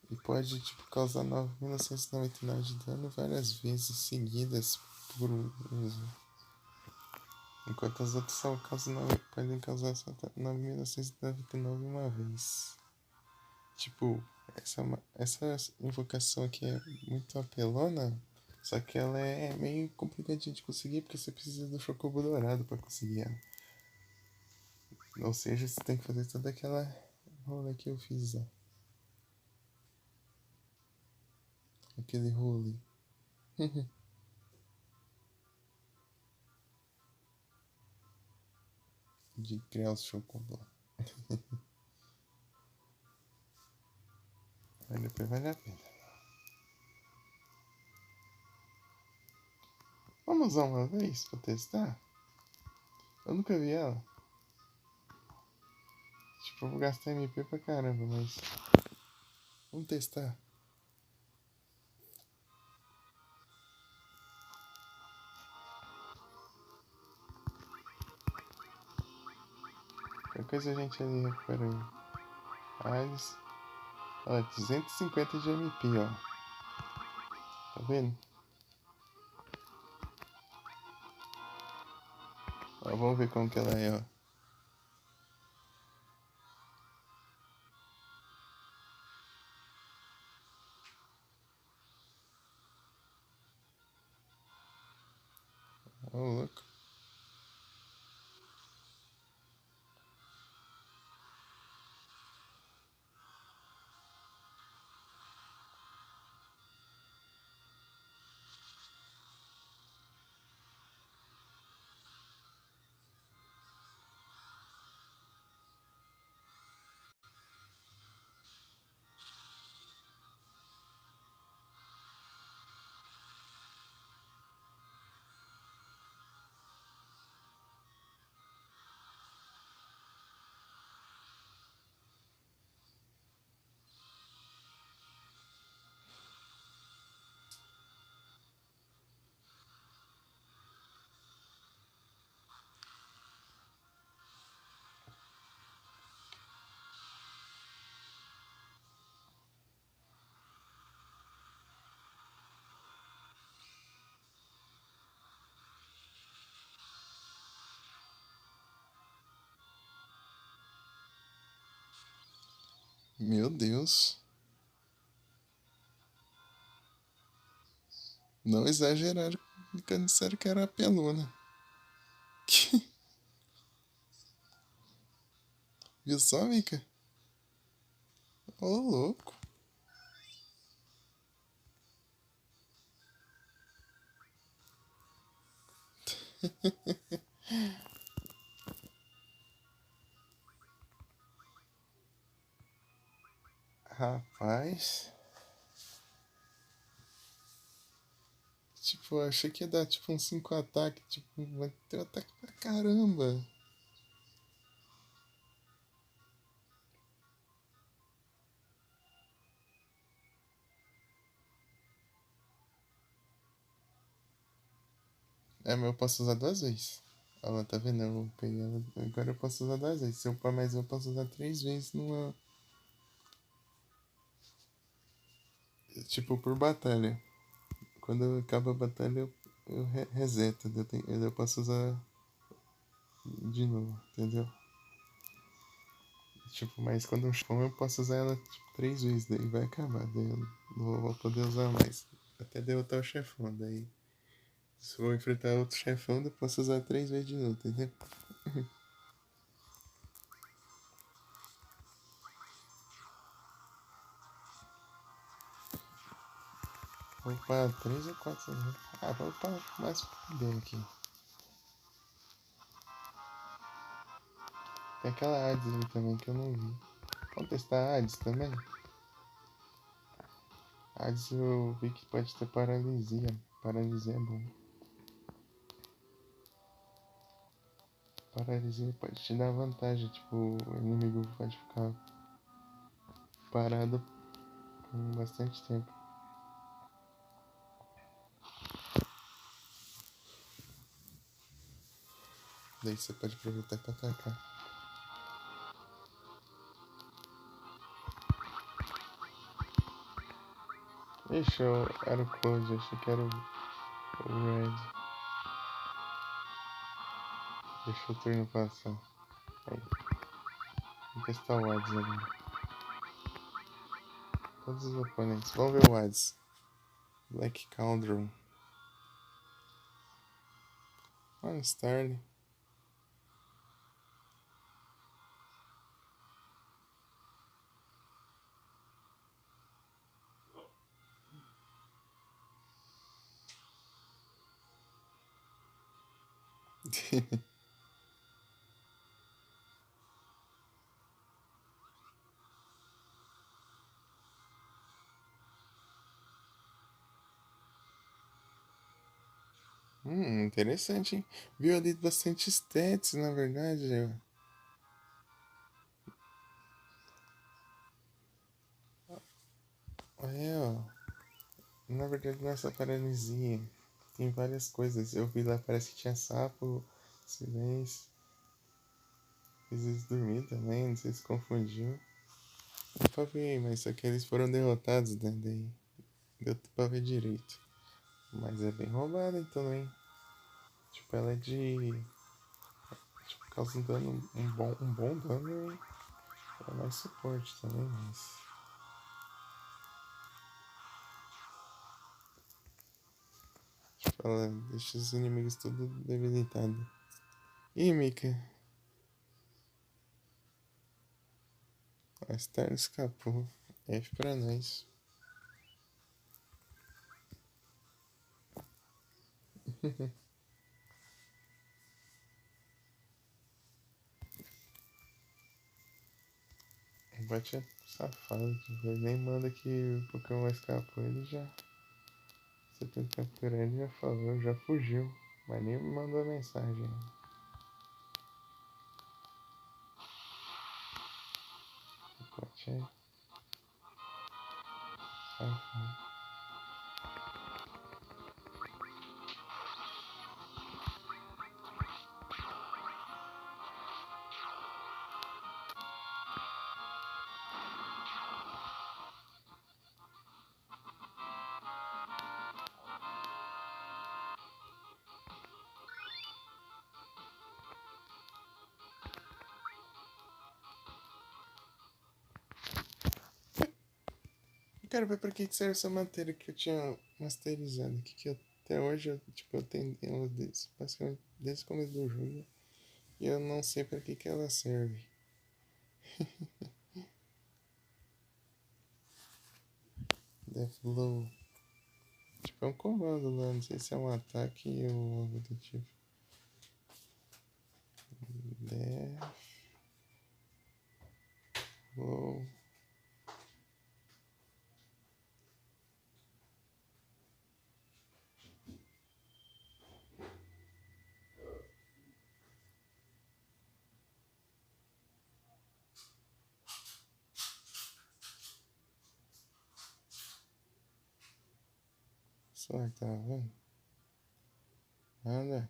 e pode, tipo, causar 9.999 de dano várias vezes seguidas por uso. Enquanto as outras só podem causar só 9.999 uma vez. Tipo, essa invocação aqui é muito apelona, só que ela é meio complicadinha de conseguir porque você precisa do Chocobo Dourado pra conseguir ela. Ou seja, você tem que fazer toda aquela rola que eu fiz, ó. Aquele role. De criar os Chocobo lá. Mas depois vale a pena. Vamos usar uma vez pra testar? Eu nunca vi ela. Tipo, eu vou gastar MP pra caramba, mas... Vamos testar. Qualquer coisa a gente ali recupera aí. Mas... Ó, 250 de MP, ó. Tá vendo? Ó, vamos ver como que ela é, ó. Ó, louco. Meu Deus. Não exageraram quando disseram que era apelona. Viu só, Mica? Ô, louco. Rapaz. Tipo, eu achei que ia dar tipo um 5 ataque. Tipo, vai ter ataque pra caramba. É, mas eu posso usar duas vezes. Olha lá, tá vendo? Eu peguei ela. Agora eu posso usar duas vezes. Se eu upar mais, eu posso usar três vezes numa. Tipo, por batalha. Quando acaba a batalha, eu reseto. Eu posso usar de novo, entendeu? Tipo, mas quando um chefão eu posso usar ela tipo, três vezes, daí vai acabar. Daí eu não vou poder usar mais. Até derrotar o chefão. Daí, se eu vou enfrentar outro chefão, eu posso usar três vezes de novo, entendeu? Vou upar três ou quatro, né? Ah, vou upar mais bem aqui. Tem aquela Hades ali também que eu não vi. Vamos testar a Hades também? Hades eu vi que pode ter paralisia. Paralisia é bom. Paralisia pode te dar vantagem. Tipo, o inimigo pode ficar parado por bastante tempo. Daí você pode aproveitar pra atacar. Ixi, era o Cloud, achei que era o Red. Deixa o turno passar. Aí. Vamos testar o Hades agora. Todos os oponentes. Vamos ver o Hades. Black Cauldron. One Star. Interessante, hein? Viu ali bastante stats, na verdade. É, ó. Na verdade, nessa paralisia tem várias coisas. Eu vi lá, parece que tinha sapo, silêncio. Às vezes dormir também, não sei se confundiu. Deu pra ver, mas só que eles foram derrotados, né? Daí deu pra ver direito. Mas é bem roubada então, hein? Tipo, ela é de. Tipo, causa um dano, um bom dano e é mais suporte também, mas. Tipo, ela deixa os inimigos tudo debilitados. Ih, Mika, a Star escapou. F pra nós. O bot é safado, tipo, ele nem manda que o Pokémon escapou, ele já. Você tem que capturar ele já falou, já fugiu. Mas nem me mandou mensagem. O bot é safado. Quero ver pra que serve essa matéria que eu tinha masterizado aqui, que até hoje eu tenho ela basicamente desde o começo do jogo. E eu não sei pra que ela serve. Deathblow. Tipo, é um comando lá, não sei se é um ataque ou algo do tipo. Deathblow. Será que tá vendo? Nada.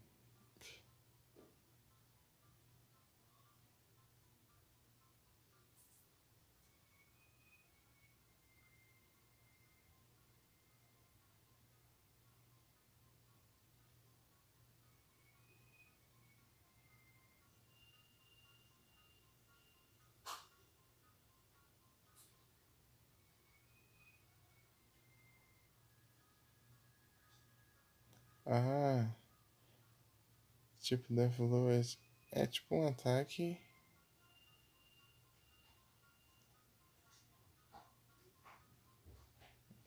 Ah, tipo, Deathblow é tipo um ataque.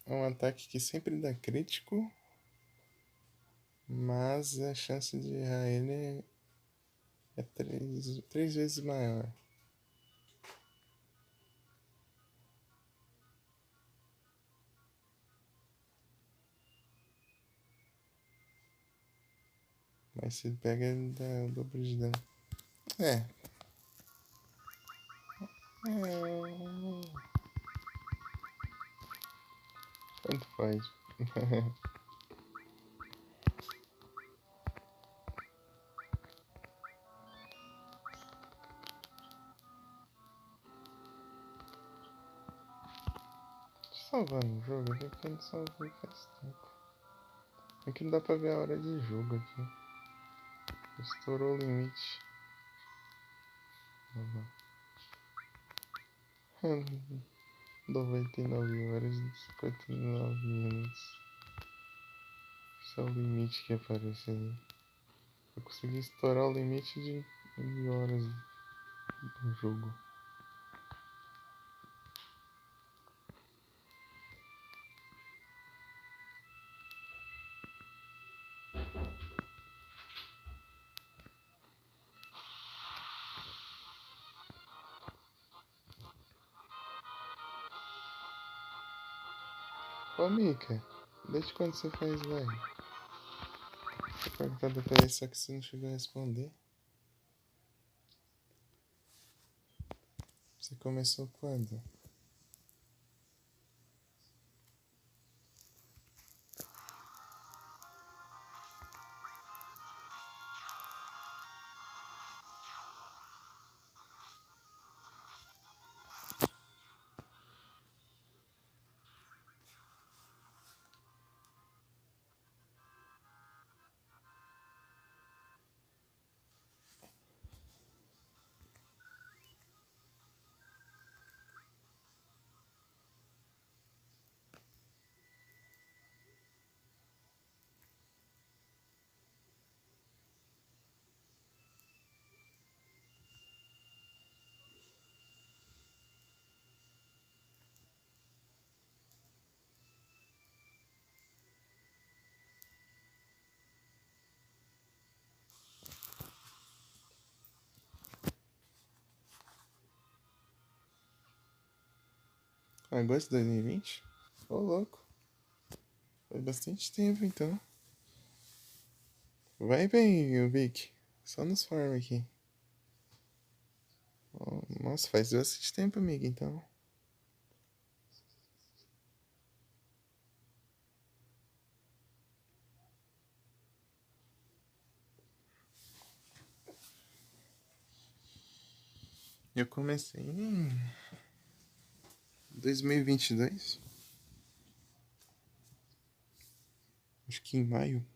É um ataque que sempre dá crítico, mas a chance de errar ele é três vezes maior. Mas se pega, ele dá o dobro de dano. É. Tanto faz. Salvar no jogo aqui, porque eu não salvei faz tempo. Aqui não dá pra ver a hora de jogo aqui. Estourou o limite. 99 horas e 59 minutos. Esse é o limite que aparece ali. Eu consegui estourar o limite de horas do jogo. Ô Mika, desde quando você faz live? Você perguntado pra ele, só que você não chegou a responder. Você começou quando? Agosto de 2020? Ô louco. Foi bastante tempo então. Vai bem, Vic. Só nos farm aqui. Oh, nossa, faz bastante tempo, amigo, então. Eu comecei em 2022. Acho que em maio.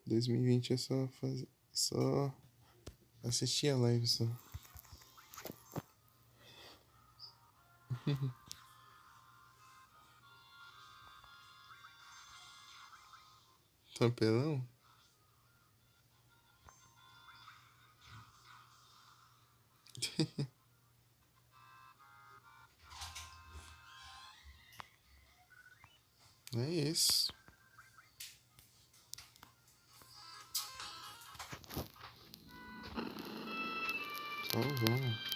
2020 eu só assistia live só. Papelão? É isso. Então vamos.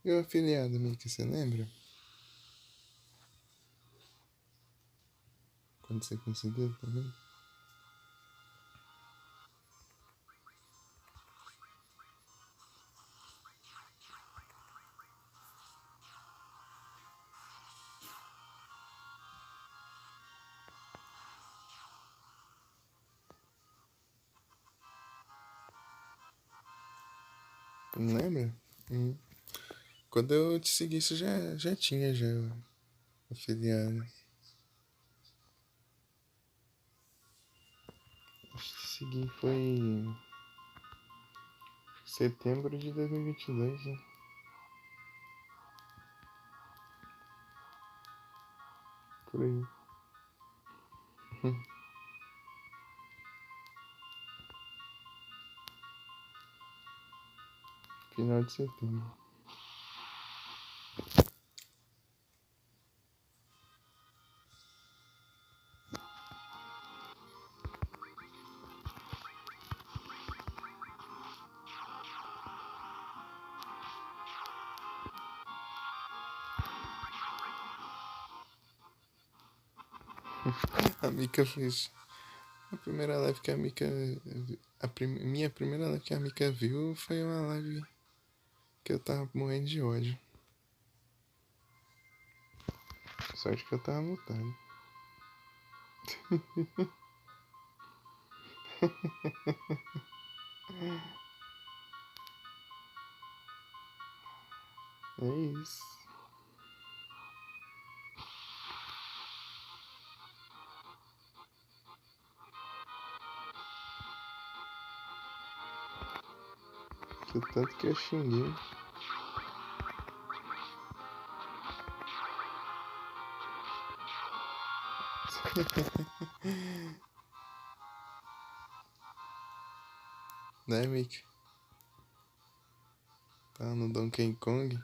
E o afiliado, Mika, você lembra? Quando você conseguiu também? Não lembra? Hum. Quando eu te segui, você já tinha já o afiliado. Acho que te segui foi em setembro de 2022, né? Por aí. Final de setembro. A Mika fez. A primeira live que a Mika. Minha primeira live que a Mika viu foi uma live que eu tava morrendo de ódio. Sorte que eu tava mutado. É isso. O tanto que eu xinguei. Né, Mika? Tá no Donkey Kong.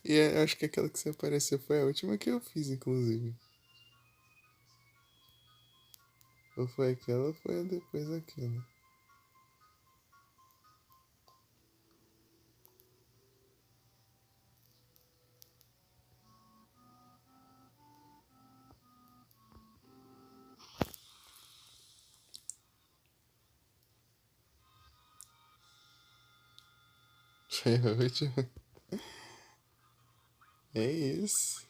E eu acho que aquela que você apareceu foi a última que eu fiz, inclusive. Ou foi aquela ou foi a depois daquela. Foi a última. É isso.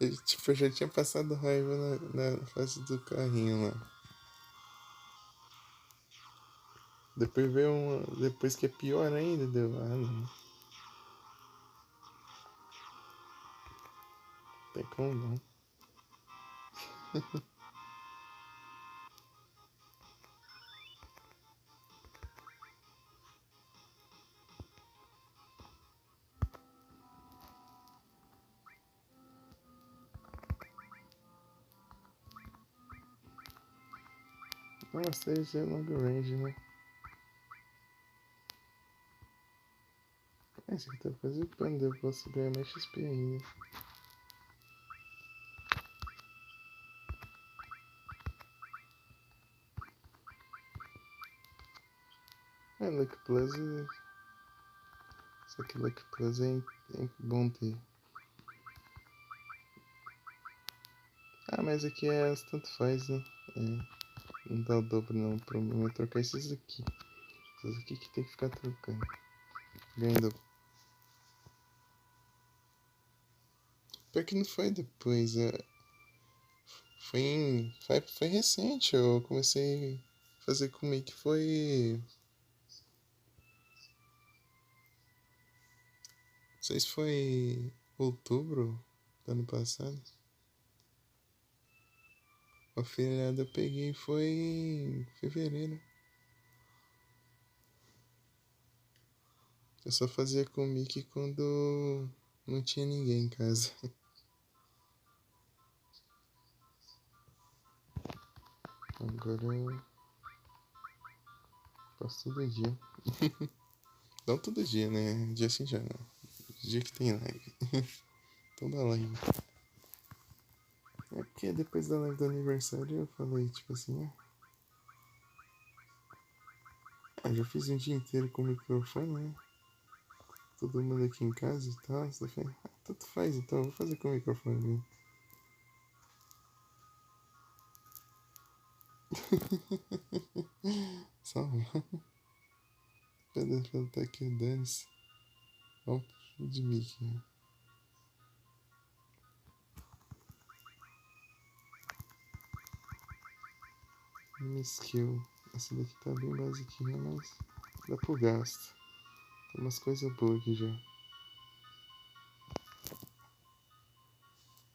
Eu já tinha passado raiva na fase do carrinho lá. Depois veio uma. Depois que é pior ainda, deu. Ah, não. Tem como não. Nossa, esse é long range, né? Esse aqui tá quase upando, eu posso ganhar mais XP ainda. É, Luck Plus. Isso aqui, Luck Plus é bom ter. Ah, mas aqui é tanto faz, né? É. Não dá o dobro não, o problema é trocar esses aqui. Esses aqui que tem que ficar trocando. Ganha dobro. Pior que não foi depois, foi recente, eu comecei a fazer comigo que foi. Não sei se foi outubro do ano passado. A feriado eu peguei foi em fevereiro. Eu só fazia com o Mickey quando não tinha ninguém em casa. Agora eu faço todo dia. Não todo dia, né? Dia sim, já não. Dia que tem live. Toda live. É porque depois da live do aniversário eu falei, tipo assim, já fiz um dia inteiro com o microfone, né? Todo mundo aqui em casa e tal. Você falei, tanto faz então, eu vou fazer com o microfone mesmo. Só pra tá aqui o dane-se. Vamos de Mickey, né? Uma skill. Essa daqui tá bem basiquinha, mas dá pro gasto. Tem umas coisas boas aqui já.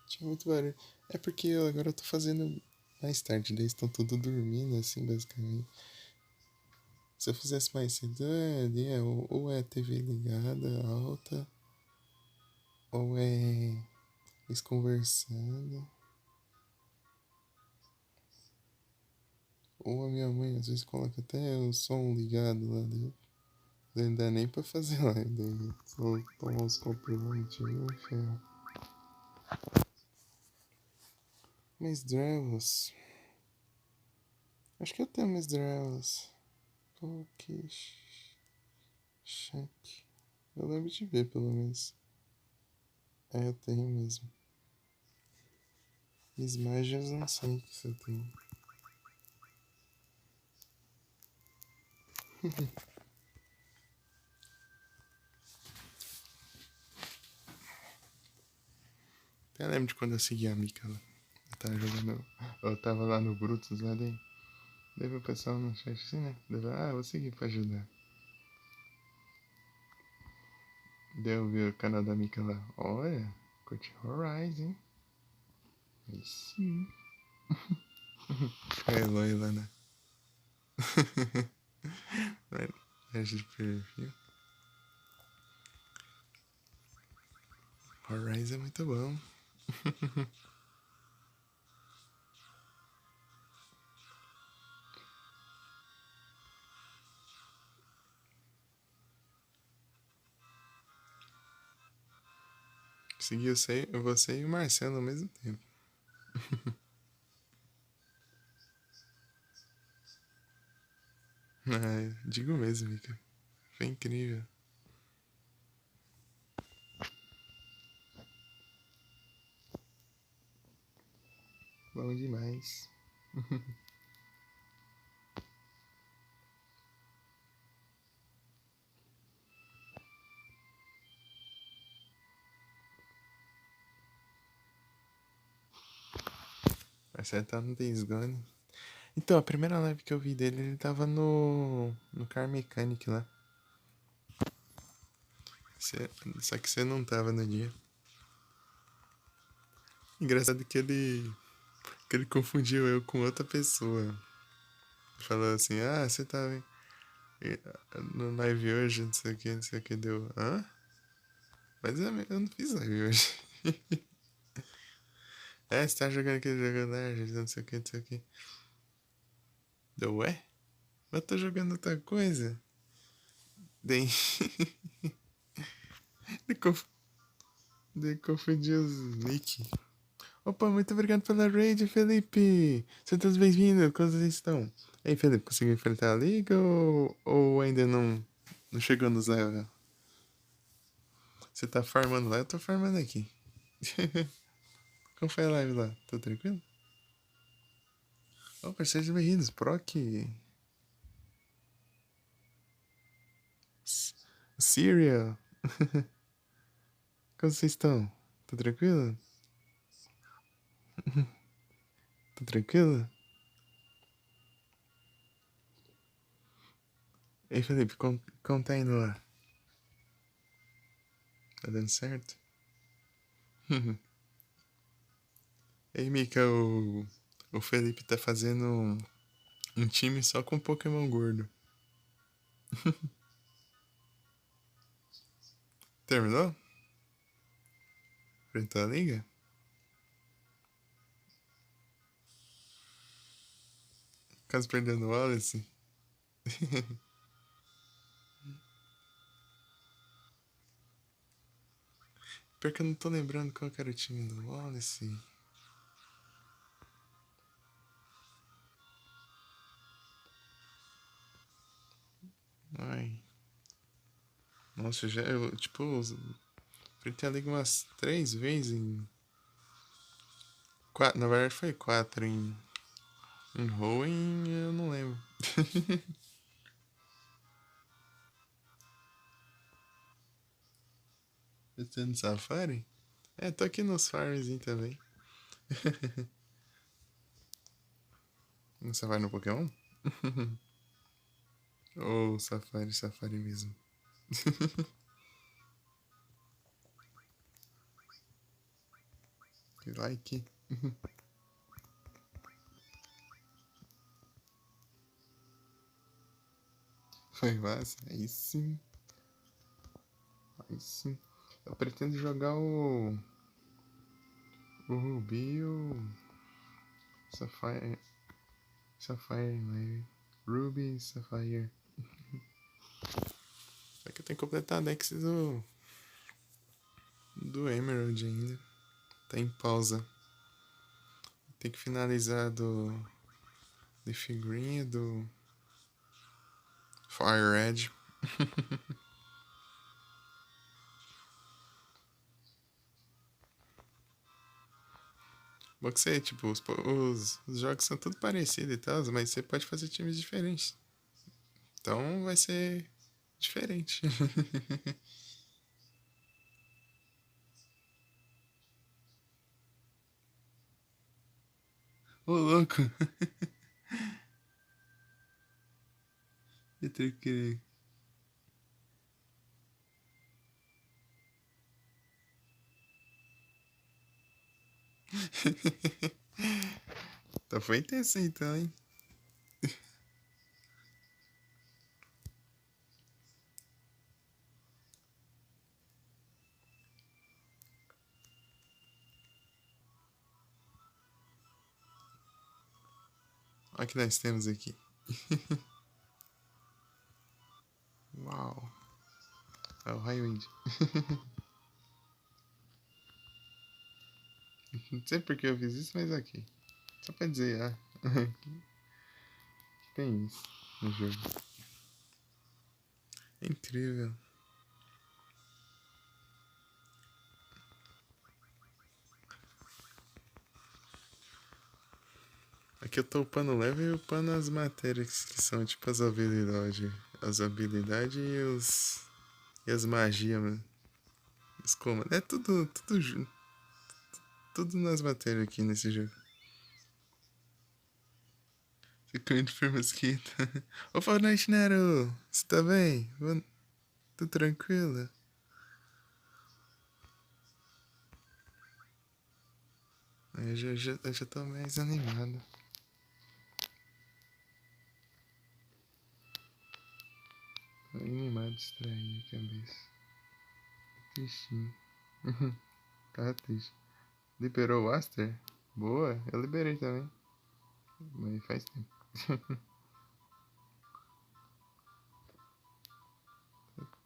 Tinha muito barulho. É porque agora eu tô fazendo mais tarde, daí estão tudo dormindo, assim, basicamente. Se eu fizesse mais cedo, ou é TV ligada, alta, ou é eles conversando, ou a minha mãe às vezes coloca até o som ligado lá dentro. Não dá nem pra fazer live, daí só tomar uns comprimentos e ferro. Mas Drevos. Acho que eu tenho mais Drevos. Coloquei. Check. Eu lembro de ver, pelo menos. É, eu tenho mesmo. Miss Magias não sei se eu tenho. Até lembro de quando eu segui a Mika lá. Eu tava jogando. Eu tava lá no Brutus lá daí. Daí o pessoal no chat assim, né? Daí eu vou seguir pra ajudar. Daí eu vi o canal da Mika lá. Olha, curti Horizon, hein? Aí sim. A Eloy lá na. de perfil. Horizon é muito bom. Segui você e o Marcelo ao mesmo tempo. Digo mesmo, Mika. Foi incrível. Bom demais. Marcelo tá no Days Gone. Então, a primeira live que eu vi dele, ele tava no Car Mechanic lá. Só que você não tava no dia. Engraçado que ele confundiu eu com outra pessoa. Falou assim, você tava no live hoje, não sei o que, não sei o que, deu. Hã? Mas eu não fiz live hoje. Você tá jogando aquele jogo lá, não sei o que, não sei o que. Deu, ué? Mas eu tô jogando outra coisa. Daí, daí confundi os nick. Opa, muito obrigado pela raid, Felipe. Sejam todos bem-vindos. Como vocês estão? Ei, Felipe, conseguiu enfrentar a liga ou ainda não chegou nos level? Você tá farmando lá? Eu tô farmando aqui. Como foi a live lá? Tô tranquilo? Oh, sejam bem-vindos, Proc. Syria. Como vocês estão? Tá tranquilo? Tá tranquilo? Ei, Felipe, como tá indo lá? Tá dando certo? Ei, Mika, o Felipe tá fazendo um time só com Pokémon gordo. Terminou? Enfrentou a liga? Caso perdendo o Wallace? Pior que eu não tô lembrando qual que era o time do Wallace. Ai. Nossa, tipo, enfrentei a liga umas 3 vezes em. Quatro, na verdade foi 4 em Hoenn, eu não lembro. Você no Safari? É, tô aqui nos farmzinho também. Você vai no Pokémon? Ou Safari, Safari mesmo? Que like. Foi massa? Aí sim. Aí sim. Eu pretendo jogar o Ruby e o Sapphire. Sapphire, né? Ruby e Sapphire. Só que eu tenho que completar a Dex do Emerald ainda. Tá em pausa. Tem que finalizar do Leaf Green e do Fire Red. Bom que você, tipo, os jogos são tudo parecidos e tal, mas você pode fazer times diferentes. Então vai ser diferente. Ô, louco. Eu tenho que... Então foi intenso então, hein? Olha o que nós temos aqui. Uau. É o Highwind. Não sei porque eu fiz isso, mas aqui. Só pra dizer, tem isso no jogo. É incrível. Aqui eu tô upando o level e upando as matérias que são tipo as habilidades. As habilidades e as magias, mano. Os comandos. É tudo nas matérias aqui nesse jogo. Ficou indo por mosquito. Ô Fortnite Nero, você tá bem? Tô tranquilo? Eu já tô mais animado. Tô animado, distrair a cabeça. Tristinho. Tá triste. Liberou o Aster? Boa, eu liberei também. Mas faz tempo.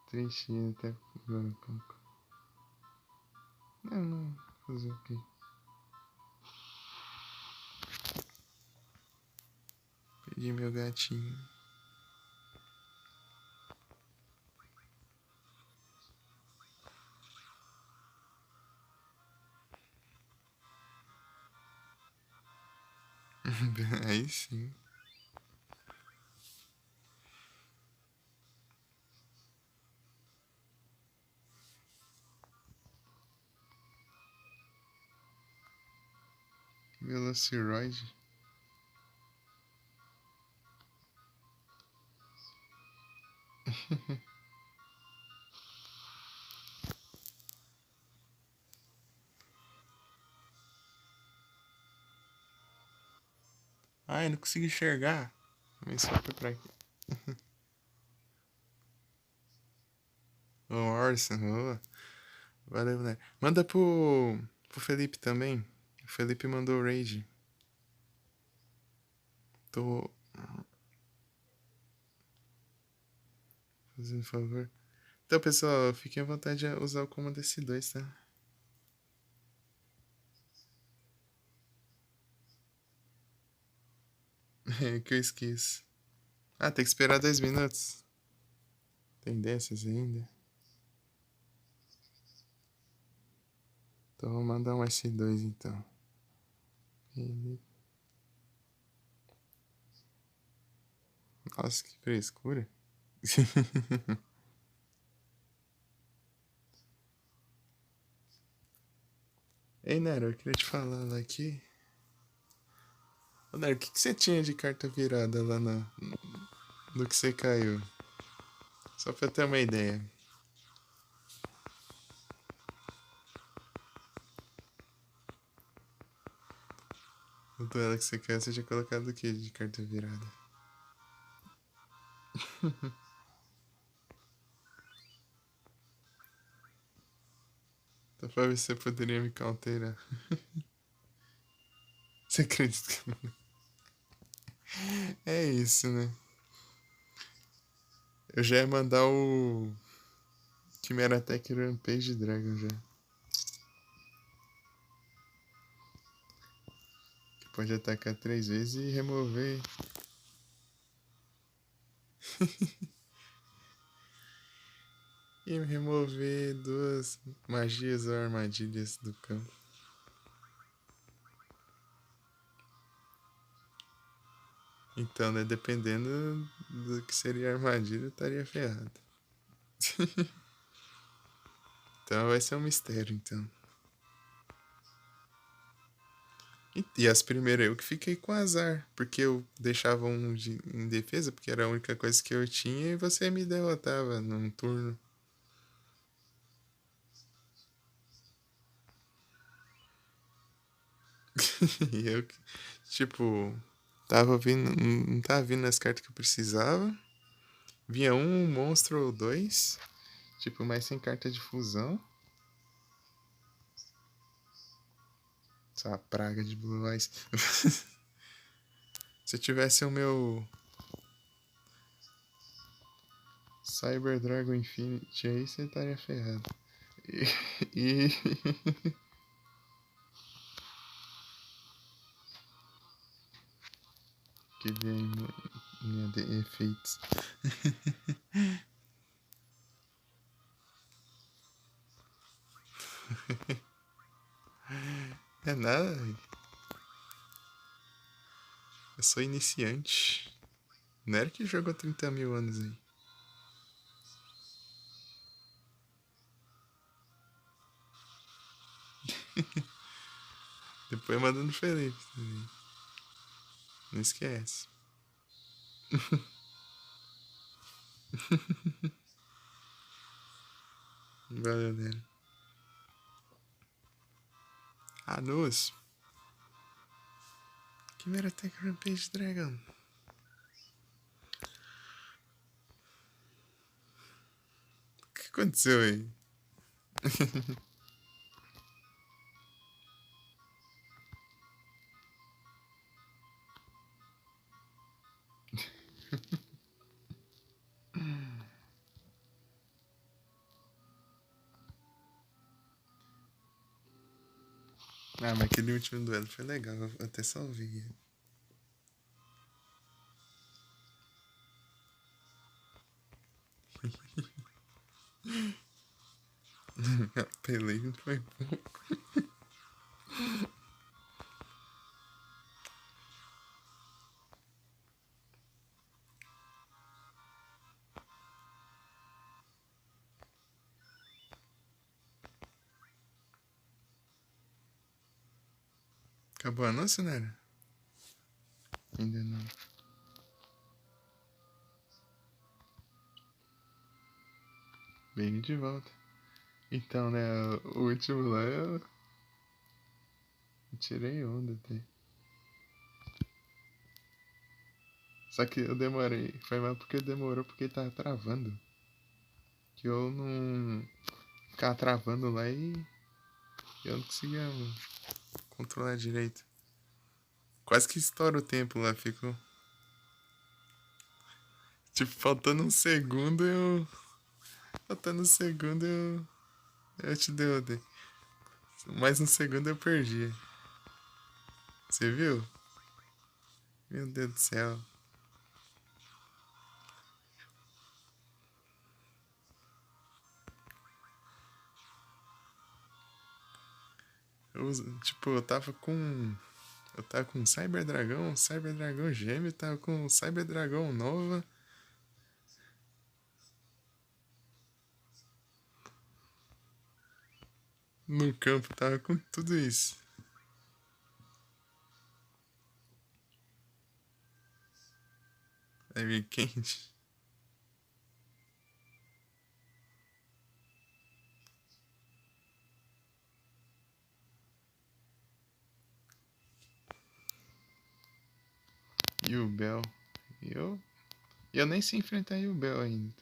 Tristinho até agora um pouco. Não, fazer o quê? Perdi meu gatinho. Aí sim. Velociroid. Ai, não consigo enxergar. Mas só foi pra aqui. Ô, Orson, ô. Valeu, né? Manda pro Felipe também. O Felipe mandou raid. Tô fazendo favor. Então, pessoal, fiquem à vontade de usar o comando S2, tá? É que eu esqueço. Ah, tem que esperar 2 minutos. Tem dessas ainda. Então vou mandar um S2 então. Nossa, que frescura. Ei, Nero, eu queria te falar lá aqui. Ô, Nero, o que você tinha de carta virada lá no que você caiu? Só pra eu ter uma ideia. O duelo que você caiu, você tinha colocado o que de carta virada? Então pra ver se você poderia me counterar. Você acredita que não? É isso, né? Eu já ia mandar o Chimera Attack Rampage Dragon já. Que pode atacar 3 vezes e remover. E remover 2 magias ou armadilhas do campo. Então, né? Dependendo do que seria a armadilha, eu estaria ferrado. Então vai ser um mistério, então. E as primeiras eu que fiquei com azar, porque eu deixava um em defesa, porque era a única coisa que eu tinha, e você me derrotava num turno. E eu, tipo, tava vindo, não tava vindo as cartas que eu precisava. Vinha um monstro ou dois, tipo, mas sem carta de fusão. Essa praga de Blue Eyes. Se eu tivesse o meu Cyber Dragon Infinity aí, você estaria ferrado. E que vem minha de efeitos. É nada, véi. Eu sou iniciante. Não era que jogou 30 mil anos aí. Depois manda no Felipe também. Não esquece. Valeu, Nero. Anus. Chimera Attack Rampage Dragon. O que aconteceu aí? Ah, mas aquele último duelo foi legal. Eu até salvei. Apelei não foi bom. Acabou o anúncio, né? Ainda não. Bem de volta. Então, né, o último lá eu tirei onda até. Só que eu demorei. Foi mal porque demorou porque tava travando. Que eu não ficava travando lá e eu não conseguia controlar direito. Quase que estoura o tempo lá, ficou. Tipo, faltando um segundo eu. Faltando um segundo eu. Eu te dei onda. Mais um segundo eu perdi. Você viu? Meu Deus do céu. Tipo, eu tava com. Eu tava com Cyber Dragão, Cyber Dragão Gêmeo, tava com Cyber Dragão Nova. No campo, tava com tudo isso. Aí meio quente. E o Bell. E eu nem sei enfrentar o Bell ainda.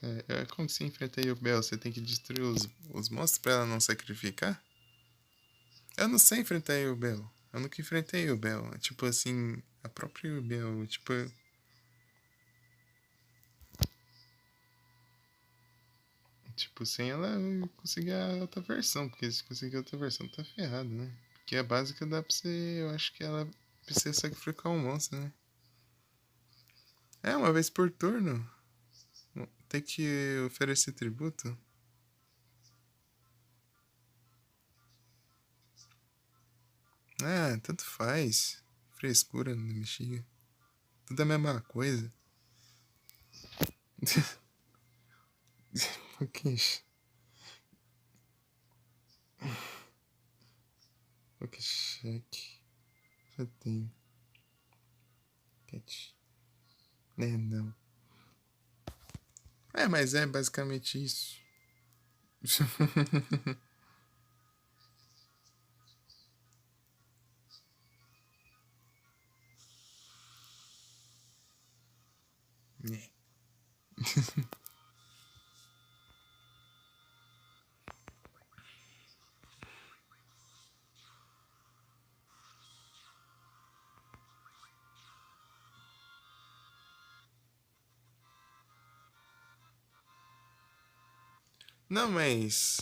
Como que você enfrenta o Bell? Você tem que destruir os monstros pra ela não sacrificar? Eu não sei enfrentar o Bell. Eu nunca enfrentei o Bell. Tipo assim, a própria Bell. Tipo, sem ela eu conseguir a outra versão. Porque se conseguir a outra versão tá ferrado, né? Porque a básica dá pra você. Eu acho que ela precisa sacrificar um monstro, né? É, uma vez por turno. Tem que oferecer tributo. Ah, tanto faz. Frescura na bexiga. Tudo a mesma coisa. Ok. Ok, cheque. Já tem. Cat. É, não. É, mas é basicamente isso. É. Não, mas.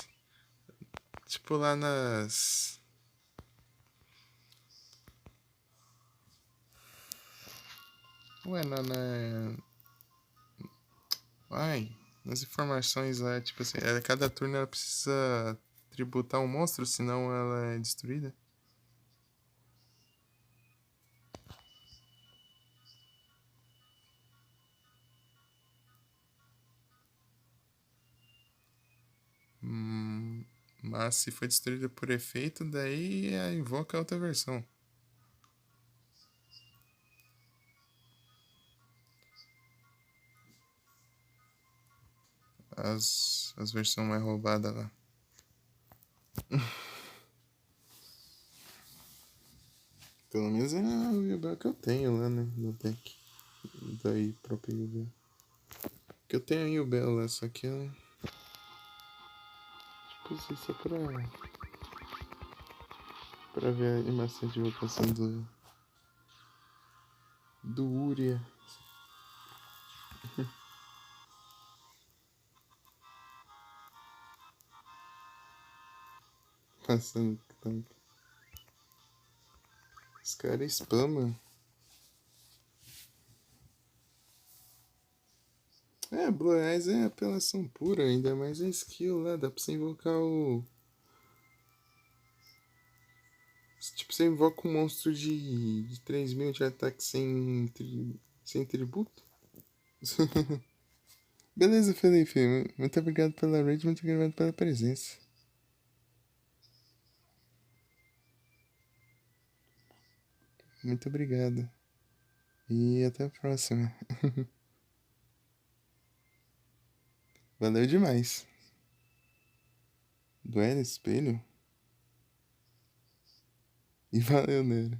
Tipo lá nas. Ué, Ai, nas informações lá, tipo assim, cada turno ela precisa tributar um monstro, senão ela é destruída. Mas se foi destruída por efeito, daí invoca a outra versão. As versões mais roubadas lá. Pelo menos é o Yubel que eu tenho lá, né? No deck. Daí próprio Yubel. Que eu tenho aí o Yubel lá, só que eu. Tipo, isso é pra ver a animação de invocação do Uria. Passando. Os caras spamam. É, Blue Eyes é apelação pura, ainda mais a skill lá, dá pra você invocar o. Tipo, você invoca um monstro de 3.000 de ataque sem tributo. Beleza, Felipe. Muito obrigado pela raid, muito obrigado pela presença. Muito obrigado. E até a próxima. Valeu demais. Duelo espelho? E valeu nele.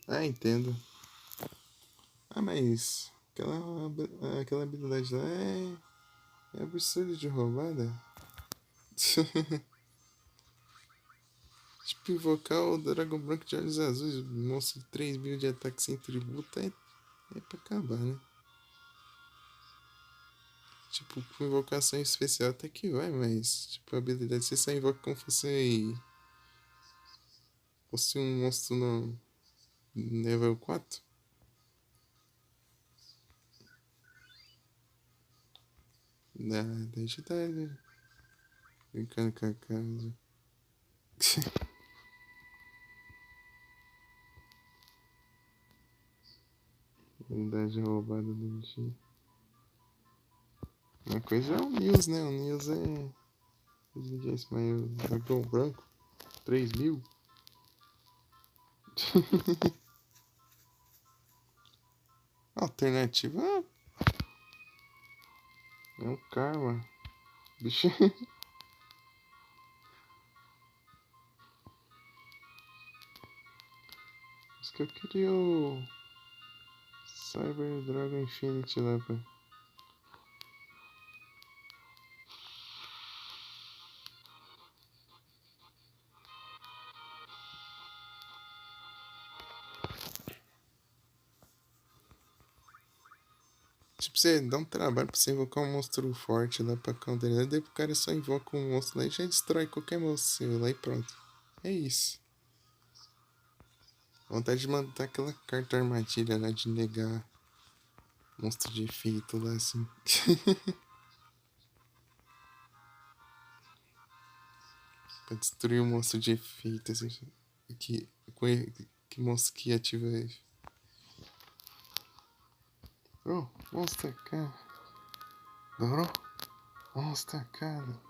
Ah, entendo. Ah, mas aquela habilidade lá é absurdo de roubada. Tipo, invocar o Dragão Branco de olhos azuis, monstro de 3.000 de ataque sem tributo, é pra acabar, né? Tipo, com invocação especial até que vai, mas, tipo, a habilidade você só invoca como fosse um monstro no level 4. Daí já tá brincando com a casa. Habilidade roubada do dia. Uma coisa é o News, né? O News é. Mas o Dragão Branco, 3.000. Alternativa é um karma. Bicho. Acho que eu queria o Cyber Dragon Infinity lá, pra. Tipo, você dá um trabalho pra você invocar um monstro forte lá pra counter. Daí o cara só invoca um monstro lá e já destrói qualquer monstro seu lá e pronto. É isso. Vontade de mandar aquela carta armadilha lá de negar monstro de efeito lá assim. Pra destruir o monstro de efeito assim. Que, que monstro que ativa ele. Oh, monstro, cara. Dobrou? Monstro, cara.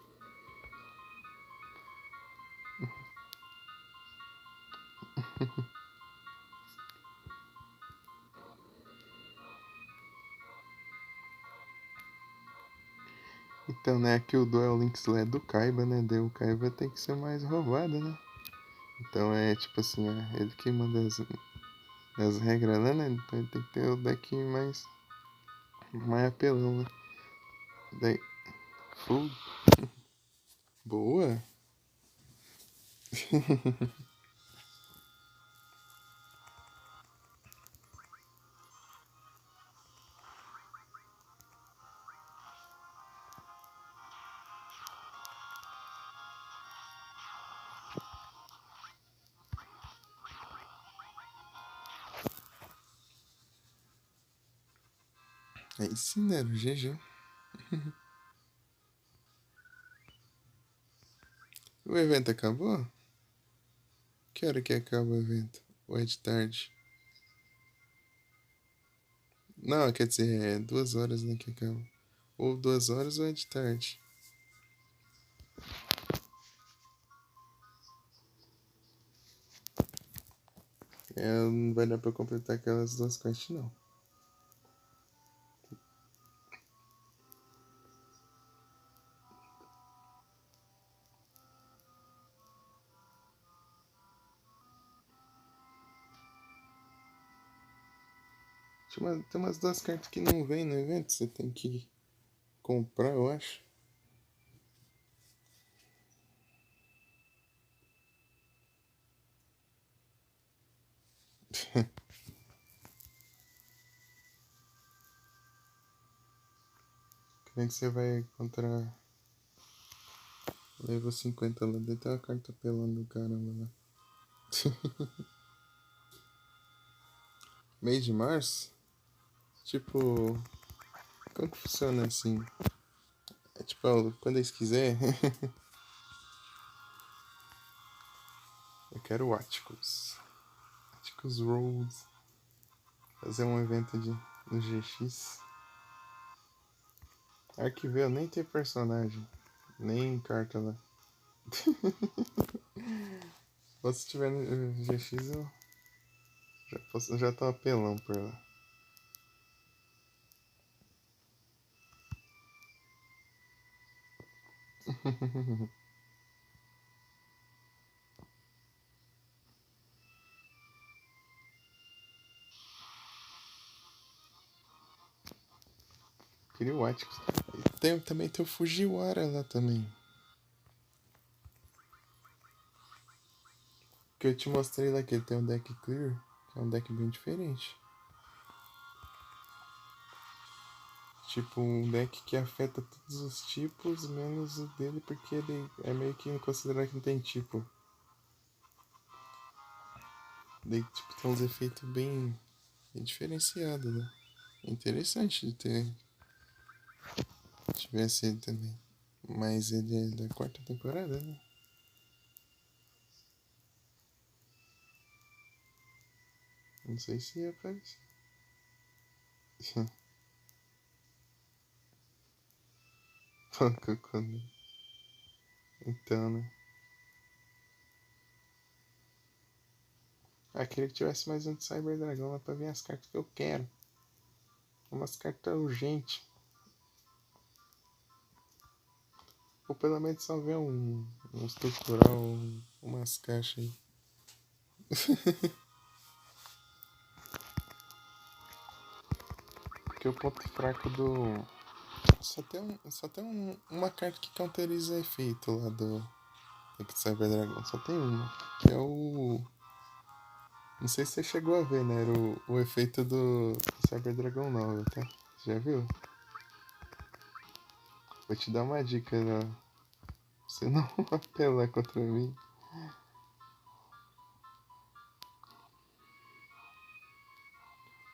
Então, né, aqui o Duel Links lá é do Kaiba, né? Daí o Kaiba tem que ser mais roubado, né? Então é tipo assim, é ele que manda as regras lá, né? Então ele tem que ter o deck mais apelão, né? Daí. Full. Boa! Aí sim, né? No GG. O evento acabou? Que hora que acaba o evento? Ou é de tarde? Não, quer dizer, é 2 horas, né, que acaba. Ou 2 horas ou é de tarde. É, não vai dar pra completar aquelas duas quests, não. Tem umas duas cartas que não vem no evento, você tem que comprar, eu acho. Como é que você vai encontrar level 50 lá dentro? Tem uma carta pelando do caramba lá. Mês de março? Tipo, como que funciona assim? Paulo, quando eles quiserem, eu quero o Atticus. Atticus Roads. Fazer um evento no GX. Arquivei, eu nem tenho personagem. Nem carta lá. Ou se tiver no GX, eu já tô apelão por lá. Queria o Atticus. Também tem o Fujiwara lá também. Que eu te mostrei lá que ele tem um deck clear. Que é um deck bem diferente. Tipo, um deck que afeta todos os tipos, menos o dele, porque ele é meio que considerado que não tem tipo. Daí, tipo, tem uns efeitos bem diferenciados, né? Interessante de ter. Tivesse ele também. Mas ele é da quarta temporada, né? Não sei se ia aparecer. Então, né? Ah, queria que tivesse mais um de Cyber Dragão lá pra ver as cartas que eu quero. Umas cartas urgentes. Ou pelo menos só ver uns tutorial, umas caixas aí. Porque o ponto fraco do. Só tem uma carta que counteriza efeito lá do Cyber Dragon. Só tem uma. Que é o. Não sei se você chegou a ver, né? Era o efeito do Cyber Dragon novo, tá? Você já viu? Vou te dar uma dica, né? Você não apelar contra mim.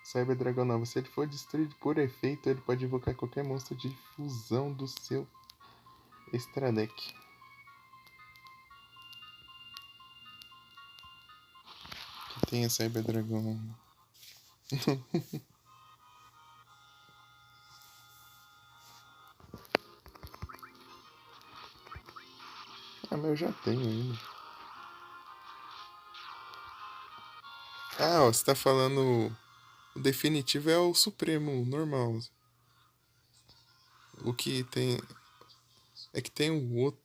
Cyber Dragon novo. Se ele for destruído por efeito, ele pode invocar qualquer monstro de fusão do seu extra deck. Que tenha Cyber Dragon. Ah, mas eu já tenho ainda. Ah, ó, você tá falando. O definitivo é o Supremo, normal. O que tem. É que tem o outro.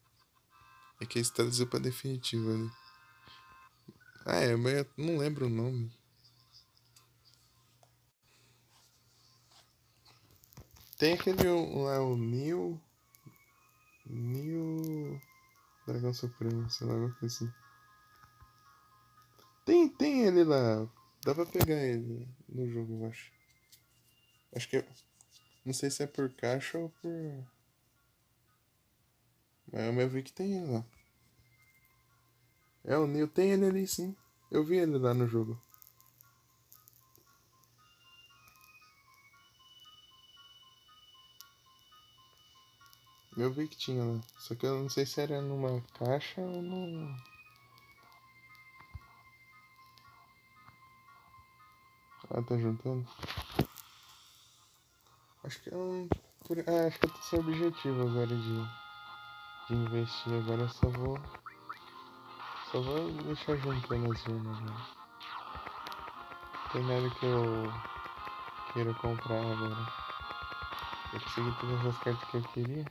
É que esse traduziu pra definitivo ali. Ah, é, mas eu não lembro o nome. Tem aquele lá, o New Dragão Supremo, sei lá, alguma coisa assim. Tem ele lá. Dá pra pegar ele no jogo, eu acho. Acho que é. Não sei se é por caixa ou por. Mas eu vi que tem ele lá. É, o Neil tem ele ali sim. Eu vi ele lá no jogo. Eu vi que tinha lá. Só que eu não sei se era numa caixa ou no. Ah, tá juntando? Acho que eu. Acho que eu tô sem objetivo agora de investir. Agora eu só vou. Só vou deixar juntando as urnas, né? Não tem nada que eu queira comprar agora. Eu consegui todas as cartas que eu queria.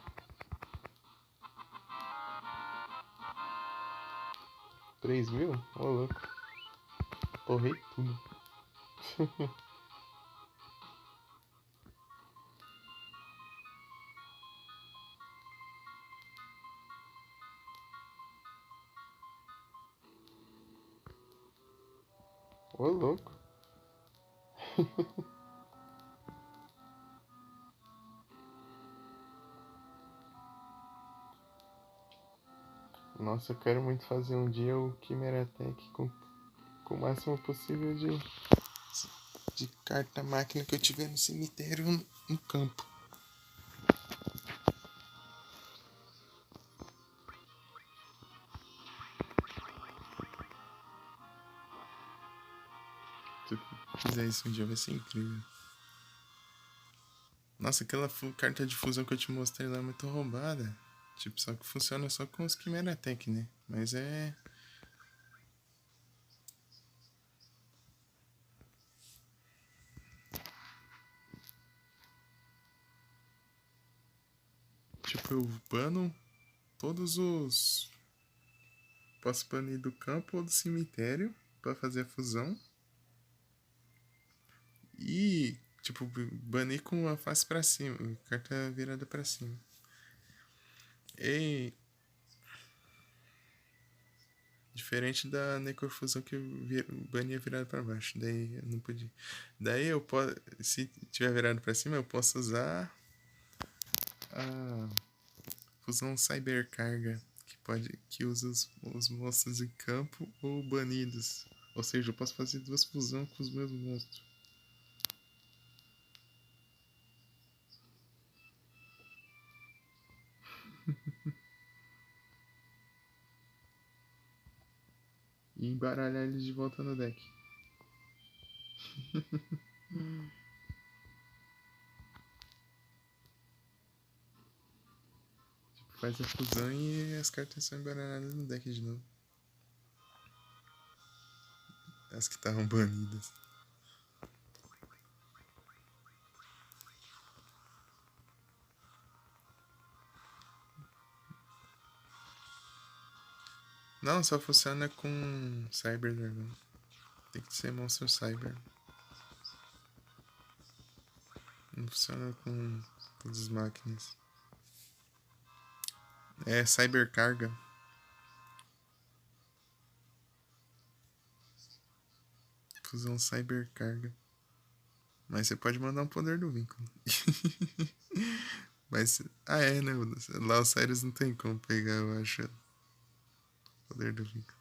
3.000? Ô louco. Torrei tudo. Ô louco. Nossa, eu quero muito fazer um dia o Chimera Tech com o máximo possível de carta máquina que eu tiver no cemitério no campo. fizer isso um dia, vai ser incrível. Nossa, aquela carta de fusão que eu te mostrei lá é muito roubada. Tipo, só que funciona só com os Chimera Tech, né? Mas é... Tipo, eu bano todos os... Posso banir do campo ou do cemitério pra fazer a fusão. E, tipo, banir com a face pra cima, carta virada pra cima. E diferente da necrofusão que bania virada pra baixo. Daí eu não podia. Daí eu posso. Se tiver virado pra cima, eu posso usar a fusão cybercarga. Que usa os monstros em campo ou banidos. Ou seja, eu posso fazer duas fusões com os meus monstros. E embaralhar eles de volta no deck. Tipo, faz a fusão e as cartas são embaralhadas no deck de novo. As que estavam banidas. Não, só funciona com Cyber Dragon. Tem que ser monstro Cyber. Não funciona com todas as máquinas. É Cyber Carga. Fusão Cyber Carga. Mas você pode mandar um poder do vínculo. Mas. Ah, é, né? Lá o Cyrus não tem como pegar, eu acho. Poder do vínculo.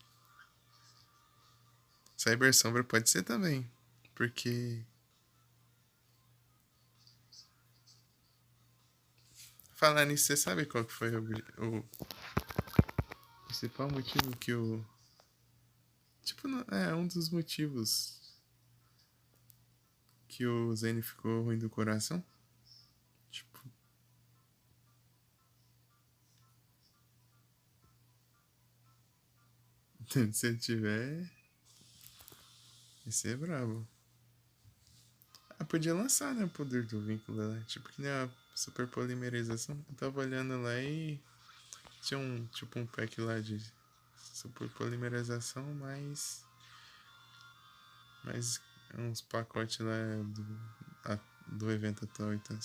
Cyber Sombra pode ser também. Porque. Falar nisso, você sabe qual que foi o principal motivo que o. Tipo, é um dos motivos que o Zane ficou ruim do coração? Tipo. Se ele tiver. Vai ser brabo. Ah, podia lançar, né? O poder do vínculo lá. Tipo que nem a super polimerização. Eu tava olhando lá e tinha um tipo um pack lá de super polimerização, mais uns pacotes lá do evento atual e tal.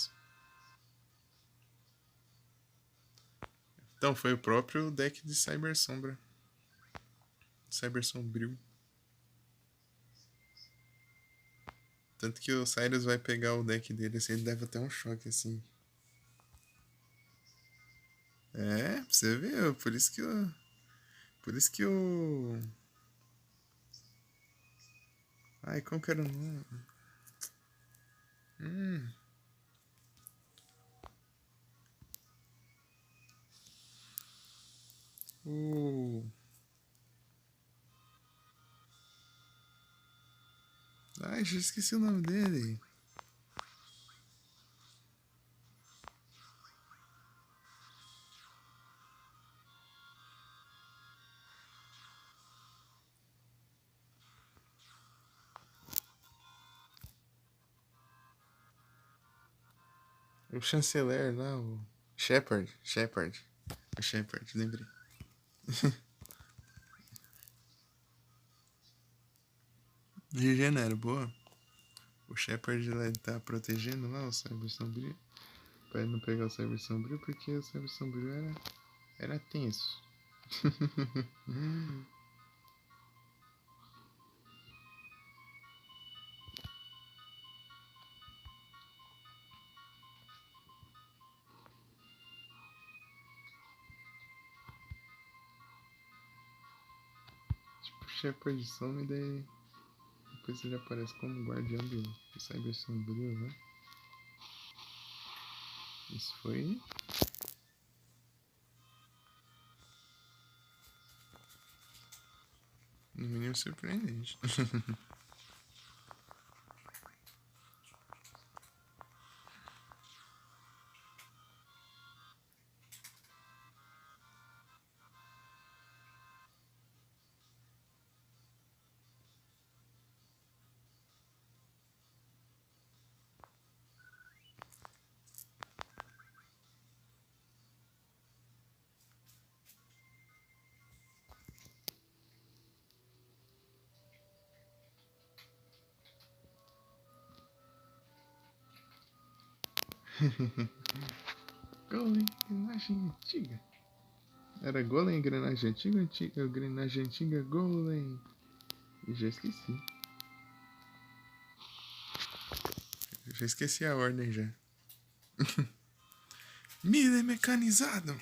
Então foi o próprio deck de Cyber Sombra. Cyber Sombrio. Tanto que o Cyrus vai pegar o deck dele assim, ele deve ter um choque assim. É, pra você ver, por isso que eu. Por isso que o. Ai, como que era o nome? Hum. O. Ai, já esqueci o nome dele. O chanceler lá, o. Shepard. O Shepard, lembrei. Regenera, boa. O Shepard lá ele tá protegendo lá o Cyber Sombrio. Pra ele não pegar o Cyber Sombrio, porque o Cyber Sombrio era tenso. Tipo, o Shepard some e daí. Depois ele aparece como guardião do Cyber Sombrio, né? Isso foi. No mínimo surpreendente. Golem, engrenagem antiga. Era Golem, engrenagem antiga, engrenagem antiga, Golem. E já esqueci. Já esqueci a ordem já. Miller mecanizado.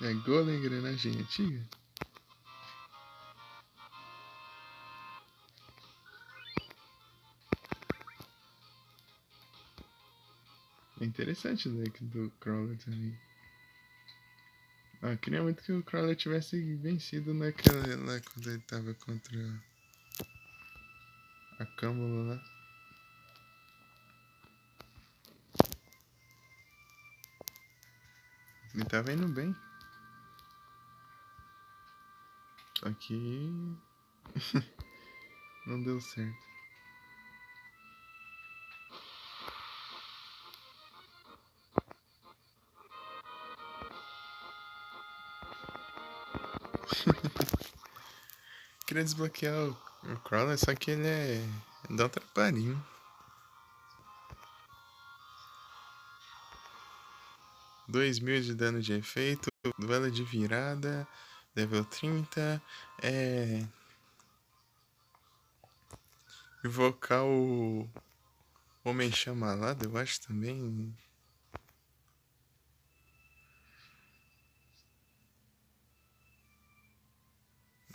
É Golem, engrenagem antiga? É interessante o deck do Crawler também. Ah, eu queria muito que o Crawler tivesse vencido naquela lá quando ele tava contra a Câmara lá. Ele tava indo bem. Só que não deu certo. Queria desbloquear o Crawler, só que ele é. Dá um trabalhinho. 2000 de dano de efeito, duelo de virada, level 30. Invocar o Homem Chamalado, eu acho também.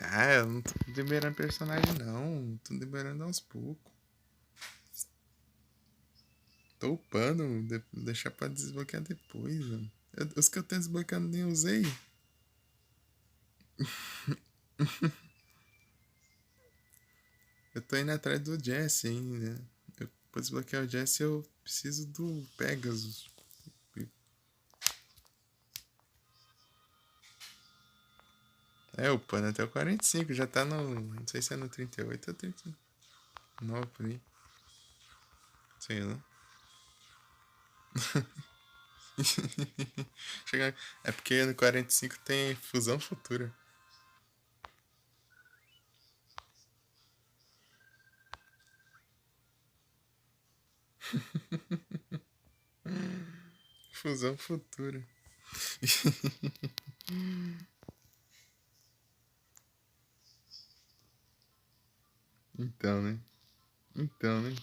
Ah, eu não tô liberando personagem não. Tô liberando aos poucos. Tô upando, deixar pra desbloquear depois, mano. Os que eu tenho desbloqueado nem usei. Eu tô indo atrás do Jesse ainda. Pra desbloquear o Jesse eu preciso do Pegasus. É, upando até o 45, já tá no. Não sei se é no 38 ou 39 por aí. Sei lá. Chega... É porque no 45 tem fusão futura. Fusão futura. Então, né? Então, né?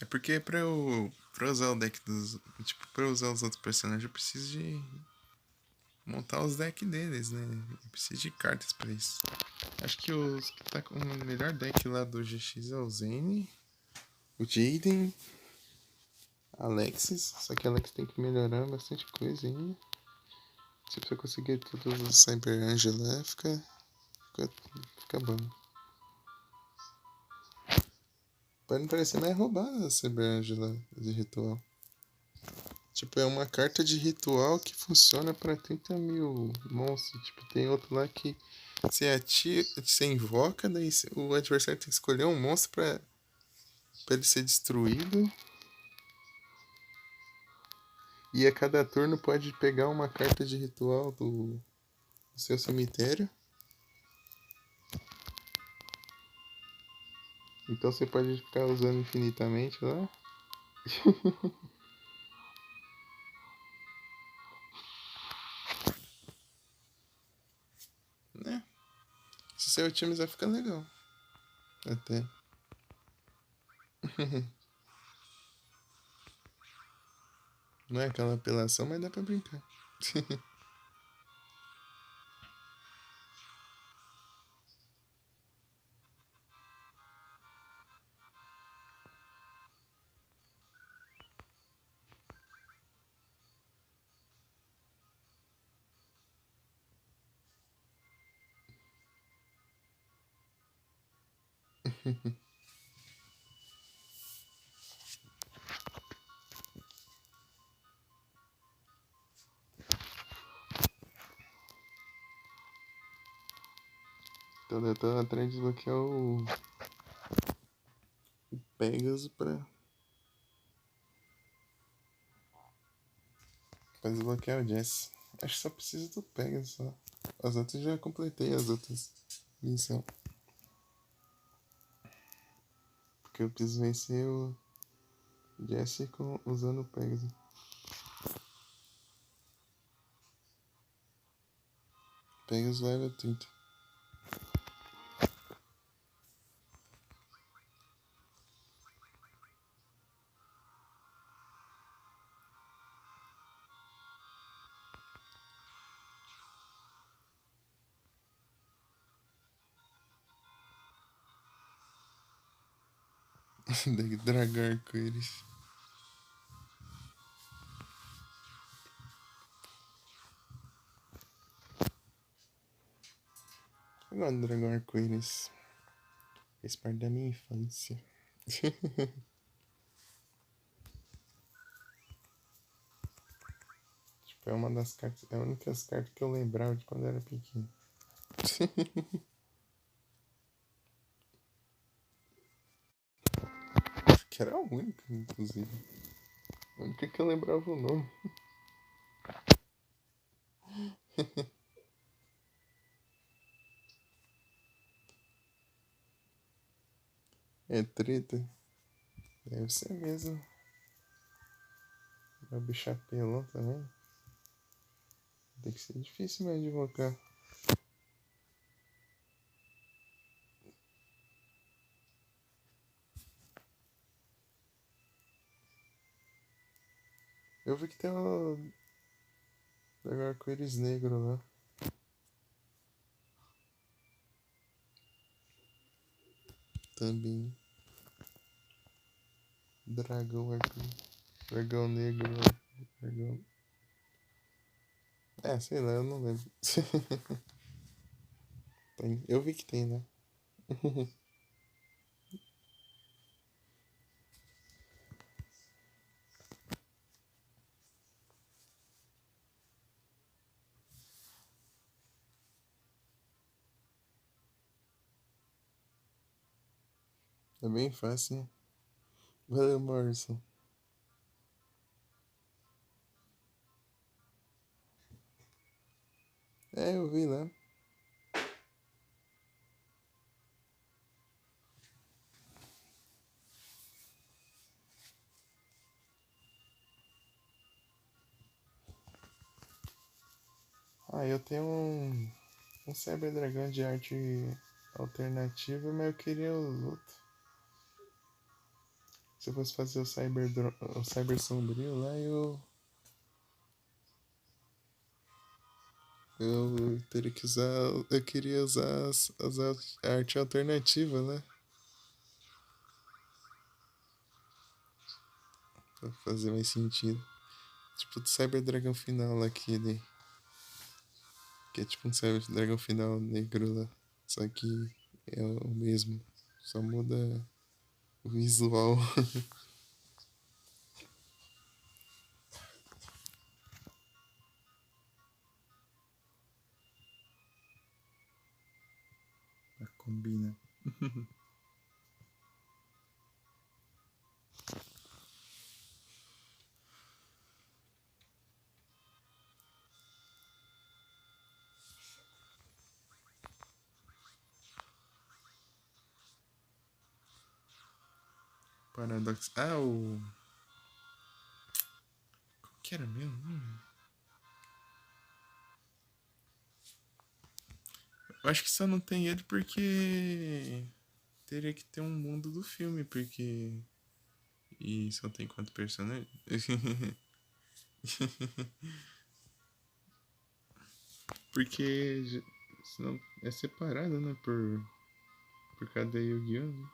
É porque pra usar o deck dos. Tipo, pra usar os outros personagens, eu preciso de montar os decks deles, né? Eu preciso de cartas pra isso. Acho que os que tá com o melhor deck lá do GX é o Zane, o Jaden, Alexis. Só que Alex tem que melhorar bastante coisa ainda. Se você conseguir todos os Cyber Angela, fica bom. Pode não parecer, mas é roubada a Cyber Angela de ritual. Tipo, é uma carta de ritual que funciona pra 30 mil monstros. Tipo, tem outro lá que você invoca, daí o adversário tem que escolher um monstro pra ele ser destruído. E a cada turno pode pegar uma carta de ritual do seu cemitério. Então você pode ficar usando infinitamente lá. Né? Se você otimizar, fica legal. Até. Não é aquela apelação, mas dá pra brincar. Então eu tô atrás de desbloquear o Pegasus pra desbloquear o Jesse. Acho que só preciso do Pegasus só. As outras já completei as outras missões. Porque eu preciso vencer o Jesse usando o Pegasus. Pegasus level 30. Dragão arco-íris. Eu gosto do dragão arco-íris. Fez parte da minha infância. Tipo, é uma das cartas. É a única carta que eu lembrava de quando eu era pequeno. Acho que era a única, inclusive. A única que eu lembrava o nome. É treta. Deve ser mesmo. É o bicho apelão também. Tem que ser difícil mesmo de invocar. Eu vi que tem o dragão arco-íris negro lá. Também. Dragão arco-íris. Dragão negro. Dragão. É, sei lá, eu não lembro. Tem. Eu vi que tem, né? É bem fácil, né? Valeu, Morrison. É, eu vi lá. Ah, eu tenho um Cyber Dragão de arte alternativa, mas eu queria os outros. Se eu fosse fazer o Cyber Sombrio lá, eu teria que usar. Eu queria usar a arte alternativa, né? Pra fazer mais sentido. Tipo do Cyber Dragão final lá, que é tipo um Cyber Dragão final negro lá. Só que é o mesmo. Só muda o visual. Combina. Paradox. Ah, o. Qual que era mesmo? Eu acho que só não tem ele porque teria que ter um mundo do filme, porque. E só tem quantos personagens? Porque senão é separado, né? Por cada Yu-Gi-Oh! Né?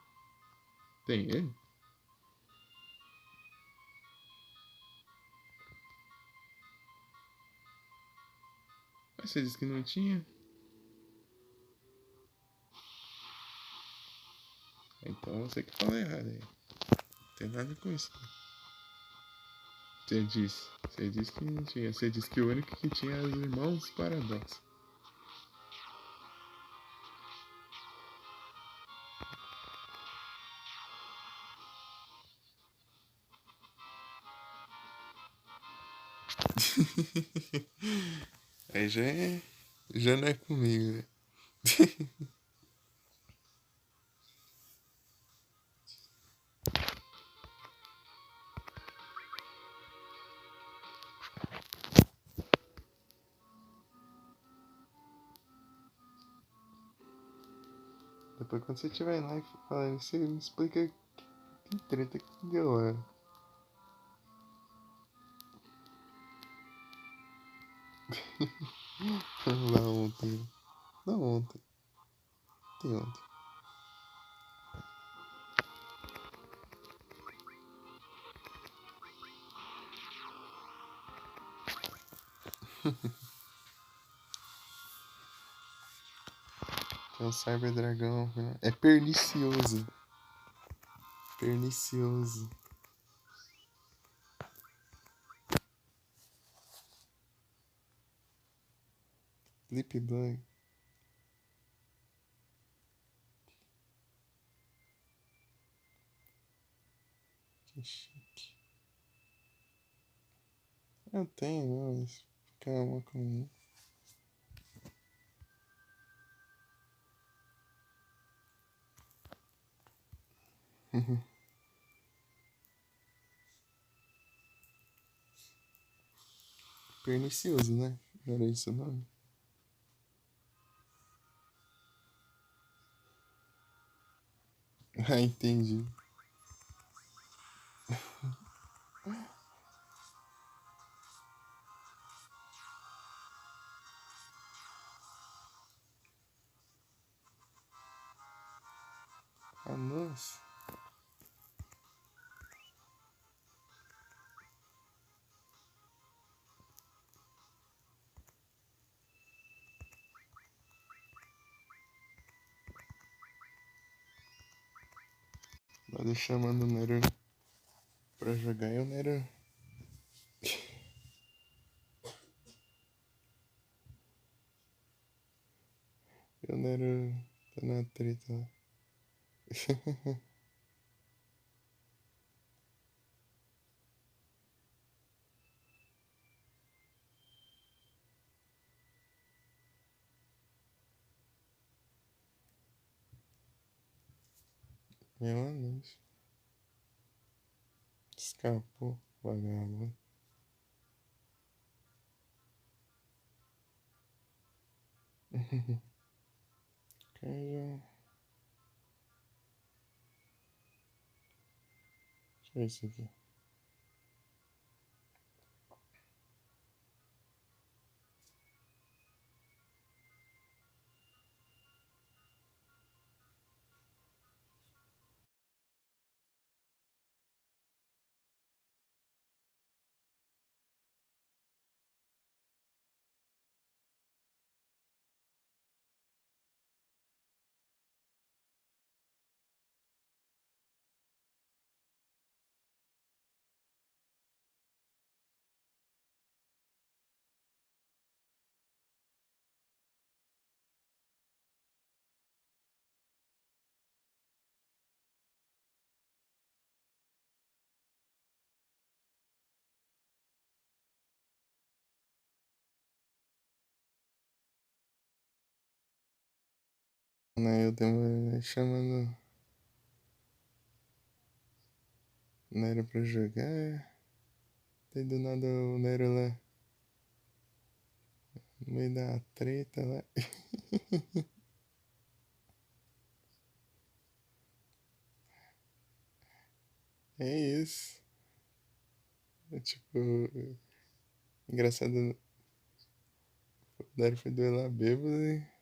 Tem ele? Ah, você disse que não tinha? Então você que falou errado aí. Não tem nada com isso. Você disse. Você disse que não tinha. Você disse que o único que tinha era os irmãos Paradox. Aí já não é comigo, né? Depois quando você estiver lá e falar, você me explica que treta que deu lá. Lá ontem. Não ontem. Tem ontem. É um Cyber Dragão. Né? É pernicioso. Pernicioso. Sleep Bug. Que chique. Eu tenho, mas fica uma comum. Pernicioso, né? Não era isso o nome? Ah, entendi. Ah, nossa. Mas chamando o Nero pra jogar e o Nero. O Nero tá na treta lá. Meu anúncio. Escapou, vagabundo. Cara, deixa eu ver isso aqui. Né, eu demorei chamando o Nero pra jogar. Daí do nada o Nero lá. No meio da treta lá. É isso. É tipo. Engraçado. O Nero foi duelar bêbado e.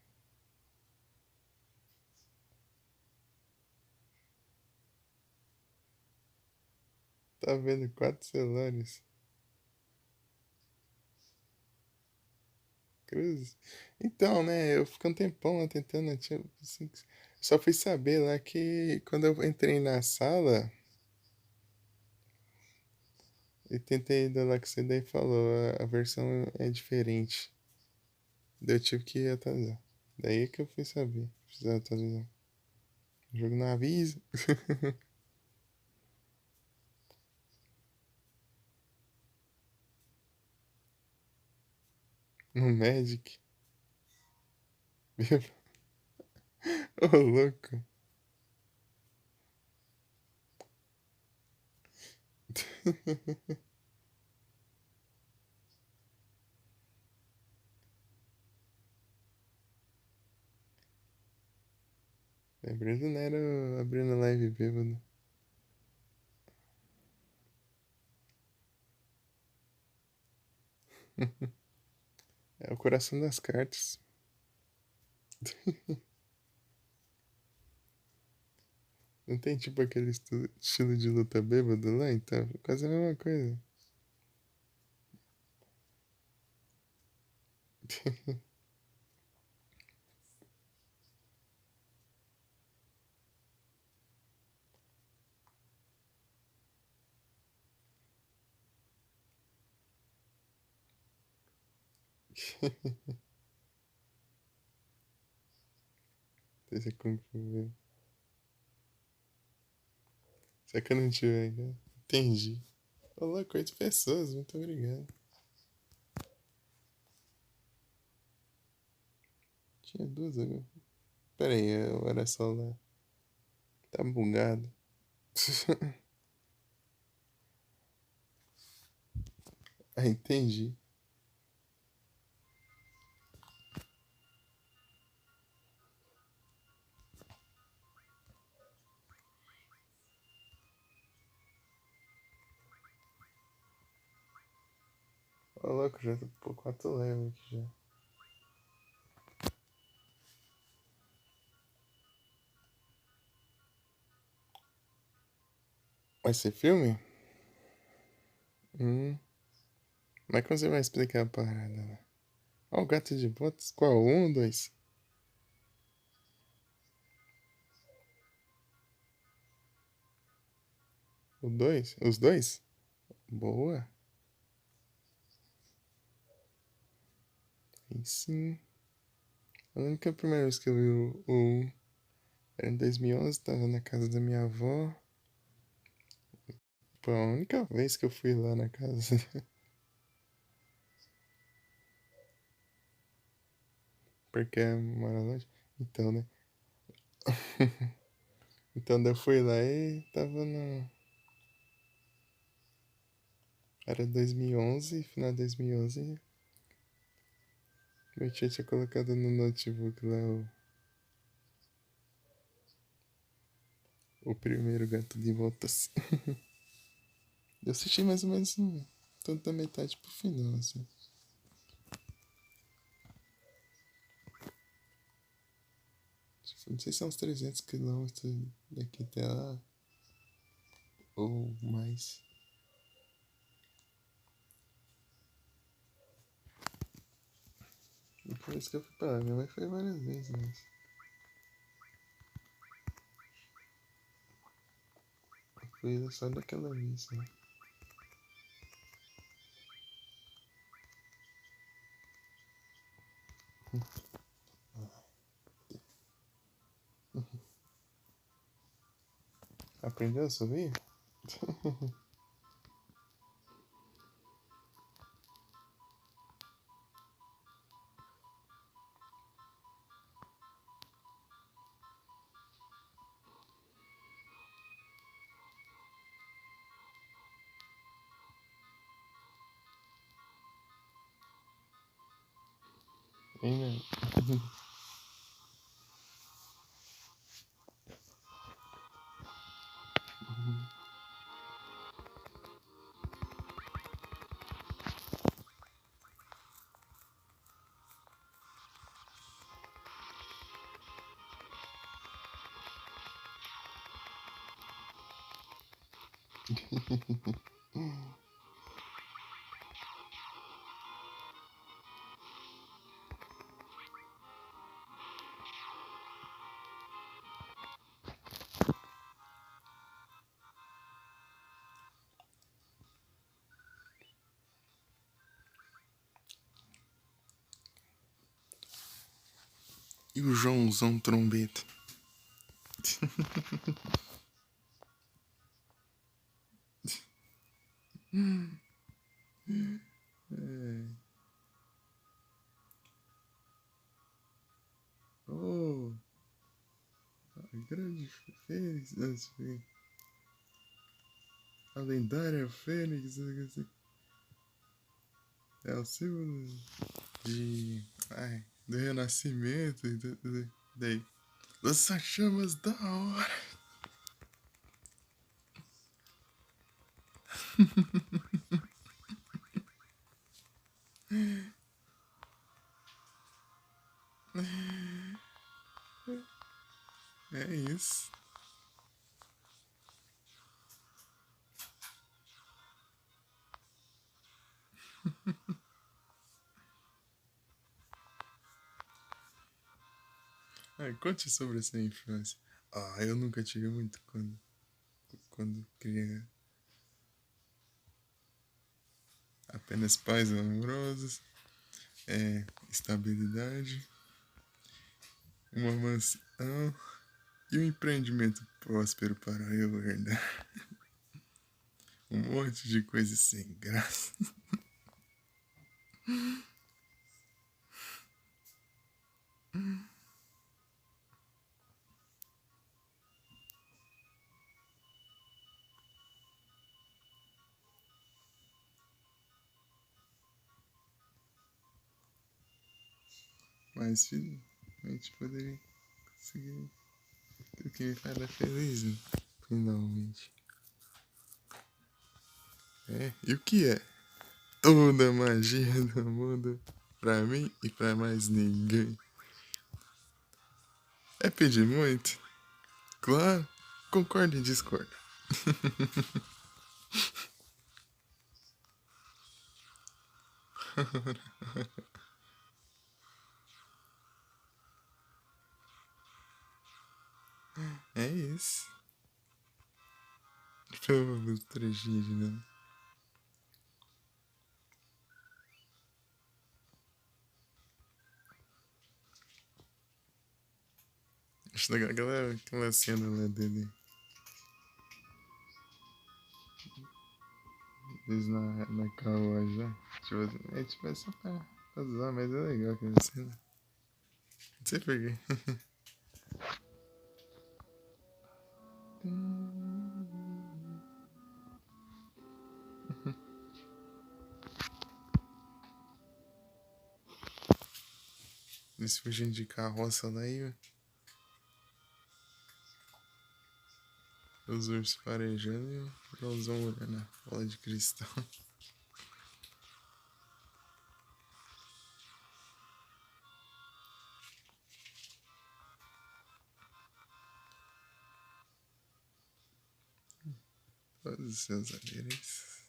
Tá vendo 4 celulares. Cruz. Então, né, eu fiquei um tempão lá tentando, tipo, assim, só fui saber lá que quando eu entrei na sala e tentei ir lá que você daí falou, a versão é diferente. Daí eu tive que atualizar. Daí que eu fui saber, precisava atualizar. O jogo não avisa. No Magic. Ô, louco. Lembrando, não era abrindo live bêbado. É o coração das cartas. Não tem tipo aquele estilo de luta bêbado lá? Então, quase a mesma coisa. Deixa como que eu ver. Só que eu não tive ainda. Entendi. Ô, louco, 8 pessoas, muito obrigado. Tinha duas agora. Pera aí, era só lá. Tá bugado. Ah, entendi. Ô, louco, já tô por 4 level aqui já. Vai ser filme? Mas como você vai explicar a parada lá? Ó, o gato de botas. Qual? Um ou dois? O dois? Os dois? Boa. Aí sim. Eu lembro que a primeira vez que eu vi o era em 2011, tava na casa da minha avó. Foi a única vez que eu fui lá na casa. Porque mora longe. Então, né? Então daí eu fui lá e tava no. Era 2011, final de 2011. Meu tio tinha colocado no notebook lá o primeiro gato de botas. Eu assisti mais ou menos tanto da metade pro final, assim. Não sei se são uns 300 quilômetros daqui até lá. Ou mais. Depois que eu fui pra lá, minha mãe foi várias vezes, mas. Eu fui só daquela vez, né? Aprendeu a subir? Ainda. E o Joãozão trombeta? grande Fênix, assim, a lendária Fênix, assim, é o símbolo do renascimento, daí, lança chamas da hora. É isso. Conte sobre essa infância. Eu nunca tive muito quando criança. Apenas pais amorosos, estabilidade, uma mansão e um empreendimento próspero para eu herdar. Um monte de coisas sem graça. Mas finalmente poderia conseguir o que me faz feliz, né? Finalmente. E o que é? Toda a magia do mundo pra mim e pra mais ninguém. É pedir muito? Claro, concordo e discordo. É isso. Vamos trechinho de novo. Acho legal aquela cena lá dele. Eles na carruagem lá. Tipo, é só pra zoar, mas é legal aquela cena. Não sei porquê. Eles fugindo de carroça lá e os ursos farejando e o Joãozão olhando a bola de cristal. Todos os seus adereços.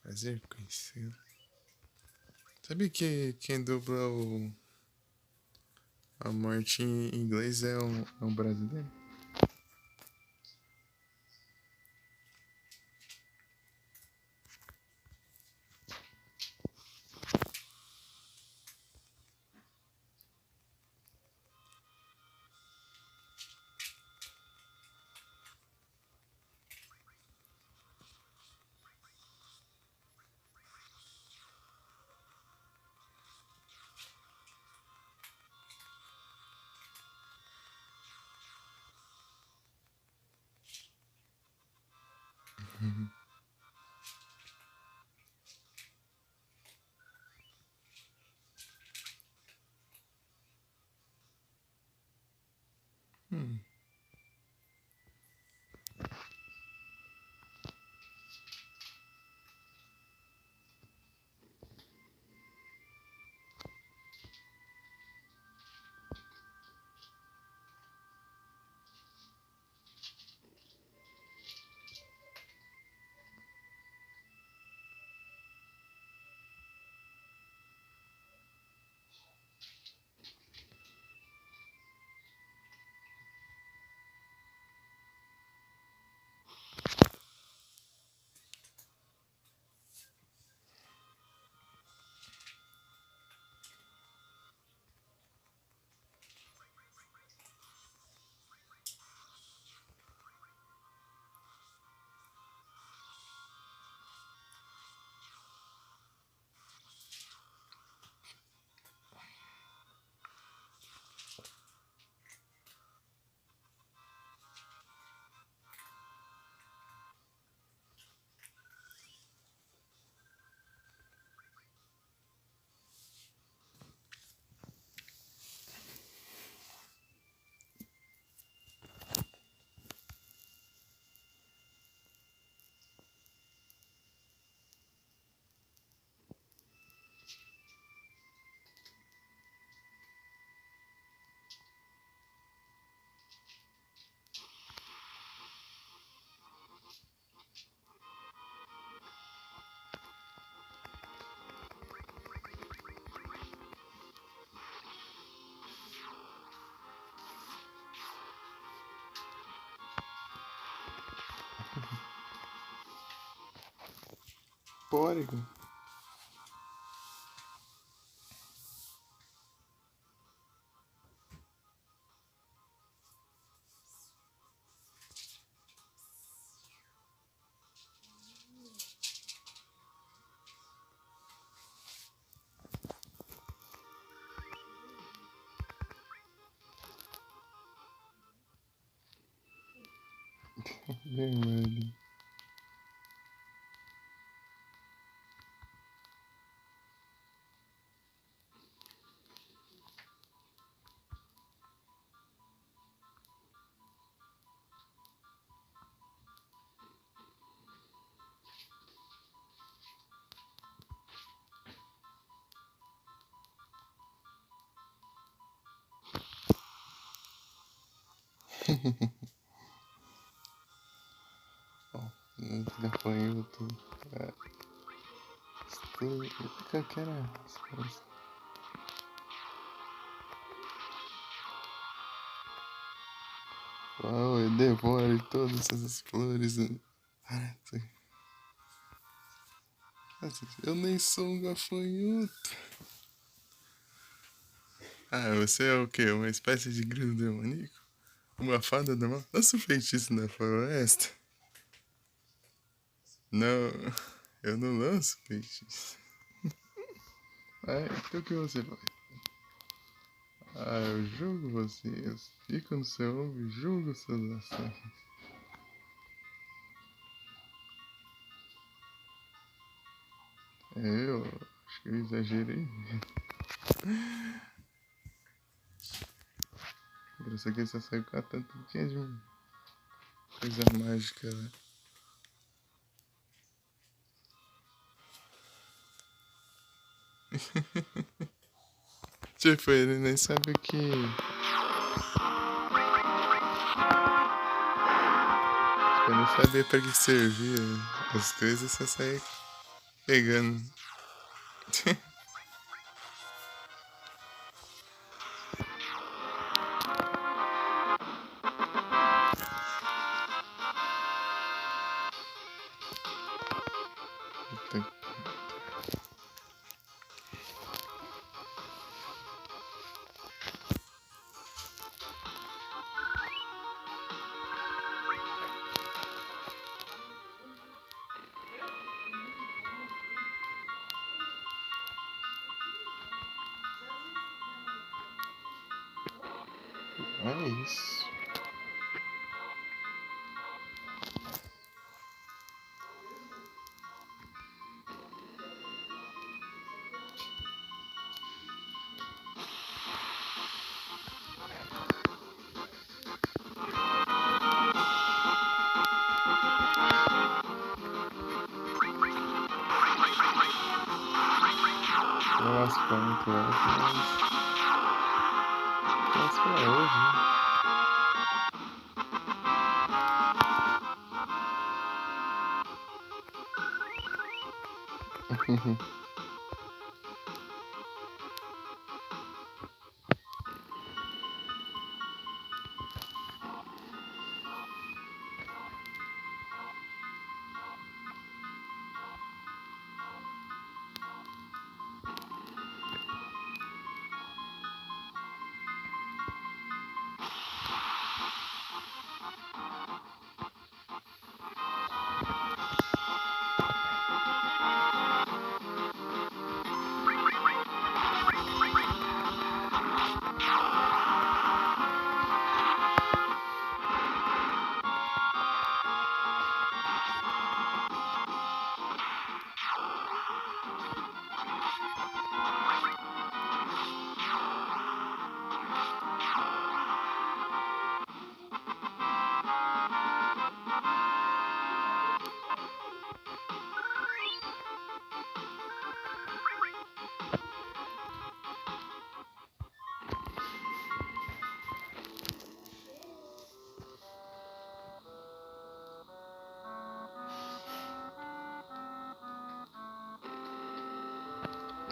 Prazer conhecê-lo. Sabe que quem dubla a morte em inglês é um brasileiro? Hum. Pórigo. Vermelho. Ó, gafanhoto. Eu quero as coisas. Uau, eu devoro todas essas flores. Eu nem sou um gafanhoto. Ah, você é o quê? Uma espécie de grilo demoníaco? Uma fada do mal? Lança um feitiço na floresta? Não, eu não lanço feitiço. Ah, então o que você faz? Ah, eu julgo você. Eu fico no seu ombro e julgo suas ações. Eu acho que eu exagerei. Por isso aqui só saiu catando tudo que é de coisa mágica, né? Tipo, ele nem sabe o que. Eu não sabia pra que servia as coisas, só saía pegando. É isso. Eu acho que é muito alto, mas pra hoje, né?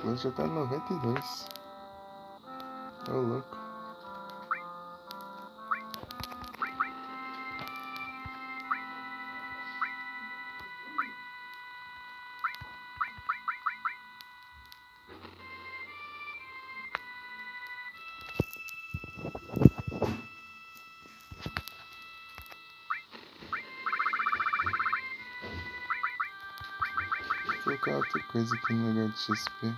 Hoje já tá 92. Ô, louco. colocar outra coisa aqui no lugar de XP.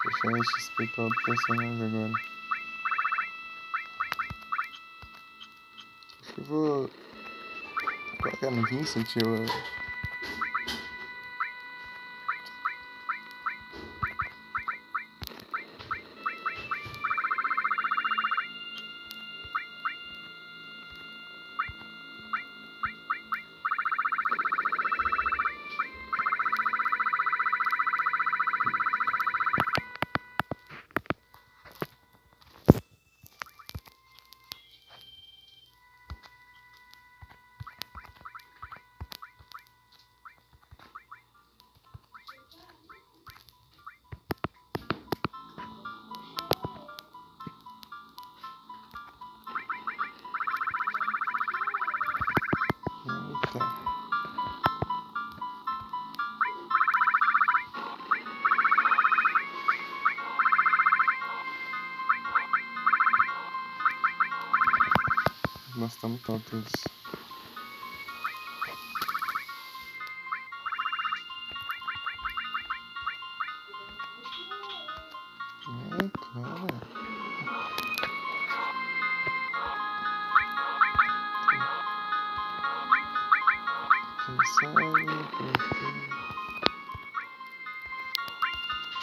Deixar o XP para outro personagem agora. Acho que eu vou colocar no Vincent. Tá. Nós estamos tontos. Cara.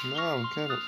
Não, quero.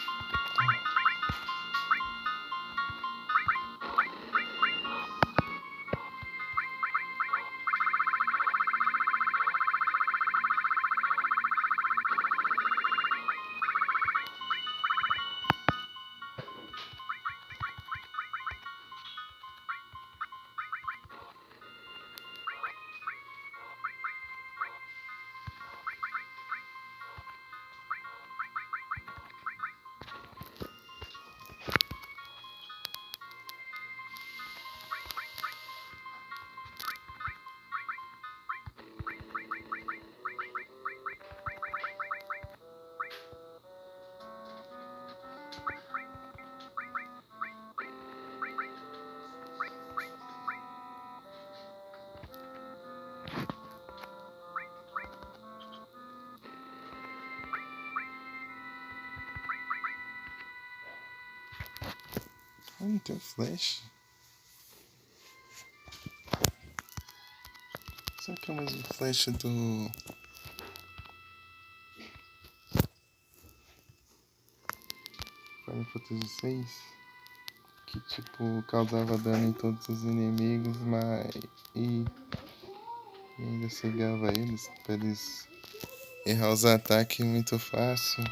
Ah, não tem flash. Será que é o mesmo flash do Final Fantasy VI? Que tipo causava dano em todos os inimigos, mas e ainda cegava eles pra eles errar os ataques muito fácil.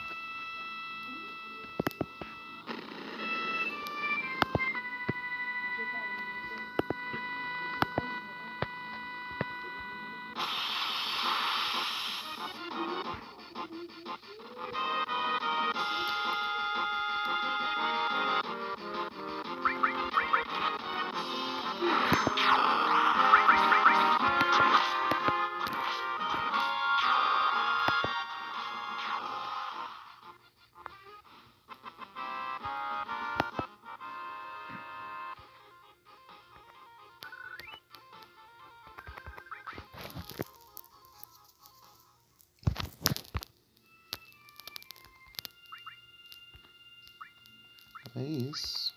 É isso.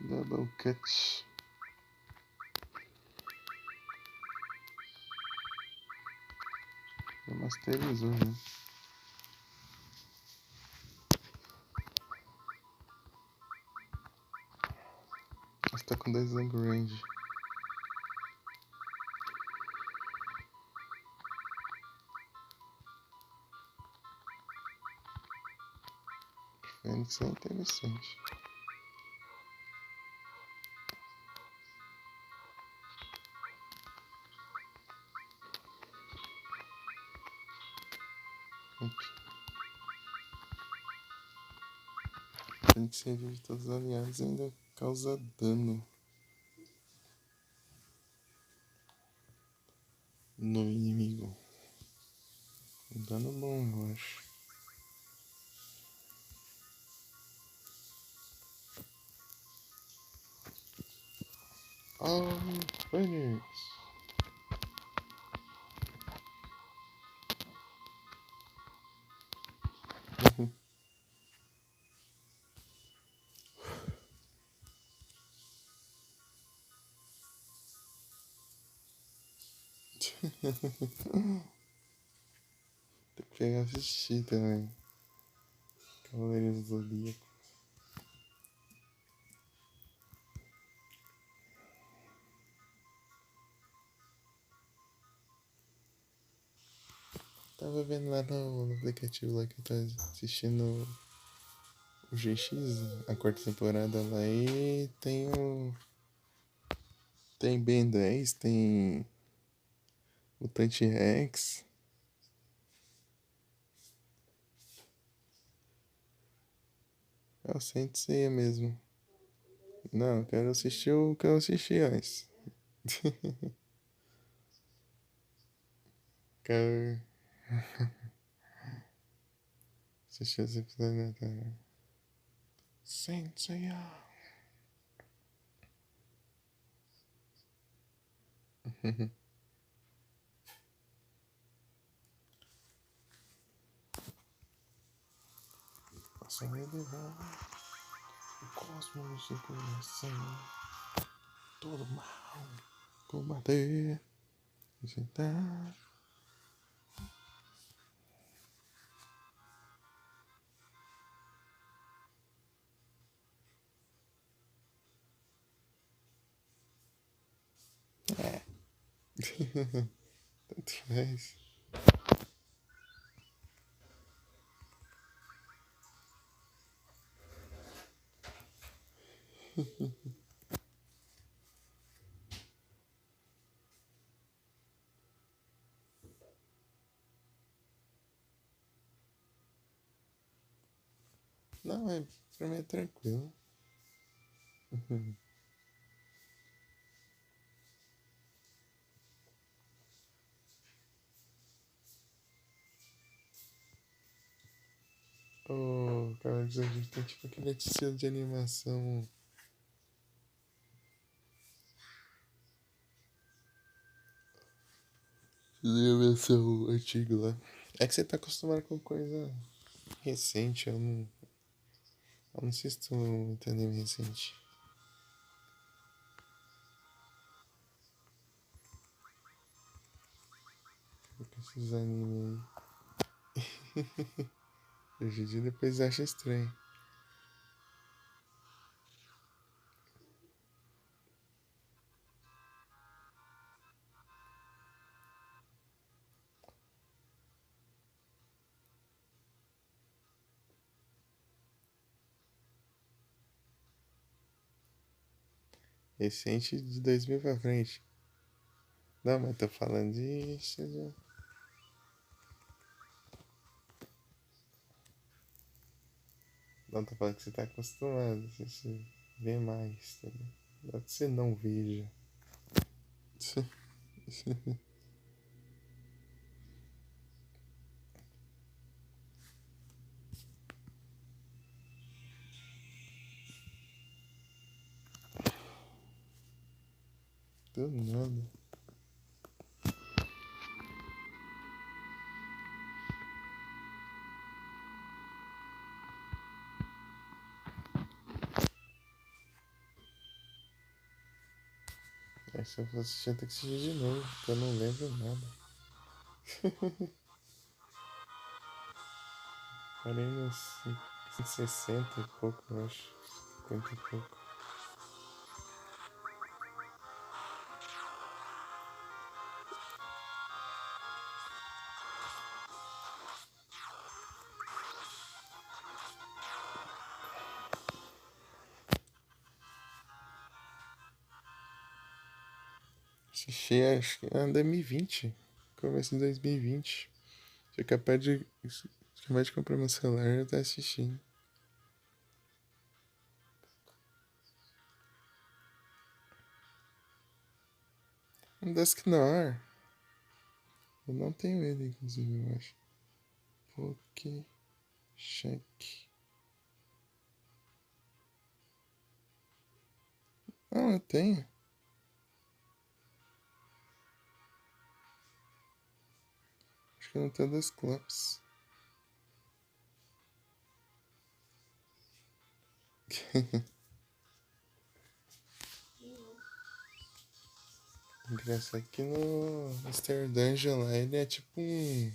Double cut. Já masterizou, né? Você tá com 10 long range. Fênix é interessante. Aqui. Fênix revive todos os aliados e ainda causa dano no inimigo. Um dano bom, eu acho. Oh, Phoenix. Tem que pegar e assistir também. Cavaleiros do Zodíaco. Tava vendo lá no aplicativo lá que eu tava assistindo o GX, a quarta temporada lá, e tem o. Tem Ben 10, tem o Tante Rex. É o Saint Seiya mesmo. Não, eu quero assistir o que eu assisti antes. Quero assistir esse episódio até. Saint Seiya. Posso elevar o cosmos em coração. Todo mal. Combater. Sentar. Tanto faz. Não, é, pra mim é tranquilo. Oh, cara, a gente tem tipo aquele estilo de animação. De animação antigo lá. É que você tá acostumado com coisa recente, eu não assisto muito anime recente. Com esses animes aí. Hoje em dia depois acha estranho. Recente de 2000 pra frente. Não, mas tô falando de. Não, tô falando que você tá acostumado. Você vê mais, tá ligado? Não que você não veja. Do nada. Aí se eu for assistir, eu tenho que assistir de novo, porque eu não lembro nada. Parei nos 60 e pouco, eu acho. 50 e pouco. Assisti, acho que em 2020. Começo de 2020. Fui capaz de. Capaz de comprar meu celular e eu tô assistindo. Um Dusknoir. Eu não tenho ele, inclusive, eu acho. Poké Check. Não, eu tenho. Acho que não tem das clubs. Engraçado que no Master Dungeon lá ele é tipo um.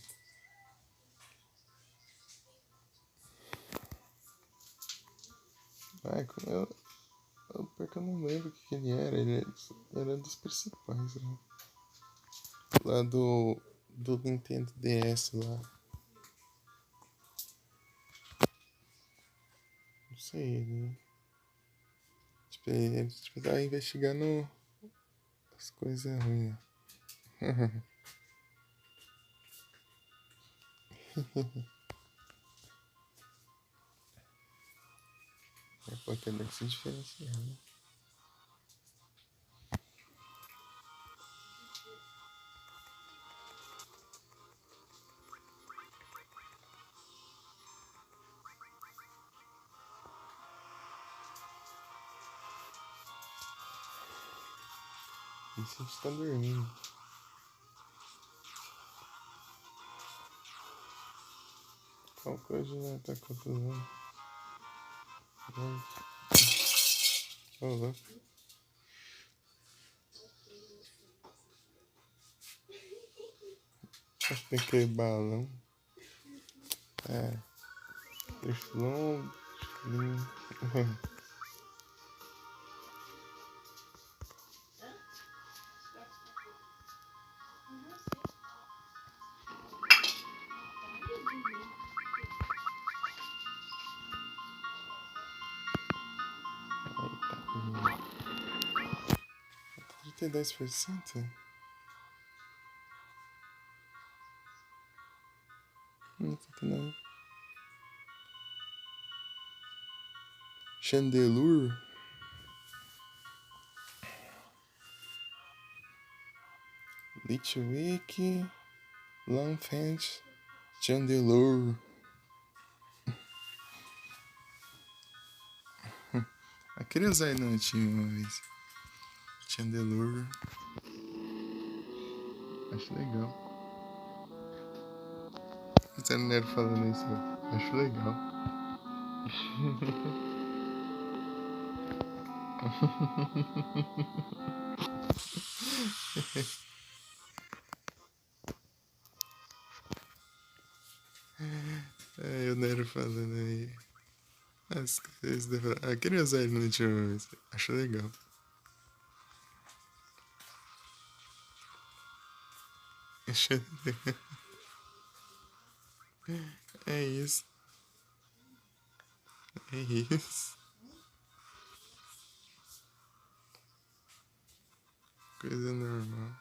Ai, porque eu não lembro o que ele era. Ele era dos principais, né? Lá do Nintendo DS lá. Não sei, ele. Tipo, ele tipo, tava investigando as coisas ruins. É porque ele se diferenciar, né? E se a gente tá dormindo? Qual coisa já tá controlando? Ô, louco. Acho que tem aquele balão. É. Triflon. Triflin. Eita. 32%? Não tá não. Chandelure. Litwick. Longfinch. Chandelure. Eu queria usar ele no time uma vez. Chandelure. Acho legal. Você não era falando isso, não. Acho legal. É, eu não era falando aí. As coisas da... Ah, queria usar ele no time uma vez. Acho legal. Acho legal. É isso. É isso. Coisa normal.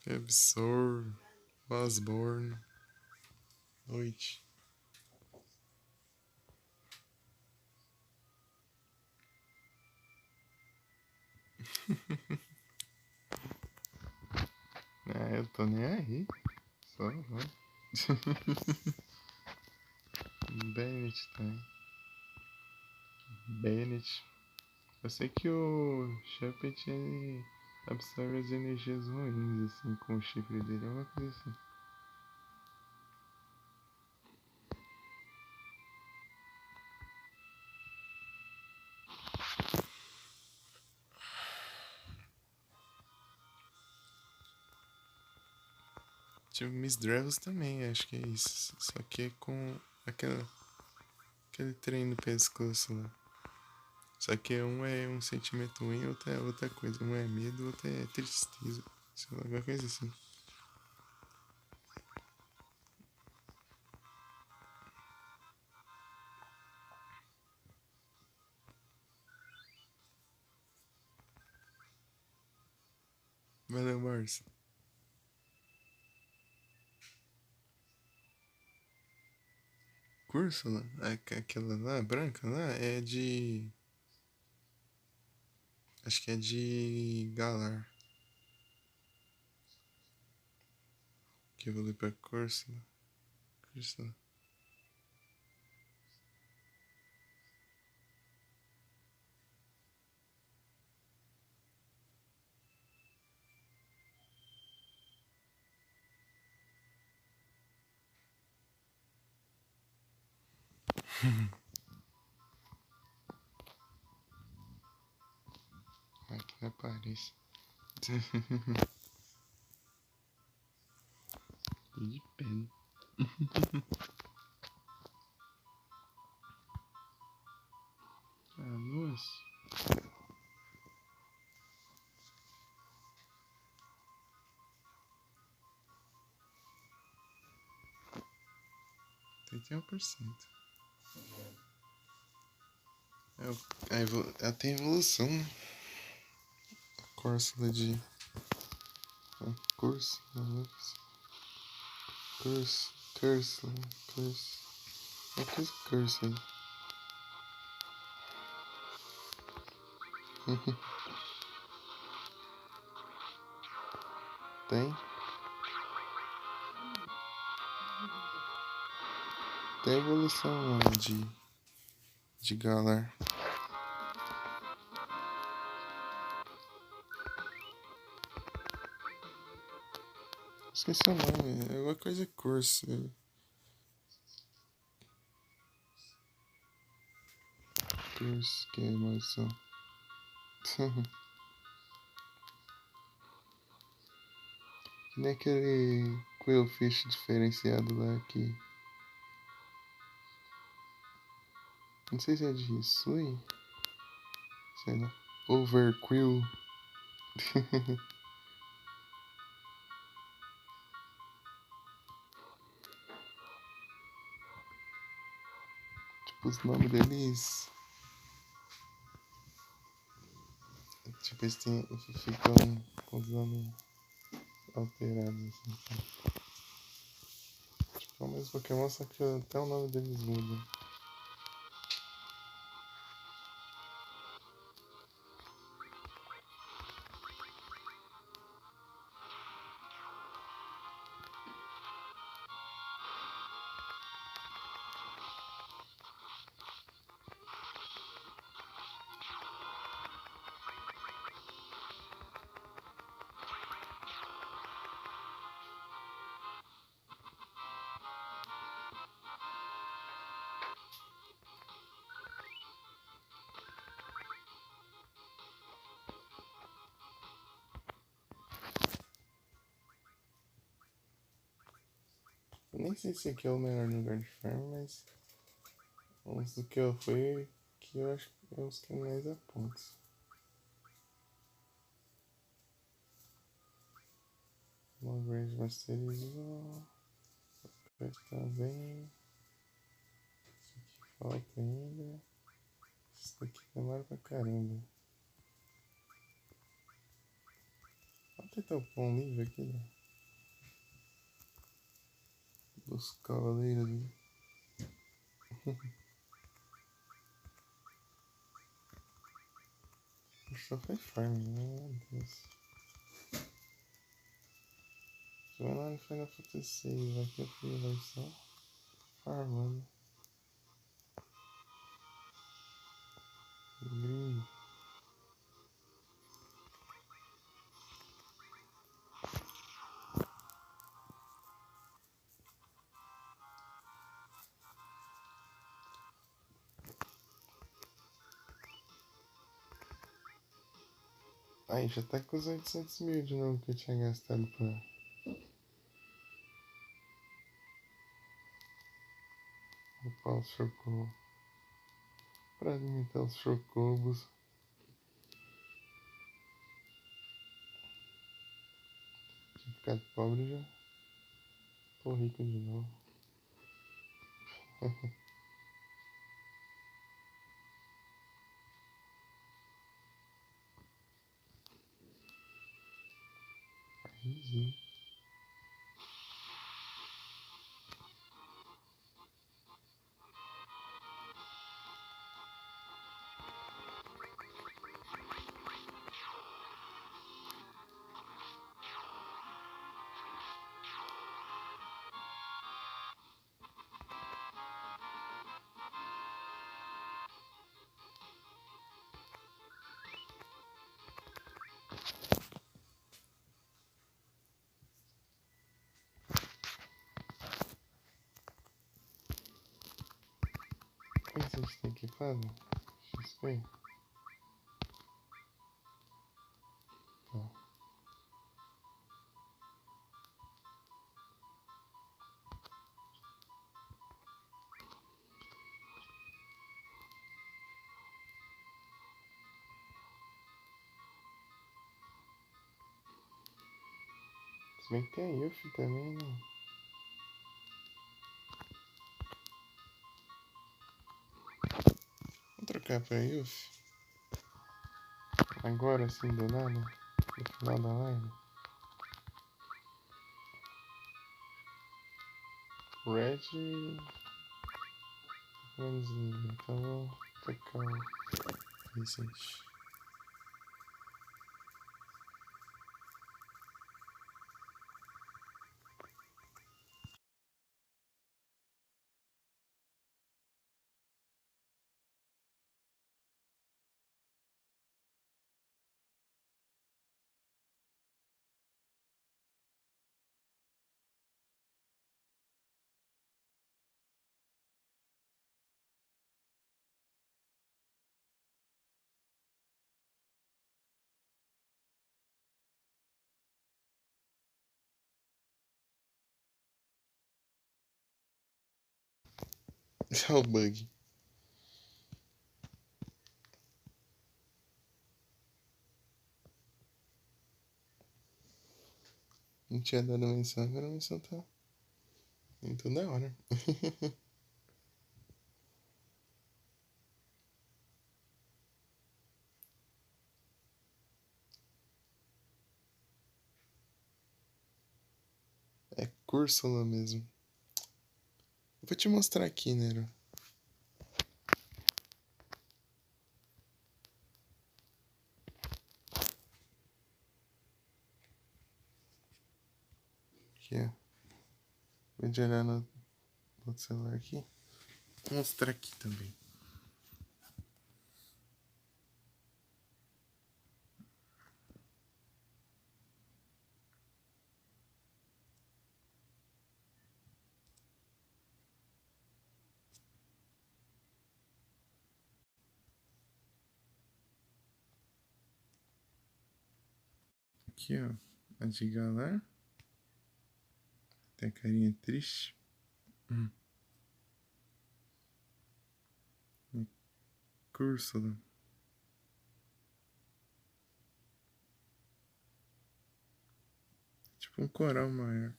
Absorb. Osborne. Noite. Ah, eu tô nem aí. Só vai. Bennett também. Bennett. Eu sei que o Shepard ele absorve as energias ruins, assim, com o chifre dele, é uma coisa assim. Tipo, Miss Drevos também, acho que é isso. Só que é com aquele trem no pescoço lá. Só que um é um sentimento ruim, outro é outra coisa. Um é medo, outro é tristeza. Sei lá, alguma coisa assim. Valeu, Márcio. Curso lá, aquela lá, branca lá, é de. Acho que é de Galar. Que eu vou ler pra Corsa. Corsa. Aqui não aparece. De pena. Nossa. Tem 1%. Tem evolução, né? Corsa de. Curso. Curse. É coisa curse aí. Tem. Tem evolução, mano, de Galar. Esqueci o nome, é alguma coisa curse. Curse, que é maldição. Que nem aquele Quillfish diferenciado lá que. Não sei se é de Hisui. Sei lá. Overquill. Tipo, os nomes deles. Tipo, eles ficam com os nomes alterados assim. Tipo, é o mesmo Pokémon, só que até o nome deles muda. Eu nem sei se aqui é o melhor lugar de farm, mas uns do que eu fui, que eu acho que é os que mais dá pontos. Uma verde masterizou. Esse também. Esse aqui falta ainda. Esse daqui demora pra caramba. Vou tentar pôr um livro aqui, né? Dos cavaleiros ali. Só foi farm, meu Deus. Se vai lá no Final Fantasy VI, vai que eu fui vai só farmando. Gringo. Aí já tá com os 800 mil de novo que eu tinha gastado pra upar os chocobos. Pra alimentar os chocobos. Tinha ficado pobre já. Tô rico de novo. Aí, que a gente tem equipado? XP? Não. Se bem que tem a Yuffie também, né? Vou trocar pra Yuffie. Agora assim, do nada. No final da live. Red. Menos nível. Então vou trocar o Vincent. Já o bug. Não tinha dado menção, agora a menção tá muito da hora. É Cúrsula mesmo. Vou te mostrar aqui, Nero. Aqui, ó. Vou olhar no outro celular aqui. Vou mostrar aqui também. Aqui, ó. A de Galar. Tem a carinha triste. Cúrsula. Tipo um coral maior.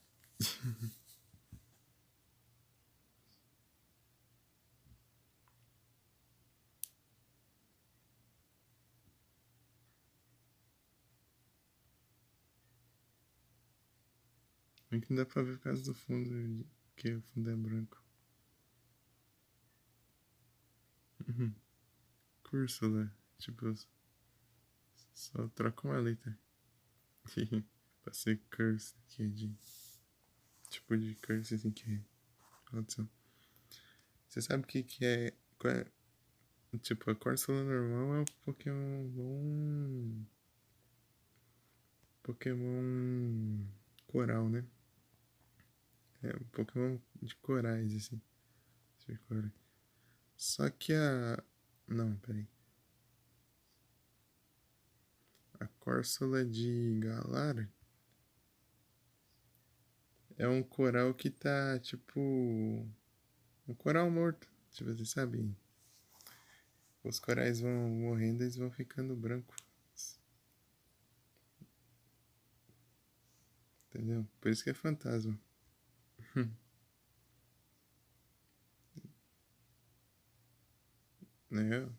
Aqui não dá pra ver por causa do fundo, que o fundo é branco. Cúrsula. Tipo, só troca uma letra. Pra ser curse, que é de. Tipo de curse assim que é. Maldição. Você sabe o que é. Qual é? Tipo, a Cúrsula normal é um Pokémon bom. Pokémon coral, né? É um Pokémon de corais, assim. De corais. Só que a. Não, peraí. A Córsula de Galar é um coral que tá tipo. Um coral morto. Tipo, você sabe? Os corais vão morrendo e eles vão ficando brancos. Entendeu? Por isso que é fantasma. Né?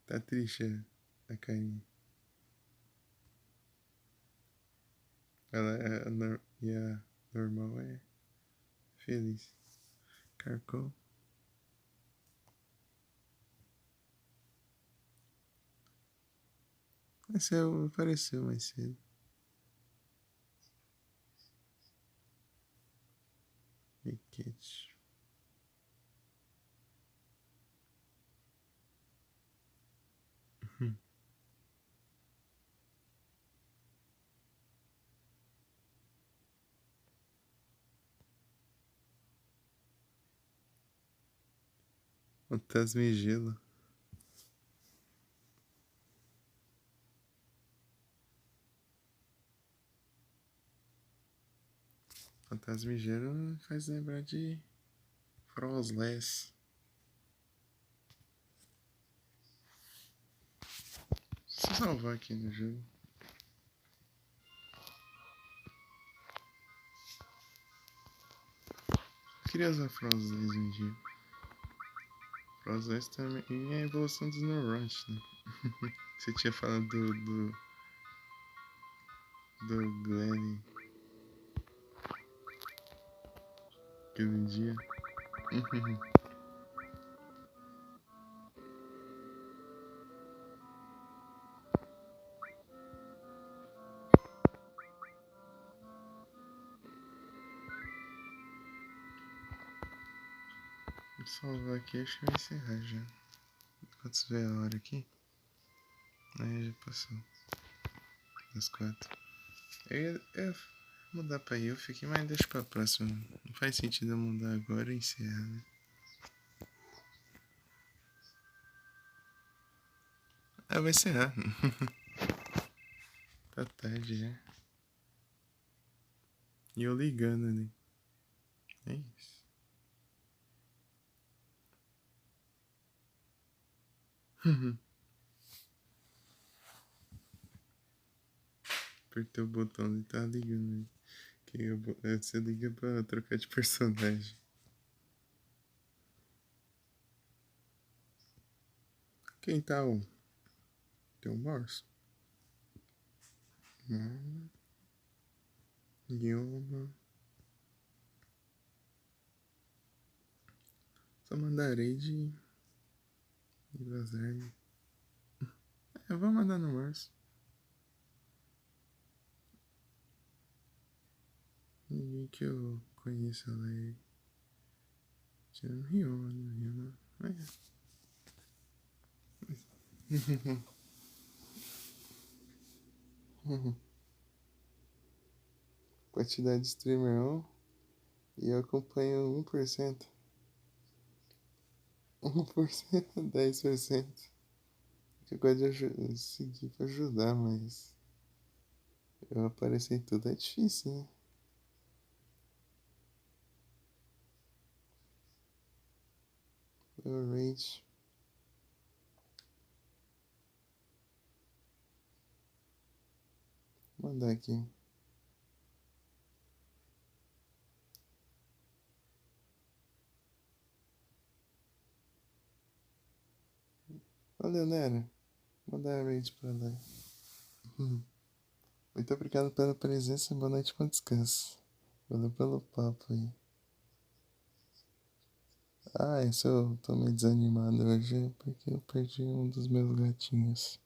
Tá triste a carinha. Ela é e a normal é feliz. Carcol. Esse apareceu mais cedo. Miquete. Fantasma e gelo. Fantasma e gelo faz lembrar de Frostless. Deixa eu salvar aqui no jogo. Eu queria usar Frostless um dia. Frostless também é a evolução do Snow Rush, né? Você tinha falado do Glenn aquele dia. Vou salvar aqui, acho que vai encerrar já. Quantos vê a hora aqui? Aí já passou. Das 4. Eu ia mudar pra Yuffie aqui, mas deixa pra próxima. Não faz sentido eu mudar agora e encerrar, né? Ah, vai encerrar. Tá tarde já. E eu ligando ali. É isso. Apertei o botão e tá ligando aí. Você liga pra trocar de personagem. Quem tá o? Tem o Morse. Guilma. Só mandarei de Lazarne. Eu vou mandar no Morse. Ninguém que eu conheça lá é. Tirando Riona. Quantidade de streamer 1 e eu acompanho 1%. 1%, 10%. Eu gosto de seguir pra ajudar, mas eu aparecer em tudo é difícil, né? Meu rage. Vou mandar aqui. Valeu, Nera. Vou mandar a rage pra lá. Muito obrigado pela presença e boa noite com descanso. Valeu pelo papo aí. Ah, isso eu tô meio desanimado hoje porque eu perdi um dos meus gatinhos.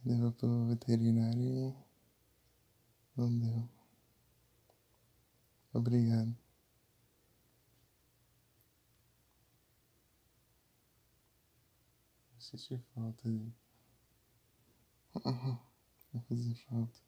Levou pro veterinário e não deu. Obrigado. Vou sentir falta dele. Vai fazer falta.